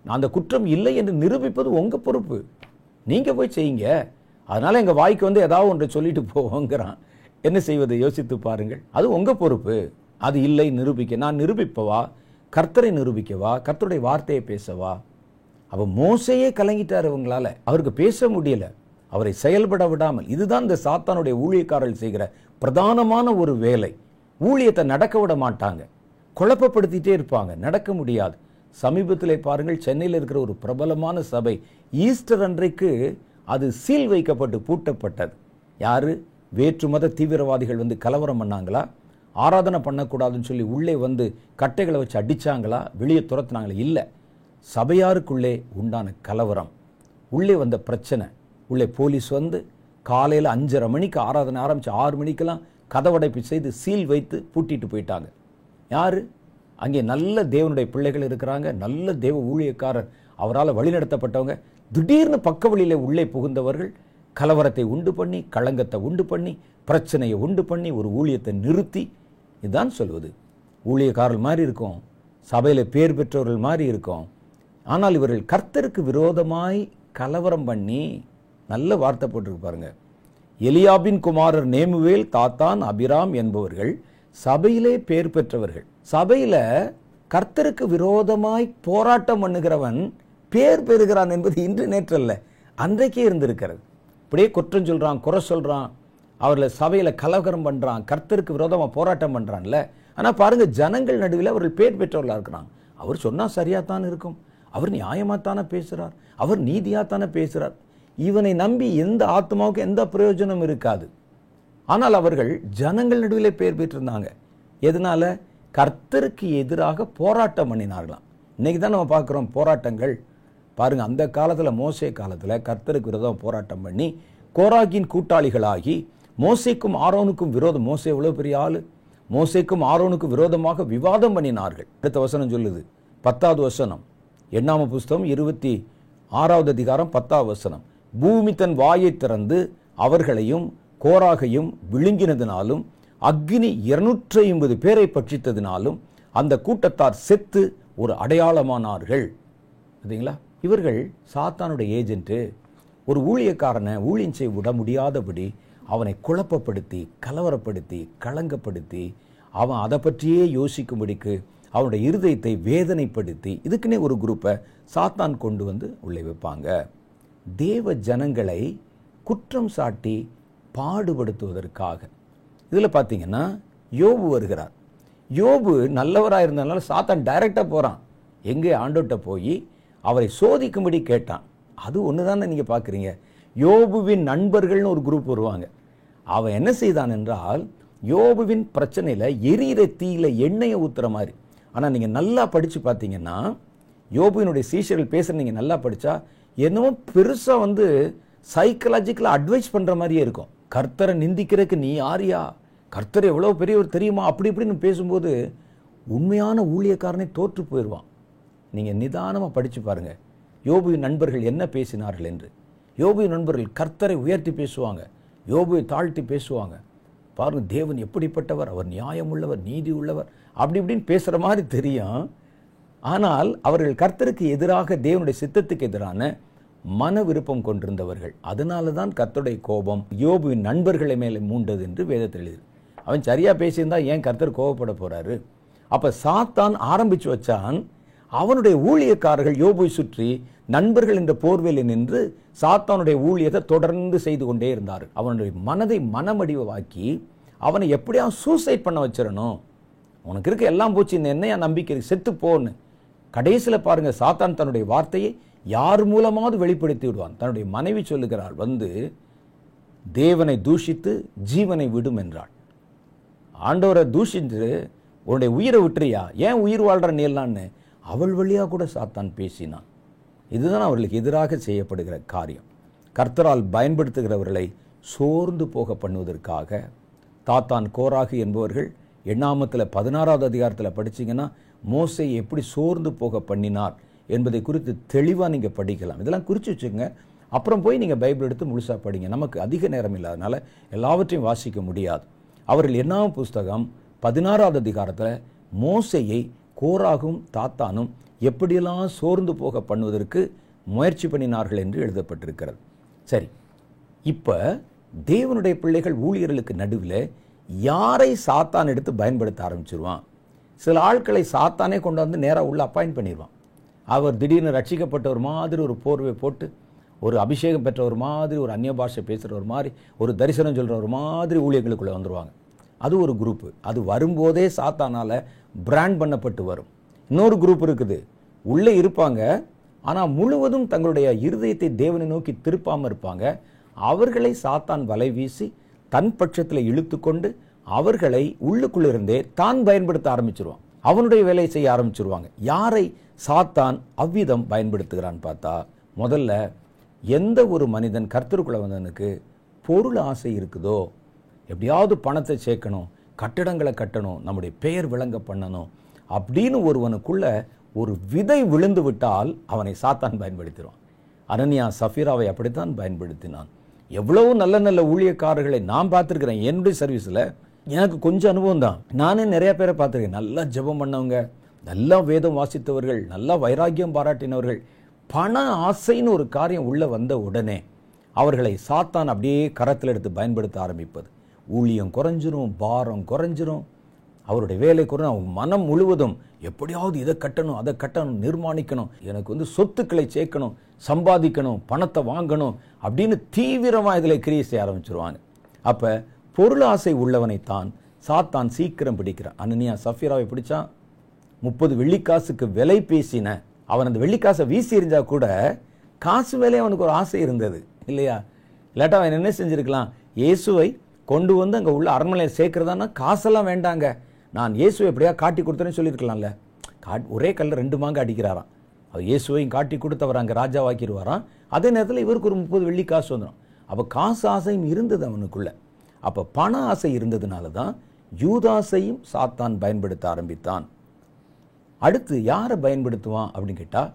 அந்த குற்றம் இல்லை என்று நிரூபிப்பது உங்கள் பொறுப்பு. நீங்கள் போய் செய்யுங்க. அதனால் எங்கள் வாய்க்கு வந்து ஏதாவது ஒன்றை சொல்லிட்டு போவோங்கிறான். என்ன செய்வது யோசித்து பாருங்கள். அது உங்கள் பொறுப்பு. அது இல்லை நிரூபிக்க. நான் நிரூபிப்பவா? கர்த்தரை நிரூபிக்கவா? கர்த்தருடைய வார்த்தையை பேசவா? அப்போ மோசையே கலங்கிட்டார். அவங்களால அவருக்கு பேச முடியல, அவரை செயல்பட விடாமல். இதுதான் இந்த சாத்தானுடைய ஊழியக்காரர்கள் செய்கிற பிரதானமான ஒரு வேலை. ஊழியத்தை நடக்க விட மாட்டாங்க, குழப்பப்படுத்திட்டே இருப்பாங்க, நடக்க முடியாது. சமீபத்தில் பாருங்கள், சென்னையில் இருக்கிற ஒரு பிரபலமான சபை ஈஸ்டர் அன்றைக்கு அது சீல் வைக்கப்பட்டு பூட்டப்பட்டது. யாரு? வேற்று மத தீவிரவாதிகள் வந்து கலவரம் பண்ணாங்களா? ஆராதனை பண்ணக்கூடாதுன்னு சொல்லி உள்ளே வந்து கட்டைகளை வச்சு அடிச்சாங்களா? வெளியே துரத்துனாங்களா? இல்லை. சபையாருக்குள்ளே உண்டான கலவரம், உள்ளே வந்த பிரச்சனை. உள்ளே போலீஸ் வந்து காலையில் 5:30 மணிக்கு ஆராதனை ஆரம்பித்து 6 மணிக்கெல்லாம் கதவடைப்பு செய்து சீல் வைத்து பூட்டிட்டு போயிட்டாங்க. யாரு? அங்கே நல்ல தேவனுடைய பிள்ளைகள் இருக்கிறாங்க, நல்ல தேவ ஊழியக்காரர், அவரால் வழிநடத்தப்பட்டவங்க. திடீர்னு பக்க வழியிலே உள்ளே புகுந்தவர்கள் கலவரத்தை உண்டு பண்ணி, களங்கத்தை உண்டு பண்ணி, பிரச்சனையை உண்டு பண்ணி ஒரு ஊழியத்தை நிறுத்தி. இதுதான் சொல்வது. ஊழியக்காரர்கள் மாதிரி இருக்கும், சபையில் பேர் பெற்றவர்கள் மாதிரி இருக்கும். ஆனால் இவர்கள் கர்த்தருக்கு விரோதமாய் கலவரம் பண்ணி, நல்ல வார்த்தை போட்டிருக்கு பாருங்க. எலியாபின் குமாரர் நேமுவேல், தாத்தான், அபிராம் என்பவர்கள் சபையிலே பேர் பெற்றவர்கள். சபையில கர்த்தருக்கு விரோதமாய் போராட்டம் பண்ணுகிறவன் பேர் பெறுகிறான் என்பது இன்று நேற்றல்ல, அன்றைக்கே இருந்திருக்கிறது. இப்படியே குற்றம் சொல்றான், குறை சொல்றான், அவர்களை சபையில கலவரம் பண்றான், கர்த்தருக்கு விரோதமா போராட்டம் பண்றான்ல. ஆனா பாருங்க, ஜனங்கள் நடுவில் அவர்கள் பேர் பெற்றவர்களா இருக்கிறாங்க. அவர் சொன்னா சரியாத்தான் இருக்கும், அவர் நியாயமாத்தானே பேசுறார், அவர் நீதியாத்தானே பேசுறார். இவனை நம்பி எந்த ஆத்மாவுக்கு எந்த பிரயோஜனம் இருக்காது. ஆனால் அவர்கள் ஜனங்கள் நடுவிலே பேர் பெற்றிருந்தாங்க. எதனால? கர்த்தருக்கு எதிராக போராட்டம் பண்ணினார்களாம். இன்னைக்கு தான் நம்ம பார்க்குறோம் போராட்டங்கள். பாருங்க, அந்த காலத்தில், மோசே காலத்தில் கர்த்தருக்கு விரோதம் போராட்டம் பண்ணி கோராகின் கூட்டாளிகளாகி மோசேக்கும் ஆரோனுக்கும் விரோதம். மோசே எவ்வளவு பெரிய ஆளு, மோசேக்கும் ஆரோனுக்கும் விரோதமாக விவாதம் பண்ணினார்கள். அடுத்த வசனம் சொல்லுது, 10வது வசனம், எண்ணாம புஸ்தகம் 26வது அதிகாரம் 10வது வசனம். பூமி தன் வாயை திறந்து அவர்களையும் கோராகையும் விழுங்கினதினாலும் அக்னி 250 பேரை பட்சித்ததினாலும் அந்த கூட்டத்தார் செத்து ஒரு அடையாளமானார்கள். சரிங்களா? இவர்கள் சாத்தானுடைய ஏஜென்ட்டு. ஒரு ஊழியக்காரனை ஊழியம் செய்ய விட முடியாதபடி அவனை குழப்பப்படுத்தி, கலவரப்படுத்தி, களங்கப்படுத்தி, அவன் அதை பற்றியே யோசிக்கும்படிக்கு அவனுடைய இருதயத்தை வேதனைப்படுத்தி, இதுக்குன்னே ஒரு குரூப்பை சாத்தான் கொண்டு வந்து உள்ளே வைப்பாங்க. தேவ ஜனங்களை குற்றம் சாட்டி பாடுபடுத்துவதற்காக. இதில் பார்த்தீங்கன்னா யோபு வருகிறார். யோபு நல்லவராக இருந்ததுனால சாத்தான் டைரக்டாக போகிறான். எங்கே? ஆண்டோட்ட போய் அவரை சோதிக்கும்படி கேட்டான். அது ஒன்று தானே நீங்கள் பார்க்குறீங்க. யோபுவின் நண்பர்கள்னு ஒரு குரூப் வருவாங்க. அவன் என்ன செய்தான் என்றால், யோபுவின் பிரச்சனையில் எரியிற தீயில எண்ணெயை ஊற்றுற மாதிரி. ஆனால் நீங்கள் நல்லா படித்து பார்த்தீங்கன்னா, யோபுவினுடைய சீஷர்கள் பேசுகிற நீங்கள் நல்லா படித்தா என்னவோ பெருசாக வந்து சைக்கலாஜிக்கலாக அட்வைஸ் பண்ணுற மாதிரியே இருக்கும். கர்த்தரை நிந்திக்கிறதுக்கு நீ யாரியா, கர்த்தர் எவ்வளோ பெரியவர் தெரியுமா, அப்படி இப்படின்னு பேசும்போது உண்மையான ஊழியக்காரனை தோற்று போயிடுவான். நீங்கள் நிதானமாக படித்து பாருங்கள் யோபுவின் நண்பர்கள் என்ன பேசினார்கள் என்று. யோபுவின் நண்பர்கள் கர்த்தரை உயர்த்தி பேசுவாங்க, யோபுவை தாழ்த்தி பேசுவாங்க. பாருங்கள், தேவன் எப்படிப்பட்டவர், அவர் நியாயம் உள்ளவர், நீதி உள்ளவர், அப்படி இப்படின்னு பேசுகிற மாதிரி தெரியும். ஆனால் அவர்கள் கர்த்தருக்கு எதிராக, தேவனுடைய சித்தத்துக்கு எதிரான மன விருப்பம் கொண்டிருந்தவர்கள். அதனால தான் கர்த்தருடைய கோபம் யோபுவின் நண்பர்களை மேலே மூண்டது என்று வேதத்தில் எழுது. அவன் சரியா பேசியிருந்தா ஏன் கர்த்தர் கோபப்பட போறாரு? அப்ப சாத்தான் ஆரம்பிச்சு வச்சான். அவனுடைய ஊழியக்காரர்கள் யோபுவை சுற்றி நண்பர்கள் என்ற போர்வையில் நின்று சாத்தானுடைய ஊழியத்தை தொடர்ந்து செய்து கொண்டே இருந்தார். அவனுடைய மனதை மனமடிவாக்கி அவனை எப்படியா சூசைட் பண்ண வச்சிடணும். உனக்கு இருக்க எல்லாம் போச்சு, இந்த என்னையா நம்பிக்கை, செத்து போன்னு. கடைசியில் பாருங்க, சாத்தான் தன்னுடைய வார்த்தையை யார் மூலமாவது வெளிப்படுத்தி விடுவான். தன்னுடைய மனைவி சொல்லுகிறாள், வந்து தேவனை தூஷித்து ஜீவனை விடும் என்றாள். ஆண்டவரை தூஷித்து உன்னுடைய உயிரை விட்டுறியா, ஏன் உயிர் வாழ்ற நீலான்னு அவள் வழியாக கூட சாத்தான் பேசினான். இதுதான் அவர்களுக்கு எதிராக செய்யப்படுகிற காரியம். கர்த்தரால் பயன்படுத்துகிறவர்களை சோர்ந்து போக பண்ணுவதற்காக தாத்தான், கோராகு என்பவர்கள் எண்ணாமத்தில் 16வது அதிகாரத்தில் படிச்சிங்கன்னா மோசே எப்படி சோர்ந்து போக பண்ணினார் என்பதை குறித்து தெளிவாக நீங்கள் படிக்கலாம். இதெல்லாம் குறித்து வச்சுக்கோங்க. அப்புறம் போய் நீங்கள் பைபிள் எடுத்து முழுசாக படிங்க. நமக்கு அதிக நேரம் இல்லாதனால எல்லாவற்றையும் வாசிக்க முடியாது. அவர்கள் எண்ணாம புஸ்தகம் 16வது அதிகாரத்தில் மோசேயை கோராகும் தாத்தானும் எப்படியெல்லாம் சோர்ந்து போக பண்ணுவதற்கு முயற்சி பண்ணினார்கள் என்று எழுதப்பட்டிருக்கிறது. சரி, இப்போ தேவனுடைய பிள்ளைகள் ஊழியர்களுக்கு நடுவில் யாரை சாத்தான் எடுத்து பயன்படுத்த ஆரம்பிச்சிருவான்? சில ஆட்களை சாத்தானே கொண்டு வந்து நேராக உள்ள அப்பாயிண்ட் பண்ணிடுவான். அவர் திடீர்னு ரட்சிக்கப்பட்ட ஒரு மாதிரி ஒரு போர்வை போட்டு, ஒரு அபிஷேகம் பெற்ற ஒரு மாதிரி, ஒரு அந்நிய பாஷை பேசுகிற ஒரு மாதிரி, ஒரு தரிசனம் சொல்கிற ஒரு மாதிரி ஊழியர்களுக்குள்ளே வந்துடுவாங்க. அது ஒரு குரூப்பு. அது வரும்போதே சாத்தானால் பிராண்ட் பண்ணப்பட்டு வரும். இன்னொரு குரூப் இருக்குது, உள்ளே இருப்பாங்க, ஆனால் முழுவதும் தங்களுடைய இருதயத்தை தேவனை நோக்கி திருப்பாமல் இருப்பாங்க. அவர்களை சாத்தான் வலை வீசி தன் பட்சத்தில் இழுத்து கொண்டு அவர்களை உள்ளுக்குள்ளிருந்தே தான் பயன்படுத்த ஆரம்பிச்சிருவான். அவனுடைய வேலையை செய்ய ஆரம்பிச்சிருவாங்க. யாரை சாத்தான் அவ்விதம் பயன்படுத்துகிறான்னு பார்த்தா, முதல்ல எந்த ஒரு மனிதன் கர்த்தருக்குள்ள வந்தவனுக்கு பொருள் ஆசை இருக்குதோ, எப்படியாவது பணத்தை சேர்க்கணும், கட்டிடங்களை கட்டணும், நம்முடைய பெயர் விளங்க பண்ணணும் அப்படின்னு ஒருவனுக்குள்ள ஒரு விதை விழுந்து விட்டால் அவனை சாத்தான் பயன்படுத்திடுவான். அனனியா சஃபீராவை அப்படித்தான் பயன்படுத்தினான். எவ்வளவு நல்ல நல்ல ஊழியக்காரர்களை நான் பார்த்துருக்கிறேன். என்னுடைய சர்வீஸில் எனக்கு கொஞ்சம் அனுபவம் தான். நானே நிறைய பேரை பார்த்துருக்கேன். நல்லா ஜெபம் பண்ணவங்க, நல்லா வேதம் வாசித்தவர்கள், நல்லா வைராக்கியம் பாராட்டினவர்கள். பண ஆசைன்னு ஒரு காரியம் உள்ள வந்த உடனே அவர்களை சாத்தான் அப்படியே கரத்தில் எடுத்து பயன்படுத்த ஆரம்பிப்பது. ஊழியம் குறைஞ்சிரும், பாரம் குறைஞ்சிரும், அவருடைய வேலை குறைஞ்சிரும். அவங்க மனம் முழுவதும் எப்படியாவது இதை கட்டணும், அதை கட்டணும், நிர்மாணிக்கணும், எனக்கு சொத்துக்களை சேர்க்கணும், சம்பாதிக்கணும், பணத்தை வாங்கணும் அப்படின்னு தீவிரமாக இதில் கிரியை செய்ய ஆரம்பிச்சிருவாங்க. அப்போ பொருளாசை உள்ளவனைத்தான் சாத்தான் சீக்கிரம் பிடிக்கிறான். அனனியா சஃபீராவை பிடிச்சான். 30 வெள்ளிக்காசுக்கு விலை பேசின அவன் அந்த வெள்ளிக்காசை வீசி எறிஞ்சா கூட காசு மேலே அவனுக்கு ஒரு ஆசை இருந்தது இல்லையா? இல்லாட்டா அவன் என்ன செஞ்சிருக்கலாம்? இயேசுவை கொண்டு வந்து அங்கே உள்ள அரண்மனையில் சேர்க்கிறதானா காசெல்லாம் வேண்டாங்க, நான் இயேசுவை எப்படியா காட்டி கொடுத்தேன்னு சொல்லியிருக்கலாம்ல. ஒரே கல்ல 2 மாங்க அடிக்கிறாராம். அவர் இயேசுவையும் காட்டி கொடுத்து அவர் அங்கே ராஜாவாக்கிடுவாராம். அதே நேரத்தில் இவருக்கு ஒரு 30 வெள்ளி காசு வந்துடும். அப்போ காசு ஆசையும் இருந்தது அவனுக்குள்ள. அப்போ பண ஆசை இருந்ததுனால தான் யூதாசையும் சாத்தான் பயன்படுத்த ஆரம்பித்தான். அடுத்து யாரை பயன்படுத்துவான் அப்படின்னு கேட்டால்,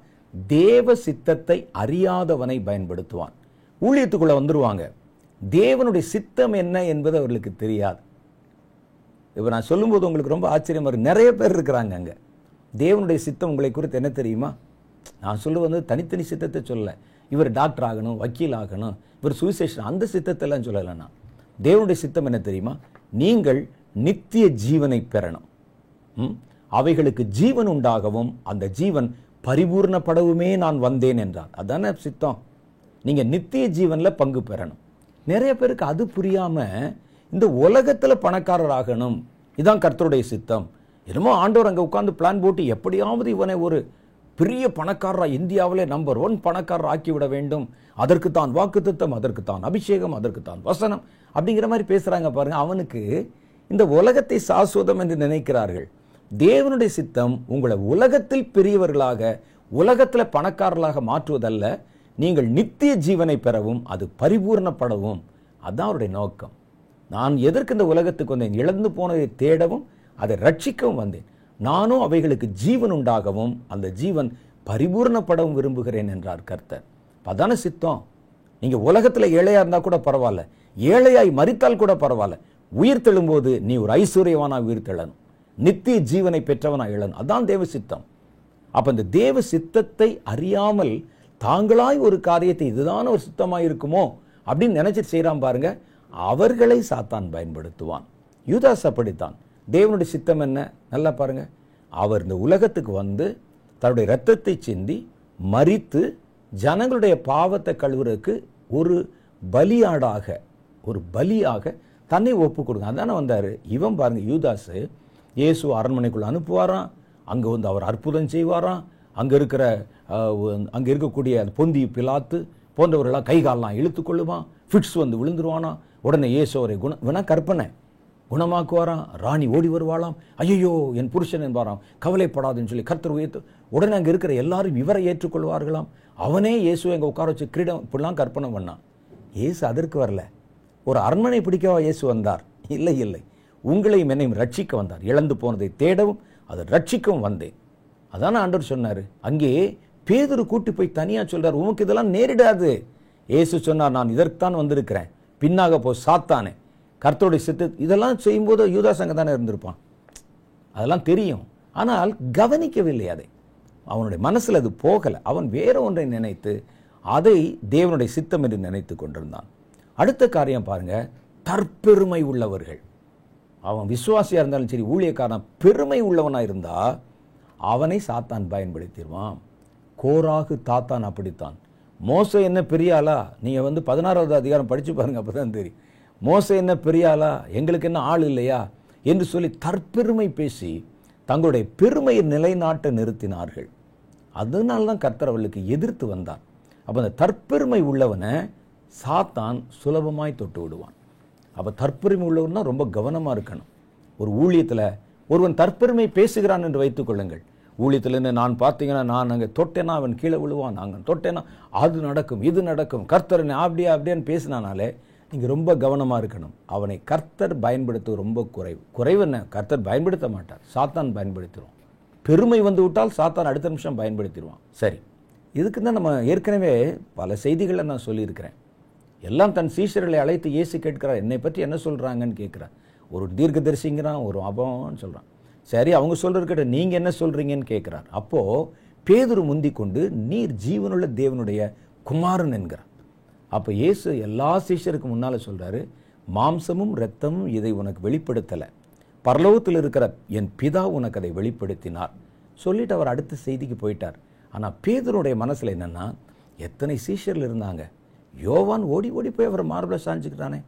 தேவ சித்தத்தை அறியாதவனை பயன்படுத்துவான். ஊழியத்துக்குள்ளே வந்துடுவாங்க, தேவனுடைய சித்தம் என்ன என்பது அவர்களுக்கு தெரியாது. இப்போ நான் சொல்லும்போது உங்களுக்கு ரொம்ப ஆச்சரியமாக இருக்கு. நிறைய பேர் இருக்கிறாங்க அங்கே. தேவனுடைய சித்தம் உங்களை குறித்து என்ன தெரியுமா? நான் சொல்லுவது தனித்தனி சித்தத்தை சொல்லலை. இவர் டாக்டர் ஆகணும், வக்கீல் ஆகணும், இவர் சுவிசேஷன், அந்த சித்தத்தெல்லாம் சொல்லலை. நான் தேவனுடைய சித்தம் என்ன தெரியுமா? நீங்கள் நித்திய ஜீவனை பெறணும், அவைகளுக்கு ஜீவன் உண்டாகவும் அந்த ஜீவன் பரிபூர்ணப்படவுமே நான் வந்தேன் என்றார். அதான சித்தம். நீங்க நித்திய ஜீவன்ல பங்கு பெறணும். நிறைய பேருக்கு அது புரியாம இந்த உலகத்துல பணக்காரர் ஆகணும், இதான் கர்த்தருடைய சித்தம். என்னமோ ஆண்டவர் அங்க உட்கார்ந்து பிளான் போட்டு எப்படியாவது இவனை ஒரு பெரிய பணக்காரரா, இந்தியாவிலே நம்பர் 1 பணக்காரர் ஆக்கிவிட வேண்டும், அதற்கு தான் வாக்குத்தத்தம், அதற்கு தான் அபிஷேகம், அதற்கு தான் வசனம் அப்படிங்கிற மாதிரி பேசுறாங்க பாருங்க. அவனுக்கு இந்த உலகத்தை சாஸ்வதம் என்று நினைக்கிறார்கள். தேவனுடைய சித்தம் உங்களை உலகத்தில் பெரியவர்களாக, உலகத்தில் பணக்காரர்களாக மாற்றுவதல்ல, நீங்கள் நித்திய ஜீவனை பெறவும் அது பரிபூர்ணப்படவும். அதுதான் அவருடைய நோக்கம். நான் எதற்கு இந்த உலகத்துக்கு வந்தேன்? இழந்து போனதை தேடவும் அதை ரட்சிக்கவும் வந்தேன். நானும் அவைகளுக்கு ஜீவன் உண்டாகவும் அந்த ஜீவன் பரிபூர்ணப்படவும் விரும்புகிறேன் என்றார் கர்த்தர். அதான சித்தம். நீங்க உலகத்தில் ஏழையா இருந்தா கூட பரவாயில்ல, ஏழையாய் மரித்தால் கூட பரவாயில்ல, உயிர் தெழும்போது நீ ஒரு ஐஸ்வர்யவானா உயிர் தெழணும், நித்திய ஜீவனை பெற்றவனா எழணும். அதான் தேவ சித்தம். அப்ப இந்த தேவ சித்தத்தை அறியாமல் தாங்களாய் ஒரு காரியத்தை இதுதான ஒரு சித்தமாக இருக்குமோ அப்படின்னு நினைச்சிட்டு செய்யறான் பாருங்க, அவர்களை சாத்தான் பயன்படுத்துவான். யூதாஸ் அப்படித்தான். தேவனுடைய சித்தம் என்ன? நல்லா பாருங்க. அவர் இந்த உலகத்துக்கு வந்து தன்னுடைய இரத்தத்தை சிந்தி மரித்து ஜனங்களுடைய பாவத்தை கழுவுறதுக்கு ஒரு பலியாடாக, ஒரு பலியாக தன்னை ஒப்பு கொடுங்க. அதானே வந்தாரு. இவன் பாருங்க, யூதாஸ் இயேசு அரண்மனைக்குள்ள அனுப்புவாராம், அங்க வந்து அவர் அற்புதம் செய்வாராம், அங்க இருக்கக்கூடிய பொந்தி பிலாத்து போன்றவர்களாம் கைகாலெல்லாம் இழுத்து கொள்ளுவான், ஃபிட்ஸ் வந்து விழுந்துருவானா, உடனே இயேசு அவரை கற்பனை குணமாக்குவாராம், ராணி ஓடி வருவாளாம், ஐயோ என் புருஷன் என்பாராம், கவலைப்படாதுன்னு சொல்லி கர்த்தர் உயர்த்து, உடனே அங்கே இருக்கிற எல்லாரும் இவரை ஏற்றுக்கொள்வார்களாம், அவனே இயேசுவை அங்கே உட்கார வச்சு கிரீடம் இப்படிலாம் கற்பனை பண்ணான். இயேசு அதற்கு வரல. ஒரு அரண்மனை பிடிக்கவா இயேசு வந்தார்? இல்லை இல்லை, உங்களையும் என்னையும் ரட்சிக்க வந்தார். இழந்து போனதை தேடவும் அதை ரட்சிக்கவும் வந்தேன். அதான ஆண்டவர் சொன்னார். அங்கே பேதுரு கூட்டி போய் தனியாக சொல்றார், உனக்கு இதெல்லாம் நேரிடாது. இயேசு சொன்னார், நான் இதற்குத்தான் வந்திருக்கிறேன், பின்னாக போ சாத்தானே. கர்த்தருடைய சித்த இதெல்லாம் செய்யும்போது யூதாஸ் அங்கே தானே இருந்திருப்பான், அதெல்லாம் தெரியும். ஆனால் கவனிக்கவில்லை அதை. அவனுடைய மனசில் அது போகலை. அவன் வேற ஒன்றை நினைத்து அதை தேவனுடைய சித்தம் என்று நினைத்து கொண்டிருந்தான். அடுத்த காரியம் பாருங்க, தற்பெருமை உள்ளவர்கள். அவன் விசுவாசியாக இருந்தாலும் சரி, ஊழியக்காரன் பெருமை உள்ளவனாக இருந்தால் அவனை சாத்தான் பயன்படுத்திடுவான். கோராகு தாத்தான் அப்படித்தான். மோசே என்ன பெரிய ஆளா? நீங்கள் 16வது அதிகாரம் படித்து பாருங்கள், அப்போ தான் தெரியும். மோசே என்ன பெரிய ஆளா, எங்களுக்கு என்ன ஆள் இல்லையா என்று சொல்லி தற்பெருமை பேசி தங்களுடைய பெருமையை நிலைநாட்ட நிறுத்தினார்கள். அதனால தான் கர்த்தர் அவர்களுக்கு எதிர்த்து வந்தார். அப்போ அந்த தற்பெருமை உள்ளவனை சாத்தான் சுலபமாய் தொட்டு விடுவான். அப்போ தற்பெருமை உள்ளவன்னா ரொம்ப கவனமாக இருக்கணும். ஒரு ஊழியத்தில் ஒருவன் தற்பெருமை பேசுகிறான் என்று வைத்துக் கொள்ளுங்கள். ஊழியத்தில் நான் பார்த்தீங்கன்னா, நான் அங்கே தொட்டேன்னா அவன் கீழே விழுவான், நாங்கள் தொட்டேன்னா அது நடக்கும், இது நடக்கும், கர்த்தர் அப்படியான்னு பேசினானாலே நீங்கள் ரொம்ப கவனமாக இருக்கணும். அவனை கர்த்தர் பயன்படுத்த ரொம்ப குறைவு என்ன, கர்த்தர் பயன்படுத்த மாட்டார், சாத்தான் பயன்படுத்திடுவான். பெருமை வந்து விட்டால் சாத்தான் அடுத்த நிமிஷம் பயன்படுத்திடுவான். சரி, இதுக்கு தான் நம்ம ஏற்கனவே பல செய்திகளை நான் சொல்லியிருக்கிறேன். எல்லாம் தன் சீஷர்களை அழைத்து இயேசு கேட்கிறார், என்னை பற்றி என்ன சொல்கிறாங்கன்னு கேட்குறான். ஒரு தீர்க்கதரிசிங்கிறான், ஒரு அபம்னு சொல்கிறான். சரி, அவங்க சொல்கிறக்கிட்ட நீங்கள் என்ன சொல்கிறீங்கன்னு கேட்குறார். அப்போது பேதுரு முந்தி கொண்டு, நீர் ஜீவனுள்ள தேவனுடைய குமாரன் என்கிறார். அப்போ இயேசு எல்லா சீஷருக்கு முன்னால் சொல்கிறாரு, மாம்சமும் இரத்தமும் இதை உனக்கு வெளிப்படுத்தலை, பரலோகத்தில் இருக்கிற என் பிதா உனக்கு அதை வெளிப்படுத்தினார் சொல்லிட்டு அவர் அடுத்த செய்திக்கு போயிட்டார். ஆனால் பேதுருடைய மனசில் என்னென்னா, எத்தனை சீஷர்கள் இருந்தாங்க, யோவான் ஓடி ஓடி போய் அவரை மார்பில் சாஞ்சுக்கிறானே,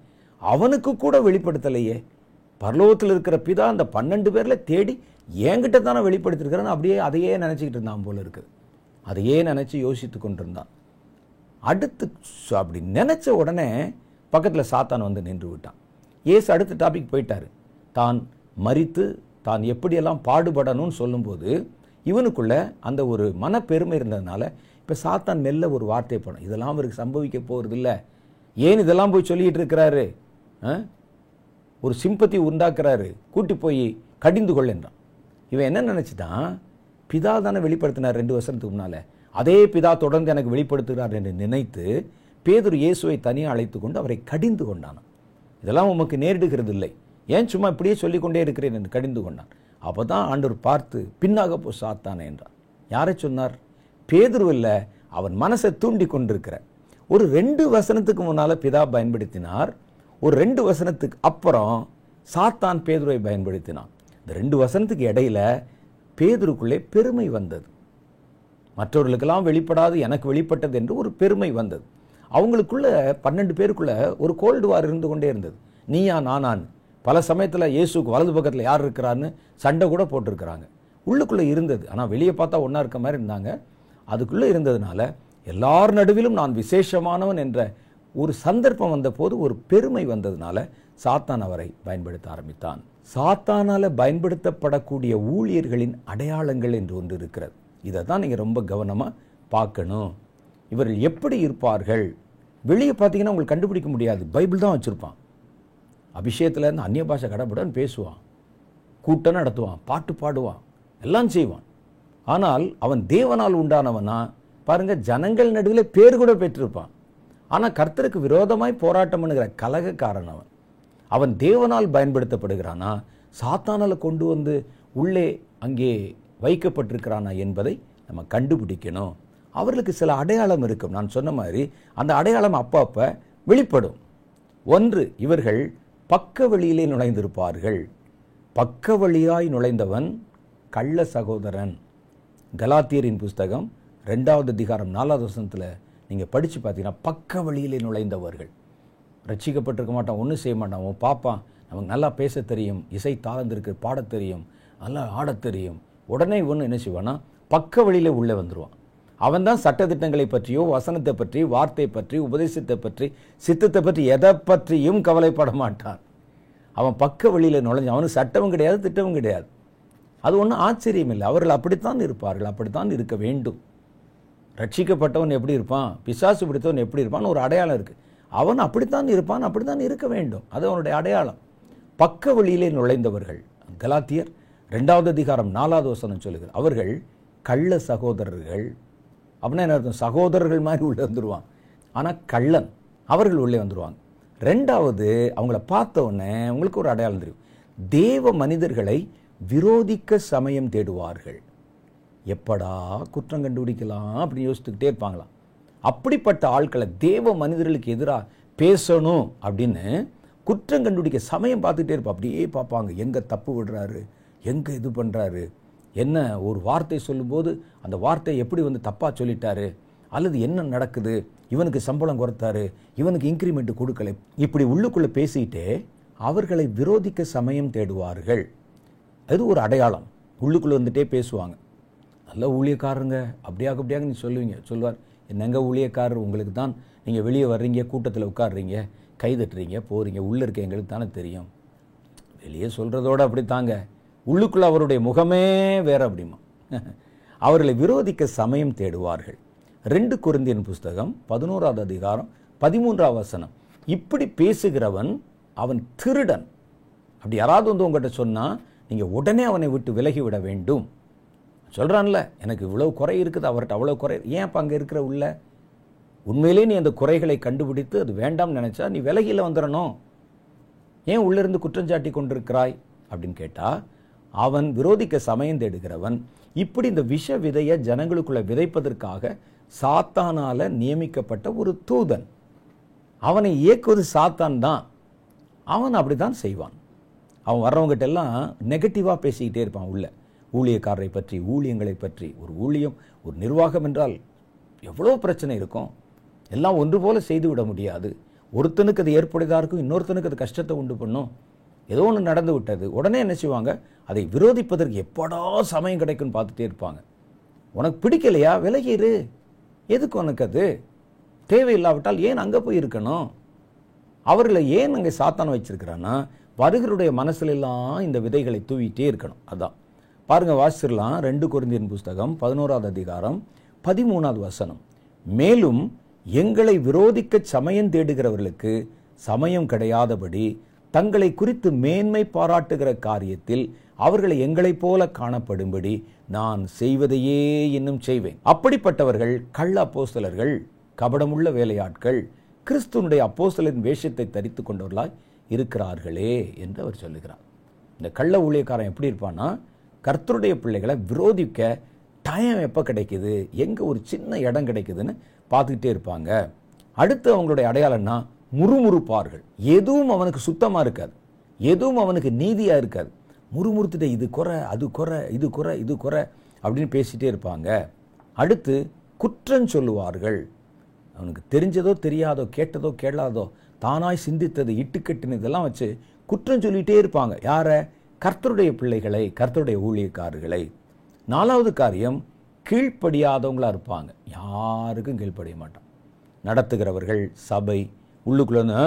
அவனுக்கு கூட வெளிப்படுத்தலையே, பரலோகத்தில் இருக்கிற பிதா அந்த 12 பேரில் தேடி என்கிட்ட தானே வெளிப்படுத்திருக்கிறான்னு அப்படியே அதையே நினச்சிக்கிட்டு இருந்தான் போல இருக்குது. அதையே நினச்சி யோசித்து கொண்டிருந்தான். அடுத்து அப்படி நினச்ச உடனே பக்கத்தில் சாத்தான் வந்து நின்று விட்டான். இயேசு அடுத்த டாபிக் போயிட்டார். தான் மரித்து தான் எப்படியெல்லாம் பாடுபடணும்னு சொல்லும்போது இவனுக்குள்ள அந்த ஒரு மனப்பெருமை இருந்ததுனால இப்போ சாத்தான் மெல்ல ஒரு வார்த்தை போடும், இதெல்லாம் அவருக்கு சம்பவிக்க போகிறது இல்லை, ஏன் இதெல்லாம் போய் சொல்லிகிட்டு இருக்கிறாரு, ஒரு சிம்பத்தி உண்டாக்குறாரு, கூட்டி போய் கடிந்து கொள்ளன்றான். இவன் என்ன நினச்சிட்டான், பிதா தானே வெளிப்படுத்தினார் 2 வருஷத்துக்கு முன்னால், அதே பிதா தொடர்ந்து எனக்கு வெளிப்படுத்துகிறார் என்று நினைத்து பேதுரு இயேசுவை தனியாக அழைத்து கொண்டு அவரை கடிந்து கொண்டான். இதெல்லாம் உமக்கு நேரிடுகிறது இல்லை, ஏன் சும்மா இப்படியே சொல்லிக்கொண்டே இருக்கிறேன் என்று கடிந்து கொண்டான். அப்போ தான் ஆண்டவர் பார்த்து பின்னாக போ சாத்தானே என்றார். யாரை சொன்னார்? பேதுரு இல்லை, அவன் மனசை தூண்டி கொண்டிருக்கிற. ஒரு 2 வசனத்துக்கு முன்னால் பிதா பயன்படுத்தினார், ஒரு 2 வசனத்துக்கு அப்புறம் சாத்தான் பேதுருவை பயன்படுத்தினான். இந்த 2 வசனத்துக்கு இடையில பேதுருக்குள்ளே பெருமை வந்தது. மற்றவர்களுக்கெல்லாம் வெளிப்படாது எனக்கு வெளிப்பட்டது என்று ஒரு பெருமை வந்தது. அவங்களுக்குள்ள 12 பேருக்குள்ள ஒரு கோல்டு வார் இருந்து கொண்டே இருந்தது. நீயா நானான். பல சமயத்தில் இயேசுக்கு வலது பக்கத்தில் யார் இருக்கிறான்னு சண்டை கூட போட்டிருக்கிறாங்க. உள்ளுக்குள்ளே இருந்தது, ஆனால் வெளியே பார்த்தா ஒன்றா இருக்க மாதிரி இருந்தாங்க. அதுக்குள்ளே இருந்ததுனால எல்லார் நடுவிலும் நான் விசேஷமானவன் என்ற ஒரு சந்தர்ப்பம் வந்த போது ஒரு பெருமை வந்ததுனால சாத்தான் அவரை பயன்படுத்த ஆரம்பித்தான். சாத்தானால் பயன்படுத்தப்படக்கூடிய ஊழியர்களின் அடையாளங்கள் என்று ஒன்று இருக்கிறது. இதை தான் நீங்கள் ரொம்ப கவனமாக பார்க்கணும். இவர்கள் எப்படி இருப்பார்கள்? வெளியே பார்த்தீங்கன்னா உங்களுக்கு கண்டுபிடிக்க முடியாது. பைபிள் தான் வச்சுருப்பான். அபிஷேகத்தில் இருந்து அந்நிய பாஷை கடவுடன் பேசுவான், கூட்டம் நடத்துவான், பாட்டு பாடுவான், எல்லாம் செய்வான். ஆனால் அவன் தேவனால் உண்டானவனா பாருங்க, ஜனங்கள் நடுவில் பேர் கூட பெற்றிருப்பான். ஆனால் கர்த்தருக்கு விரோதமாய் போராட்டம் பண்ணுகிற கலகக்காரன் அவன். அவன் தேவனால் பயன்படுத்தப்படுகிறானா, சாத்தானால் கொண்டு வந்து உள்ளே அங்கே வைக்கப்பட்டிருக்கிறானா என்பதை நம்ம கண்டுபிடிக்கணும். அவர்களுக்கு சில அடையாளம் இருக்கும். நான் சொன்ன மாதிரி அந்த அடையாளம் அப்பப்போ வெளிப்படும். ஒன்று, இவர்கள் பக்க வழியிலே நுழைந்திருப்பார்கள். பக்க வழியாய் நுழைந்தவன் கள்ள சகோதரன். கலாத்தியரின் புஸ்தகம் 2வது அதிகாரம் 4வது வசனத்தில் நீங்கள் படித்து பார்த்தீங்கன்னா, பக்க வழியிலே நுழைந்தவர்கள். ரட்சிக்கப்பட்டிருக்க மாட்டான், ஒன்றும் செய்ய மாட்டான், அவன் பார்ப்பான், நமக்கு நல்லா பேச தெரியும், இசை தாளந்திருக்கு, பாடத் தெரியும், நல்லா ஆடத் தெரியும். உடனே ஒன்று என்ன செய்வான்னா, பக்க வழியில் உள்ளே வந்துடுவான். அவன் தான் சட்டத்திட்டங்களை பற்றியோ வசனத்தை பற்றி வார்த்தை பற்றி உபதேசத்தை பற்றி சித்தத்தை பற்றி எதை பற்றியும் கவலைப்பட மாட்டான். அவன் பக்க வழியில் நுழைஞ்சு, அவனுக்கு சட்டமும் கிடையாது திட்டமும் கிடையாது. அது ஒன்றும் ஆச்சரியம் இல்லை. அவர்கள் அப்படித்தான் இருப்பார்கள், அப்படித்தான் இருக்க வேண்டும். ரட்சிக்கப்பட்டவன் எப்படி இருப்பான், பிசாசு பிடித்தவன் எப்படி இருப்பான்னு ஒரு அடையாளம் இருக்குது. அவன் அப்படித்தான் இருப்பான், அப்படித்தான் இருக்க வேண்டும். அது அவனுடைய அடையாளம். பக்க வழியிலே நுழைந்தவர்கள். கலாத்தியர் 2வது அதிகாரம் 4வது வசனம் சொல்லுகிறது, அவர்கள் கள்ள சகோதரர்கள். அப்படின்னா என்ன அர்த்தம்? சகோதரர்கள் மாதிரி உள்ளே வந்துடுவான், ஆனால் கள்ளன். அவர்கள் உள்ளே வந்துடுவாங்க. 2வது, அவங்கள பார்த்த உடனே உங்களுக்கு ஒரு அடையாளம் தெரியும். தேவ மனிதர்களை விரோதிக்க சமயம் தேடுவார்கள். எப்படா குற்றம் கண்டுபிடிக்கலாம் அப்படின்னு யோசித்துக்கிட்டே இருப்பாங்களாம். அப்படிப்பட்ட ஆட்களை தேவ மனிதர்களுக்கு எதிராக பேசணும் அப்படின்னு குற்றம் கண்டுபிடிக்க சமயம் பார்த்துட்டே இருப்பா. அப்படியே பார்ப்பாங்க, எங்கே தப்பு விடுறாரு, எங்கே இது பண்ணுறாரு, என்ன ஒரு வார்த்தை சொல்லும்போது அந்த வார்த்தையை எப்படி தப்பாக சொல்லிட்டாரு, அல்லது என்ன நடக்குது, இவனுக்கு சம்பளம் குறைத்தாரு, இவனுக்கு இன்க்ரிமெண்ட் கொடுக்கல, இப்படி உள்ளுக்குள்ளே பேசிக்கிட்டே அவர்களை விரோதிக்க சமயம் தேடுவார்கள். அது ஒரு அடையாளம். உள்ளுக்குள்ளே வந்துட்டே பேசுவாங்க. நல்ல ஊழியக்காரருங்க, அப்படியாக நீ சொல்லுவார், என்னங்க ஊழியக்காரர், உங்களுக்கு தான் நீங்கள் வெளியே வர்றீங்க, கூட்டத்தில் உட்காடுறீங்க, கைதட்டுறீங்க, போகிறீங்க, உள்ளே இருக்க எங்களுக்கு தானே தெரியும். வெளியே சொல்கிறதோடு அப்படி தாங்க, உள்ளுக்குள்ளே அவருடைய முகமே வேற அப்படிமா. அவர்களை விரோதிக்க சமயம் தேடுவார்கள். 2 கொரிந்தியன் புஸ்தகம் 11வது அதிகாரம் 13வது வசனம். இப்படி பேசுகிறவன் அவன் திருடன். அப்படி யாராவது உங்கள்கிட்ட சொன்னால் நீங்கள் உடனே அவனை விட்டு விலகிவிட வேண்டும். சொல்கிறான்ல, எனக்கு இவ்வளோ குறை இருக்குது, அவர்கிட்ட அவ்வளோ குறை, ஏன் அப்போ அங்கே இருக்கிற உள்ள உண்மையிலே நீ அந்த குறைகளை கண்டுபிடித்து அது வேண்டாம்னு நினச்சா நீ விலகில வந்துடணும். ஏன் உள்ளிருந்து குற்றஞ்சாட்டி கொண்டிருக்கிறாய் அப்படின்னு கேட்டால், அவன் விரோதிக்க சமயம் தேடுகிறவன். இப்படி இந்த விஷ விதையை ஜனங்களுக்குள்ள விதைப்பதற்காக சாத்தானால நியமிக்கப்பட்ட ஒரு தூதன். அவனை இயக்குவது சாத்தான் தான். அவன் அப்படிதான் செய்வான். அவன் வர்றவங்ககிட்ட எல்லாம் நெகட்டிவாக பேசிக்கிட்டே இருப்பான். உள்ள ஊழியக்காரரை பற்றி, ஊழியங்களை பற்றி. ஒரு ஊழியம், ஒரு நிர்வாகம் என்றால் எவ்வளோ பிரச்சனை இருக்கும். எல்லாம் ஒன்று போல செய்து விட முடியாது. ஒருத்தனுக்கு அது ஏற்புடையதாக இருக்கும், இன்னொருத்தனுக்கு அது கஷ்டத்தை உண்டு பண்ணும். ஏதோ ஒன்று நடந்து விட்டது, உடனே என்ன செய்வாங்க, அதை விரோதிப்பதற்கு எப்படா சமயம் கிடைக்குன்னு பார்த்துட்டே இருப்பாங்க. உனக்கு பிடிக்கலையா, விலகிரு. எதுக்கு உனக்கு அது தேவையில்லாவிட்டால் ஏன் அங்கே போய் இருக்கணும்? அவர்களை ஏன் அங்கே சாத்தான வச்சிருக்கிறான்னா, வருகிறவருடைய மனசுலாம் இந்த விதைகளை தூவிட்டே இருக்கணும். அதான் பாருங்க, வாசிச்சிடலாம். 2 கொரிந்தியன் புஸ்தகம் 11வது அதிகாரம் 13வது வசனம். மேலும் எங்களை விரோதிக்க சமயம் தேடுகிறவர்களுக்கு சமயம் கிடையாதபடி தங்களை குறித்து மேன்மை பாராட்டுகிற காரியத்தில் அவர்களை எங்களைப் போல காணப்படும்படி நான் செய்வதையே இன்னும் செய்வேன். அப்படிப்பட்டவர்கள் கள்ள அப்போஸ்தலர்கள், கபடமுள்ள வேலையாட்கள், கிறிஸ்துவனுடைய அப்போஸ்தலரின் வேஷத்தை தரித்து கொண்டவர்களாய் இருக்கிறார்களே என்று அவர் சொல்லுகிறார். இந்த கள்ள ஊழியக்காரன் எப்படி இருப்பான்னா, கர்த்தருடைய பிள்ளைகளை விரோதிக்க டைம் எப்போ கிடைக்குது, எங்கே ஒரு சின்ன இடம் கிடைக்குதுன்னு பார்த்துக்கிட்டே இருப்பாங்க. அடுத்து அவங்களுடைய அடையாளம்னா முறுமுறுப்பார்கள். எதுவும் அவனுக்கு சுத்தமாக இருக்காது, எதுவும் அவனுக்கு நீதியாக இருக்காது. முறுமுறுத்துட்டு இது குறை, அது குறை, இது குறை, இது குறை அப்படின்னு பேசிகிட்டே இருப்பாங்க. அடுத்து குற்றம் சொல்லுவார்கள். அவனுக்கு தெரிஞ்சதோ தெரியாதோ, கேட்டதோ கேளாதோ, தானாய் சிந்தித்தது, இட்டுக்கட்டினது இதெல்லாம் வச்சு குற்றம் சொல்லிகிட்டே இருப்பாங்க. யாரை? கர்த்தருடைய பிள்ளைகளை, கர்த்தருடைய ஊழியக்காரர்களை. 4வது காரியம், கீழ்ப்படியாதவங்களா இருப்பாங்க. யாருக்கும் கீழ்ப்படிய மாட்டான். நடத்துகிறவர்கள், சபை, உள்ளுக்குள்ளன்னு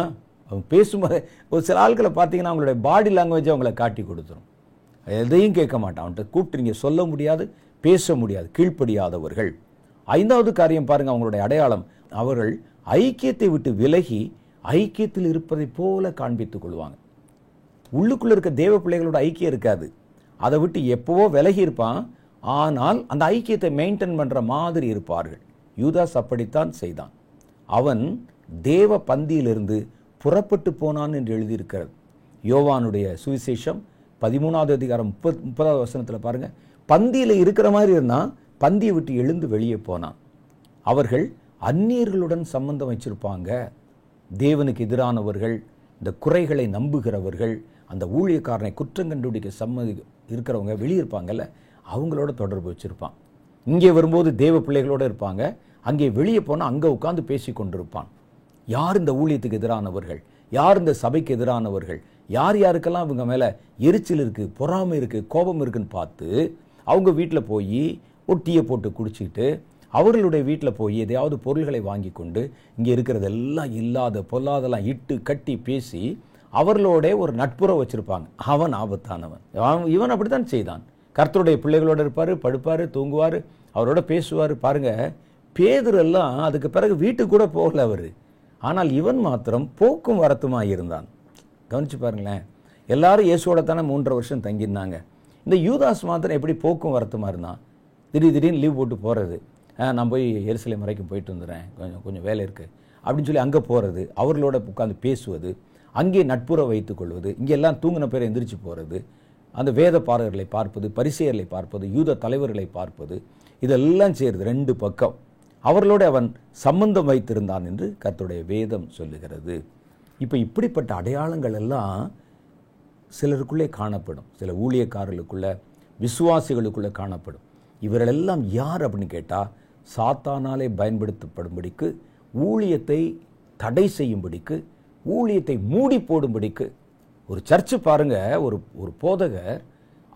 அவங்க பேசும்போது ஒரு சில ஆட்களை பார்த்தீங்கன்னா அவங்களுடைய பாடி லாங்குவேஜ் அவங்கள காட்டி கொடுத்துரும். எதையும் கேட்க மாட்டான். அவன்கிட்ட கூப்பிட்டு நீங்கள் சொல்ல முடியாது, பேச முடியாது. கீழ்ப்படியாதவர்கள். 5வது காரியம் பாருங்க, அவங்களுடைய அடையாளம், அவர்கள் ஐக்கியத்தை விட்டு விலகி ஐக்கியத்தில் இருப்பதை போல காண்பித்துக் கொள்வாங்க. உள்ளுக்குள்ள இருக்க தேவ பிள்ளைகளோட ஐக்கியம் இருக்காது, அதை விட்டு எப்பவோ விலகி இருப்பான். ஆனால் அந்த ஐக்கியத்தை மெயின்டைன் பண்ற மாதிரி இருப்பார்கள். யூதாஸ் அப்படித்தான் செய்தான். அவன் தேவ பந்தியிலிருந்து புறப்பட்டு போனான் என்று எழுதியிருக்கிறது. யோவானுடைய சுவிசேஷம் 13வது அதிகாரம் 30வது வசனத்தில் பாருங்க, பந்தியில் இருக்கிற மாதிரி இருந்தான், பந்தியை விட்டு எழுந்து வெளியே போனான். அவர்கள் அந்நியர்களுடன் சம்பந்தம் வச்சிருப்பாங்க. தேவனுக்கு எதிரானவர்கள், இந்த குறைகளை நம்புகிறவர்கள், அந்த ஊழியக்காரனை குற்றம் கண்டுபிடிக்க இருக்கிறவங்க வெளியே இருப்பாங்கல்ல, அவங்களோட தொடர்பு வச்சிருப்பான். இங்கே வரும்போது தேவ பிள்ளைகளோடு இருப்பாங்க, அங்கே வெளியே போனால் அங்கே உட்காந்து பேசி கொண்டிருப்பான். யார் இந்த ஊழியத்துக்கு எதிரானவர்கள், யார் இந்த சபைக்கு எதிரானவர்கள், யார் யாருக்கெல்லாம் இவங்க மேலே எரிச்சல் இருக்குது, பொறாமை இருக்குது, கோபம் இருக்குன்னு பார்த்து அவங்க வீட்டில் போய் ஒரு டீயை போட்டு குடிச்சிட்டு, அவர்களுடைய வீட்டில் போய் எதையாவது பொருள்களை வாங்கி கொண்டு இங்கே இருக்கிறதெல்லாம் இல்லாத பொல்லாதெல்லாம் இட்டு கட்டி பேசி அவர்களோட ஒரு நட்புறவு வச்சிருப்பாங்க. அவன் ஆபத்தானவன். இவன் அப்படித்தான் செய்தான். கர்த்தருடைய பிள்ளைகளோடு இருப்பார், படுப்பார், தூங்குவார், அவரோட பேசுவார். பாருங்க, பேதுரெல்லாம் அதுக்கு பிறகு வீட்டுக்கு கூட போகல அவர். ஆனால் இவன் மாத்திரம் போக்கும் வரத்துமாக இருந்தான். கவனிச்சு பாருங்களேன், எல்லாரும் இயேசுவோட தானே 3.5 வருஷம் தங்கியிருந்தாங்க. இந்த யூதாஸ் மாத்திரம் எப்படி போக்கும் வரத்துமாக இருந்தான். திடீர்னு லீவ் போட்டு போகிறது, நான் போய் எருசலேம் வரைக்கும் போயிட்டு வந்துடுறேன், கொஞ்சம் வேலை இருக்குது அப்படின்னு சொல்லி அங்கே போகிறது, அவர்களோட உட்காந்து பேசுவது, அங்கே நட்புறவு வைத்துக் கொள்வது, இங்கே எல்லாம் தூங்கின பேரை எந்திரிச்சு போகிறது, அந்த வேத பாரகர்களை பார்ப்பது, பரிசேயர்களை பார்ப்பது, யூத தலைவர்களை பார்ப்பது, இதெல்லாம் செய்கிறது 2 பக்கம். அவர்களோடு அவன் சம்பந்தம் வைத்திருந்தான் என்று கர்த்தருடைய வேதம் சொல்லுகிறது. இப்போ இப்படிப்பட்ட அடையாளங்கள் எல்லாம் சிலருக்குள்ளே காணப்படும், சில ஊழியக்காரர்களுக்குள்ள, விசுவாசிகளுக்குள்ளே காணப்படும். இவர்களெல்லாம் யார் அப்படின்னு கேட்டால், சாத்தானாலே பயன்படுத்தப்படும்படிக்கு, ஊழியத்தை தடை செய்யும்படிக்கு, ஊழியத்தை மூடி போடும்படிக்கு. ஒரு சர்ச்சு பாருங்க, ஒரு போதகர்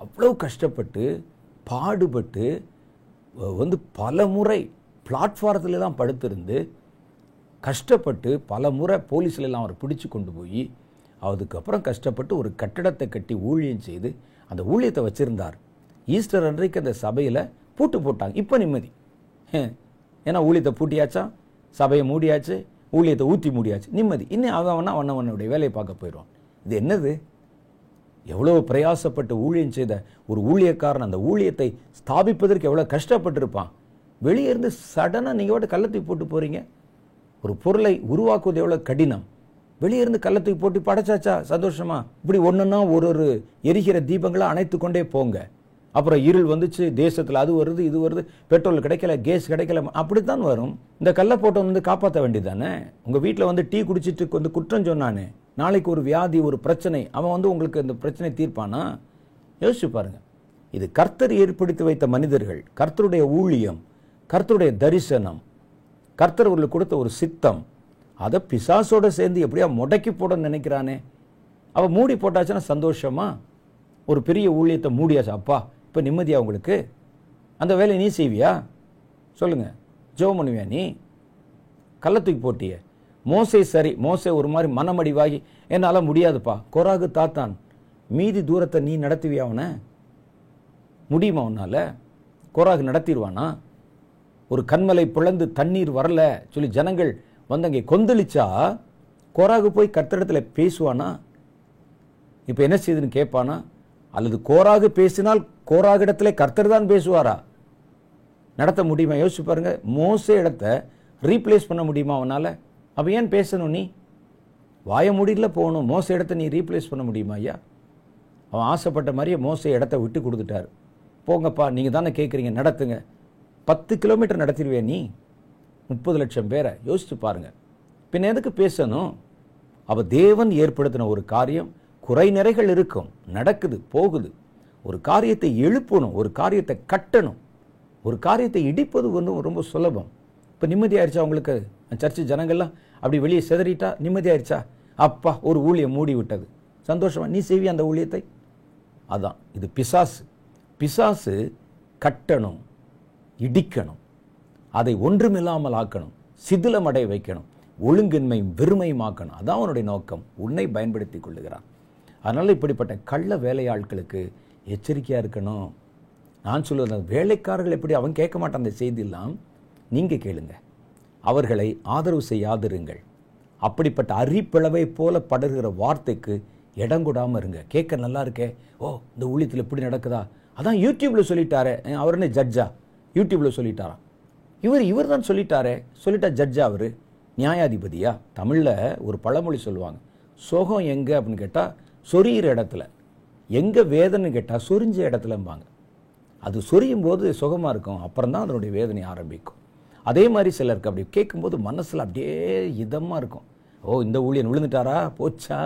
அவ்வளோ கஷ்டப்பட்டு பாடுபட்டு பல முறை பிளாட்ஃபாரத்துலலாம் படுத்திருந்து கஷ்டப்பட்டு பல முறை போலீஸ்லாம் அவரை பிடிச்சு கொண்டு போய் அதுக்கப்புறம் கஷ்டப்பட்டு ஒரு கட்டடத்தை கட்டி ஊழியம் செய்து அந்த ஊழியத்தை வச்சுருந்தார். ஈஸ்டர் அன்றைக்கு அந்த சபையில் பூட்டு போட்டாங்க. இப்போ நிம்மதி. ஏன்னா ஊழியத்தை பூட்டியாச்சா, சபையை மூடியாச்சு, ஊழியத்தை ஊற்றி மூடியாச்சு, நிம்மதி. இன்னும் அவனுடைய வேலையை பார்க்க போயிடுவான். இது என்னது? எவ்வளோ பிரயாசப்பட்டு ஊழியம் செய்த ஒரு ஊழியக்காரன் அந்த ஊழியத்தை ஸ்தாபிப்பதற்கு எவ்வளோ கஷ்டப்பட்டிருப்பான். வெளியே இருந்து சடனாக நீங்கள் கள்ளத்தை போட்டு போகிறீங்க. ஒரு பொருளை உருவாக்குவது எவ்வளோ கடினம். வெளியே இருந்து கள்ளத்துக்கு போட்டு படைச்சாச்சா சந்தோஷமா? இப்படி ஒன்றுன்னா ஒரு எரிகிற தீபங்களை அணைத்து கொண்டே போங்க. அப்புறம் இருள் வந்துச்சு, தேசத்தில் அது வருது இது வருது, பெட்ரோல் கிடைக்கல, கேஸ் கிடைக்கல, அப்படித்தான் வரும். இந்த கல்லை போட்டவன் காப்பாற்ற வேண்டியதானே. உங்கள் வீட்டில் டீ குடிச்சிட்டு குற்றம் சொன்னானே, நாளைக்கு ஒரு வியாதி, ஒரு பிரச்சனை, அவன் உங்களுக்கு இந்த பிரச்சனை தீர்ப்பானா? யோசிச்சு பாருங்க. இது கர்த்தர் ஏற்படுத்தி வைத்த மனிதர்கள், கர்த்தருடைய ஊழியம், கர்த்தருடைய தரிசனம், கர்த்தர் அவர்களுக்கு கொடுத்த ஒரு சித்தம். அதை பிசாசோட சேர்ந்து எப்படியா முடக்கி போட நினைக்கிறானே. அவள் மூடி போட்டாச்சுன்னா சந்தோஷமா? ஒரு பெரிய ஊழியத்தை மூடியாச்சு, அப்பா இப்போ நிம்மதியா உங்களுக்கு? அந்த வேலையை நீ செய்வியா? சொல்லுங்க. ஜெபம் பண்ணுவியா நீ? கள்ளத்துக்கு போட்டிய மோசே சரி, மோசே ஒரு மாதிரி மனமடிவாகி என்னால் முடியாதுப்பா, கொராகு தாத்தான், மீதி தூரத்தை நீ நடத்துவியா? அவனை முடியுமா உன்னால? கொராகு நடத்திடுவானா? ஒரு கண்மலை பிளந்து தண்ணீர் வரல சொல்லி ஜனங்கள் வந்து அங்கே கொந்தளிச்சா கோராகு போய் கர்த்தரிடத்தில் பேசுவானா? இப்போ என்ன செய்யுதுன்னு கேட்பானா? அல்லது கோராகு பேசினால் கோராகிடத்திலே கர்த்தர் தான் பேசுவாரா? நடத்த முடியுமா? யோசிச்சு பாருங்க. மோசே இடத்தை ரீப்ளேஸ் பண்ண முடியுமா அவனால்? அப்போ ஏன் பேசணும்? நீ வாய முடியல போகணும். மோசே இடத்தை நீ ரீப்ளேஸ் பண்ண முடியுமா? ஐயா, அவன் ஆசைப்பட்ட மாதிரியே மோசே இடத்தை விட்டு கொடுத்துட்டார். போங்கப்பா, நீங்கள் தானே கேட்குறீங்க, நடத்துங்க. 10 கிலோமீட்டர் நடத்திடுவே நீ? 30 லட்சம் பேரை யோசிச்சு பாருங்க. பின்ன எதுக்கு பேசணும்? அப்ப தேவன் ஏற்படுத்தின ஒரு காரியம், குறை நிறைகள் இருக்கும், நடக்குது போகுது. ஒரு காரியத்தை எழுப்பணும், ஒரு காரியத்தை கட்டணும், ஒரு காரியத்தை இடிப்பது ஒன்றும் ரொம்ப சுலபம். இப்போ நிம்மதியாயிருச்சா உங்களுக்கு? சர்ச்சு ஜனங்கள்லாம் அப்படி வெளியே சிதறிட்டா நிம்மதியாயிருச்சா? அப்பா, ஒரு ஊழியம் மூடி விட்டது, சந்தோஷமா? நீ செய்வியா அந்த ஊழியத்தை? அதான் இது பிசாசு. பிசாசு கட்டணும், இடிக்கணும், அதை ஒன்றுமில்லாமல் ஆக்கணும், சிதிலமடை வைக்கணும், ஒழுங்கின்மையும் வெறுமையும் ஆக்கணும். அதான் அவனுடைய நோக்கம். உன்னை பயன்படுத்தி கொள்ளுகிறான். அதனால் இப்படிப்பட்ட கள்ள வேலையாட்களுக்கு எச்சரிக்கையாக இருக்கணும். நான் சொல்லுவது, வேலைக்காரர்கள் எப்படி, அவன் கேட்க மாட்டான் அந்த செய்தியெல்லாம், நீங்கள் கேளுங்க. அவர்களை ஆதரவு செய்யாதிருங்கள். அப்படிப்பட்ட அரிப்பிளவை போல படர்கிற வார்த்தைக்கு இடம் கொடாமல் இருங்க. கேட்க நல்லா இருக்கே, ஓ இந்த ஊழியத்தில் இப்படி நடக்குதா, அதான் யூடியூப்பில் சொல்லிட்டாரே, அவர் என்ன ஜட்ஜா? யூடியூப்பில் சொல்லிட்டாராம். இவர் தான் சொல்லிட்டாரே, சொல்லிட்டா ஜட்ஜா? அவர் நியாயாதிபதியா? தமிழில் ஒரு பழமொழி சொல்லுவாங்க, சோகம் எங்கே அப்படின்னு கேட்டால் சொரியிற இடத்துல, எங்கே வேதனை கேட்டால் சொரிஞ்ச இடத்துலம்பாங்க. அது சொரியும் போது சுகமாக இருக்கும், அப்புறம் தான் அதனுடைய வேதனை ஆரம்பிக்கும். அதே மாதிரி சிலருக்கு அப்படி கேட்கும்போது மனசில் அப்படியே இதமாக இருக்கும். ஓ இந்த ஊழியன் விழுந்துட்டாரா, போச்சா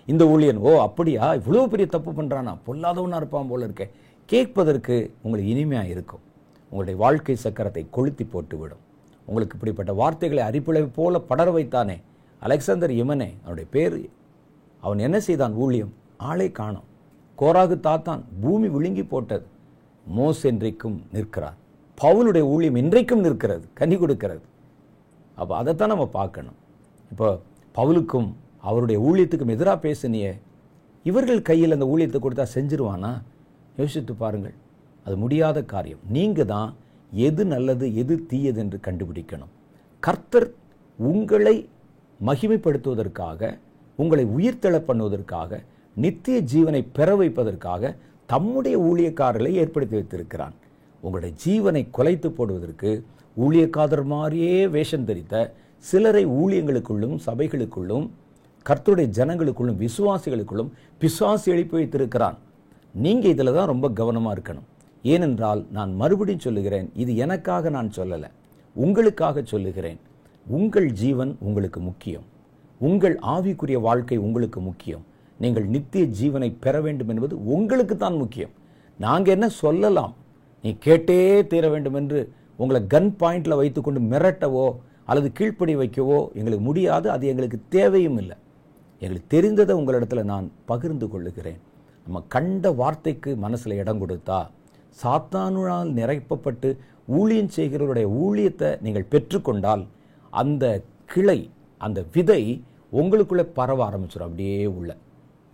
இந்த ஊழியன், ஓ அப்படியா, இவ்வளோ பெரிய தப்பு பண்ணுறானா, பொல்லாதவனாக இருப்பான் போல இருக்கே. கேட்பதற்கு உங்களுக்கு இனிமையாக இருக்கும். உங்களுடைய வாழ்க்கை சக்கரத்தை கொளுத்தி போட்டுவிடும். உங்களுக்கு இப்படிப்பட்ட வார்த்தைகளை அரிப்பிளவை போல படர வைத்தானே அலெக்சாந்தர் யமனே, அவனுடைய பேர். அவன் என்ன செய்தான்? ஊழியம், ஆளை காணோம். கோராகு தாத்தான், பூமி விழுங்கி போட்டது. மோசே இன்றைக்கும் நிற்கிறார். பவுலுடைய ஊழியம் இன்றைக்கும் நிற்கிறது, கனி கொடுக்கிறது. அப்போ அதைத்தான் நம்ம பார்க்கணும். இப்போ பவுலுக்கும் அவருடைய ஊழியத்துக்கும் எதிராக பேசினியே, இவர்கள் கையில் அந்த ஊழியத்தை கொடுத்தா செஞ்சிருவானா? யோசித்து பாருங்கள். அது முடியாத காரியம். நீங்கள் தான் எது நல்லது எது தீயது என்று கண்டுபிடிக்கணும். கர்த்தர் உங்களை மகிமைப்படுத்துவதற்காக, உங்களை உயிர்த்தெழ பண்ணுவதற்காக, நித்திய ஜீவனை பெற வைப்பதற்காக தம்முடைய ஊழியக்காரர்களை ஏற்படுத்தி வைத்திருக்கிறான். உங்களுடைய ஜீவனை குலைத்து போடுவதற்கு ஊழியக்காரர் மாதிரியே வேஷம் தரித்த சிலரை ஊழியங்களுக்குள்ளும் சபைகளுக்குள்ளும் கர்த்தருடைய ஜனங்களுக்குள்ளும் விசுவாசிகளுக்குள்ளும் பிசாசு எழுப்பி வைத்திருக்கிறான். நீங்கள் இதில் தான் ரொம்ப கவனமாக இருக்கணும். ஏனென்றால் நான் மறுபடியும் சொல்லுகிறேன், இது எனக்காக நான் சொல்லலை, உங்களுக்காக சொல்லுகிறேன். உங்கள் ஜீவன் உங்களுக்கு முக்கியம். உங்கள் ஆவிக்குரிய வாழ்க்கை உங்களுக்கு முக்கியம். நீங்கள் நித்திய ஜீவனை பெற வேண்டும் என்பது உங்களுக்கு தான் முக்கியம். நாங்கள் என்ன சொல்லலாம், நீ கேட்டே தீர வேண்டும் என்று உங்களை கன் பாயிண்டில் வைத்துக்கொண்டு மிரட்டவோ அல்லது கீழ்ப்படி வைக்கவோ எங்களுக்கு முடியாது. அது எங்களுக்கு தேவையும் இல்லை. எங்களுக்கு தெரிந்ததை உங்களிடத்துல நான் பகிர்ந்து கொள்ளுகிறேன். நம்ம கண்ட வார்த்தைக்கு மனசில் இடம் கொடுத்தா, சாத்தானால் நிரப்பப்பட்டு ஊழியம் செய்கிறவருடைய ஊழியத்தை நீங்கள் பெற்றுக்கொண்டால், அந்த கிளை, அந்த விதை உங்களுக்குள்ளே பரவ ஆரம்பிச்சிடும். அப்படியே உள்ள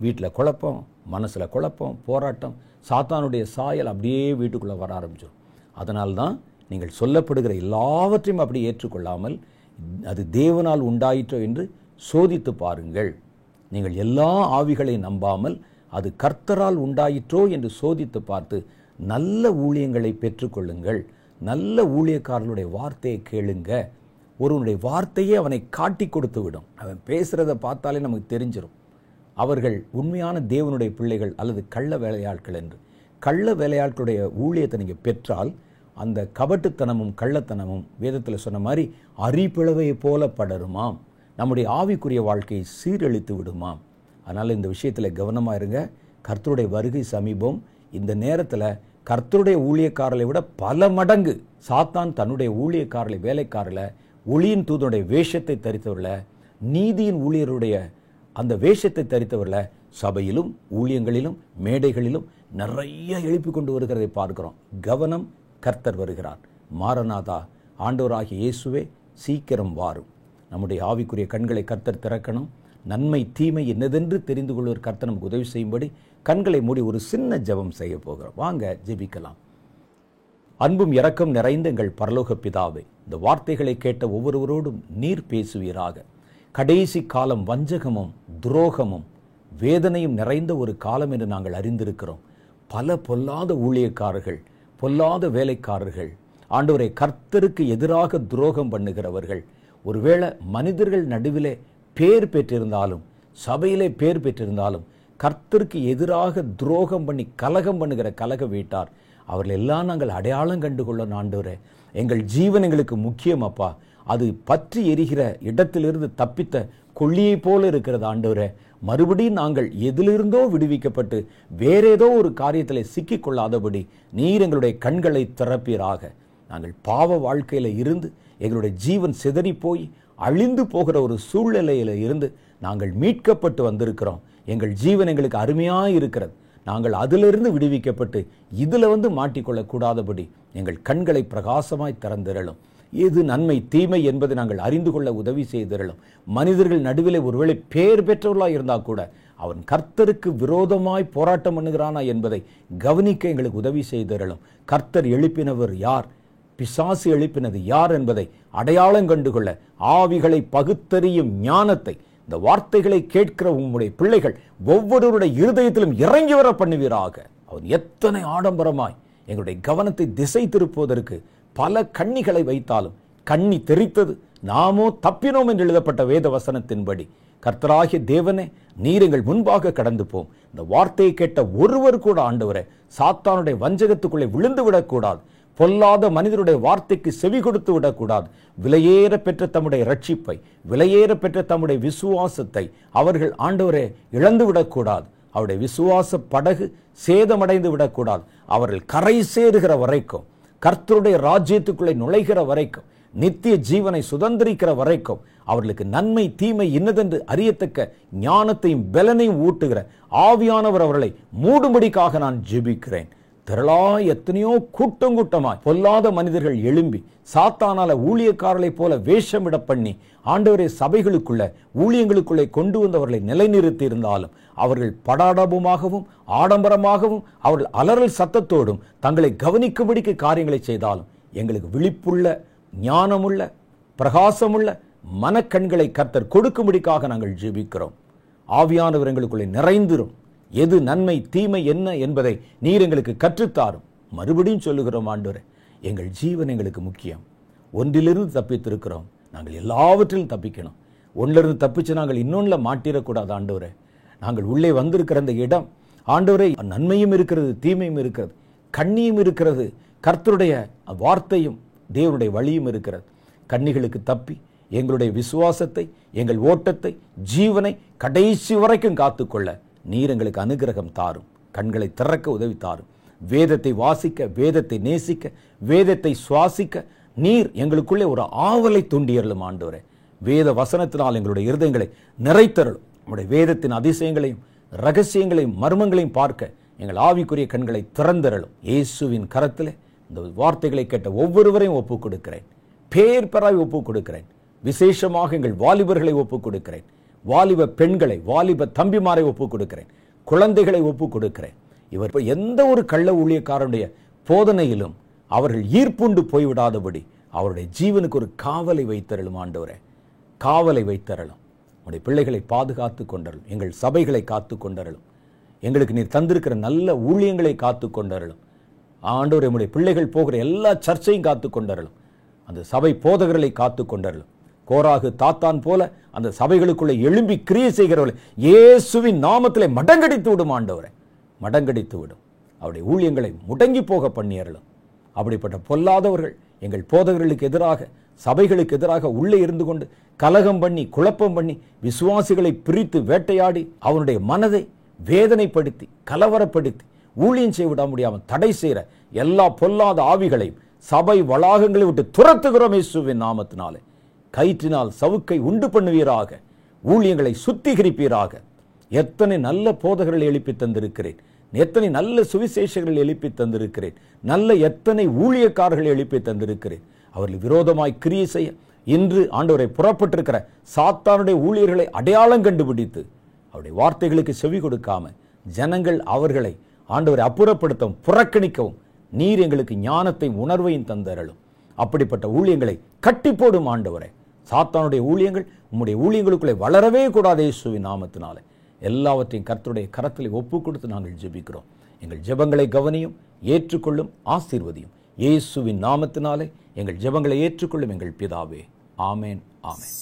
வீட்டில் குழப்பம், மனசில் குழப்பம், போராட்டம், சாத்தானுடைய சாயல் அப்படியே வீட்டுக்குள்ளே வர ஆரம்பிச்சிடும். அதனால்தான் நீங்கள் சொல்லப்படுகிற எல்லாவற்றையும் அப்படி ஏற்றுக்கொள்ளாமல், அது தேவனால் உண்டாயிற்றோ என்று சோதித்து பாருங்கள். நீங்கள் எல்லா ஆவிகளையும் நம்பாமல் அது கர்த்தரால் உண்டாயிற்றோ என்று சோதித்து பார்த்து நல்ல ஊழியங்களை பெற்றுக்கொள்ளுங்கள். நல்ல ஊழியக்காரர்களுடைய வார்த்தையை கேளுங்க. ஒருவனுடைய வார்த்தையே அவனை காட்டி கொடுத்து விடும். அவன் பேசுகிறத பார்த்தாலே நமக்கு தெரிஞ்சிடும் அவர்கள் உண்மையான தேவனுடைய பிள்ளைகள் அல்லது கள்ள வேலையாட்கள் என்று. கள்ள வேலையாட்களுடைய ஊழியத்தை நீங்கள் பெற்றால் அந்த கபட்டுத்தனமும் கள்ளத்தனமும் வேதத்தில் சொன்ன மாதிரி அரிப்பிளவையை போல படருமாம். நம்முடைய ஆவிக்குரிய வாழ்க்கையை சீரழித்து விடுமாம். அதனால் இந்த விஷயத்தில் கவனமாக இருங்க. கர்த்தருடைய வருகை சமீபம். இந்த நேரத்தில் கர்த்தருடைய ஊழியக்காரர்களை விட பல மடங்கு சாத்தான் தன்னுடைய ஊழியக்காரர்களை, வேலைக்காரர்களை, ஒளியின் தூதனுடைய வேஷத்தை தரித்தவர்களை, நீதியின் ஊழியருடைய அந்த வேஷத்தை தரித்தவர்களை சபையிலும் ஊழியங்களிலும் மேடைகளிலும் நிறைய எழுப்பி கொண்டு வருகிறதை பார்க்கிறோம். கவனம், கர்த்தர் வருகிறார். மாரநாதா, ஆண்டவராகிய இயேசுவே சீக்கிரம் வாரும். நம்முடைய ஆவிக்குரிய கண்களை கர்த்தர் திறக்கணும். நன்மை தீமை என்னதென்று தெரிந்து கொள்வர் கர்த்தர் நமக்கு உதவி செய்யும்படி கண்களை மூடி ஒரு சின்ன ஜெபம் செய்ய போகிறோம். வாங்க ஜெபிக்கலாம். அன்பும் இரக்கம் நிறைந்த எங்கள் பரலோக பிதாவே, இந்த வார்த்தைகளை கேட்ட ஒவ்வொருவரோடும் நீர் பேசுவீராக. கடைசி காலம் வஞ்சகமும் துரோகமும் வேதனையும் நிறைந்த ஒரு காலம் என்று நாங்கள் அறிந்திருக்கிறோம். பல பொல்லாத ஊழியக்காரர்கள், பொல்லாத வேலைக்காரர்கள், ஆண்டவரை கர்த்தருக்கு எதிராக துரோகம் பண்ணுகிறவர்கள், ஒருவேளை மனிதர்கள் நடுவிலே பேர் பெற்றிருந்தாலும், சபையிலே பேர் பெற்றிருந்தாலும், கர்த்தருக்கு எதிராக துரோகம் பண்ணி கலகம் பண்ணுகிற கலக வீட்டார், அவர்கள் எல்லாம் நாங்கள் அடையாளம் கண்டுகொள்ள ஆண்டவரே. எங்கள் ஜீவன் எங்களுக்கு முக்கியம் அப்பா. அது பற்றி எரிகிற இடத்திலிருந்து தப்பித்த கொள்ளியை போல இருக்கிறது ஆண்டவரே. மறுபடியும் நாங்கள் எதிலிருந்தோ விடுவிக்கப்பட்டு வேறேதோ ஒரு காரியத்தில் சிக்கிக்கொள்ளாதபடி நீர் எங்களுடைய கண்களை திறப்பீராக. நாங்கள் பாவ வாழ்க்கையில் இருந்து எங்களுடைய ஜீவன் சிதறி போய் அழிந்து போகிற ஒரு சூழ்நிலையில் இருந்து நாங்கள் மீட்கப்பட்டு வந்திருக்கிறோம். எங்கள் ஜீவன் எங்களுக்கு அருமையாக இருக்கிறது. நாங்கள் அதிலிருந்து விடுவிக்கப்பட்டு இதில் மாட்டிக்கொள்ளக்கூடாதபடி எங்கள் கண்களை பிரகாசமாய் திறந்திரலும். எது நன்மை தீமை என்பதை நாங்கள் அறிந்து கொள்ள உதவி செய்திரலும். மனிதர்கள் நடுவிலே ஒருவேளை பேர் பெற்றவர்களாக இருந்தால் கூட அவன் கர்த்தருக்கு விரோதமாய் போராட்டம் பண்ணுகிறானா என்பதை கவனிக்க எங்களுக்கு உதவி செய்திரலும். கர்த்தர் எழுப்பினவர் யார், பிசாசு எழுப்பினது யார் என்பதை அடையாளம் கண்டுகொள்ள ஆவிகளை பகுத்தறியும் ஞானத்தை இந்த வார்த்தைகளை கேட்கிற உங்களுடைய பிள்ளைகள் ஒவ்வொருவருடைய இருதயத்திலும் இறங்கி வர பண்ணுவீராக. அவன் எத்தனை ஆடம்பரமாய் எங்களுடைய கவனத்தை திசை திருப்புவதற்கு பல கண்ணிகளை வைத்தாலும் கண்ணி தெரித்தது, நாமோ தப்பினோம் என்று எழுதப்பட்ட வேத வசனத்தின்படி கர்த்தராகிய தேவனே, நீர் எங்கள் முன்பாக கடந்து போம். இந்த வார்த்தையை கேட்ட ஒருவர் கூட ஆண்டவரே சாத்தானுடைய வஞ்சகத்துக்குள்ளே விழுந்து விடக்கூடாது. பொல்லாத மனிதருடைய வார்த்தைக்கு செவி கொடுத்து விடக்கூடாது. விலையேற பெற்ற தம்முடைய ரட்சிப்பை, விலையேற பெற்ற தம்முடைய விசுவாசத்தை அவர்கள் ஆண்டவரே இழந்து விடக்கூடாது. அவருடைய விசுவாச படகு சேதமடைந்து விடக்கூடாது. அவர்கள் கரை சேருகிற வரைக்கும், கர்த்தருடைய ராஜ்யத்துக்குள்ளே நுழைகிற வரைக்கும், நித்திய ஜீவனை சுதந்திரிக்கிற வரைக்கும் அவர்களுக்கு நன்மை தீமை இன்னதென்று அறியத்தக்க ஞானத்தையும் பலனையும் ஊட்டுகிற ஆவியானவர் அவர்களை மூடும்படிக்காக நான் ஜெபிக்கிறேன். திரளாய் எத்தனையோ கூட்டம் கூட்டமாய் பொல்லாத மனிதர்கள் எழும்பி சாத்தானால ஊழியக்காரர்களை போல வேஷமிட பண்ணி ஆண்டவரே சபைகளுக்குள்ள ஊழியங்களுக்குள்ளே கொண்டு வந்தவர்களை நிலைநிறுத்தி இருந்தாலும் அவர்கள் படாடபமாகவும் ஆடம்பரமாகவும் அவர்கள் அலறல் சத்தத்தோடும் தங்களை கவனிக்கும்படிக்கு காரியங்களை செய்தாலும் எங்களுக்கு விழிப்புள்ள, ஞானமுள்ள, பிரகாசமுள்ள மனக்கண்களை கர்த்தர் கொடுக்கும்படிக்காக நாங்கள் ஜெபிக்கிறோம். ஆவியானவர் எங்களுக்குள்ளே நிறைந்திரும். எது நன்மை தீமை என்ன என்பதை நீர் எங்களுக்கு கற்றுத்தாரும். மறுபடியும் சொல்லுகிறோம் ஆண்டவரே, எங்கள் ஜீவன் எங்களுக்கு முக்கியம். ஒன்றிலிருந்து தப்பித்திருக்கிறோம், நாங்கள் எல்லாவற்றிலும் தப்பிக்கணும். ஒன்றிலிருந்து தப்பிச்சு நாங்கள் இன்னொன்றில் மாட்டிடக்கூடாது ஆண்டவரே. நாங்கள் உள்ளே வந்திருக்கிற அந்த இடம் ஆண்டவரே, நன்மையும் இருக்கிறது, தீமையும் இருக்கிறது, கண்ணியும் இருக்கிறது, கர்த்தருடைய வார்த்தையும் தேவனுடைய வழியும் இருக்கிறது. கண்ணிகளுக்கு தப்பி எங்களுடைய விசுவாசத்தை, எங்கள் ஓட்டத்தை, ஜீவனை கடைசி வரைக்கும் காத்துக்கொள்ள நீர் எங்களுக்கு அனுகிரகம் தாரும். கண்களை திறக்க உதவி தாரும். வேதத்தை வாசிக்க, வேதத்தை நேசிக்க, வேதத்தை சுவாசிக்க நீர் எங்களுக்குள்ளே ஒரு ஆவலை தூண்டியருளும் ஆண்டவரே. வேத வசனத்தினால் எங்களுடைய இருதயங்களை நிறைத்தருளும். நம்முடைய வேதத்தின் அதிசயங்களையும் ரகசியங்களையும் மர்மங்களையும் பார்க்க எங்கள் ஆவிக்குரிய கண்களை திறந்தருளும். இயேசுவின் கரத்திலே இந்த வார்த்தைகளை கேட்ட ஒவ்வொருவரையும் ஒப்புக் கொடுக்கிறேன். பேர் பெறாய் ஒப்புக் கொடுக்கிறேன். விசேஷமாக எங்கள் வாலிபர்களை ஒப்புக் கொடுக்கிறேன். வாலிப பெண்களை, வாலிப தம்பிமாரை ஒப்புக் கொடுக்கிறேன். குழந்தைகளை ஒப்புக் கொடுக்கிறேன். இவர் எந்த ஒரு கள்ள ஊழியக்காரனுடைய போதனையிலும் அவர்கள் ஈர்ப்புண்டு போய்விடாதபடி அவருடைய ஜீவனுக்கு ஒரு காவலை வைத்தருளும் ஆண்டவரே. காவலை வைத்தருளும். உடைய பிள்ளைகளை பாதுகாத்து கொண்டருளும். எங்கள் சபைகளை காத்து கொண்டருளும். எங்களுக்கு நீர் தந்திருக்கிற நல்ல ஊழியங்களை காத்து கொண்டருளும் ஆண்டவரே. உடைய பிள்ளைகள் போகிற எல்லா சர்ச்சையும் காத்து கொண்டருளும். அந்த சபை போதகர்களை காத்து கொண்டருளும். கோராகு தாத்தான் போல அந்த சபைகளுக்குள்ளே எழும்பி கிரியை செய்கிறவர்களை இயேசுவின் நாமத்திலே மடங்கடித்து விடும் ஆண்டவரே. மடங்கடித்து விடும். அவருடைய ஊழியங்களை முடங்கி போக பண்ணியறலும். அப்படிப்பட்ட பொல்லாதவர்கள் எங்கள் போதகர்களுக்கு எதிராக, சபைகளுக்கு எதிராக உள்ளே இருந்து கொண்டு கலகம் பண்ணி, குழப்பம் பண்ணி, விசுவாசிகளை பிரித்து வேட்டையாடி அவனுடைய மனதை வேதனைப்படுத்தி, கலவரப்படுத்தி, ஊழியம் செய்ய விட முடியாமல் தடை செய்கிற எல்லா பொல்லாத ஆவிகளையும் சபை வளாகங்களை விட்டு துரத்துகிறோம் இயேசுவின் நாமத்தினாலே. கயிற்றினால் சவுக்கை உண்டு பண்ணுவீராக. ஊழியங்களை சுத்திகரிப்பீராக. எத்தனை நல்ல போதகர்கள் எழுப்பி தந்திருக்கிறேன். எத்தனை நல்ல சுவிசேஷங்கள் எழுப்பி தந்திருக்கிறேன். நல்ல எத்தனை ஊழியக்காரர்கள் எழுப்பி தந்திருக்கிறேன். அவர்கள் விரோதமாய் கிரியை செய்ய இன்று ஆண்டவரை புறப்பட்டிருக்கிற சாத்தானுடைய ஊழியர்களை அடையாளம் கண்டுபிடித்து அவருடைய வார்த்தைகளுக்கு செவி கொடுக்காம ஜனங்கள் அவர்களை ஆண்டவரை அப்புறப்படுத்தவும் புறக்கணிக்கவும் நீர் எங்களுக்கு ஞானத்தையும் உணர்வையும் தந்தரலும். அப்படிப்பட்ட ஊழியங்களை கட்டி போடும் ஆண்டவரை. சாத்தானுடைய ஊழியங்கள் உம்முடைய ஊழியங்களுக்குள்ளே வளரவே கூடாது இயேசுவின் நாமத்தினாலே. எல்லாவற்றையும் கர்த்தருடைய கரத்திலே ஒப்பு கொடுத்து நாங்கள் ஜெபிக்கிறோம். எங்கள் ஜெபங்களை கவனியும், ஏற்றுக்கொள்ளும், ஆசீர்வதியும். இயேசுவின் நாமத்தினாலே எங்கள் ஜெபங்களை ஏற்றுக்கொள்ளும் எங்கள் பிதாவே. ஆமேன், ஆமேன்.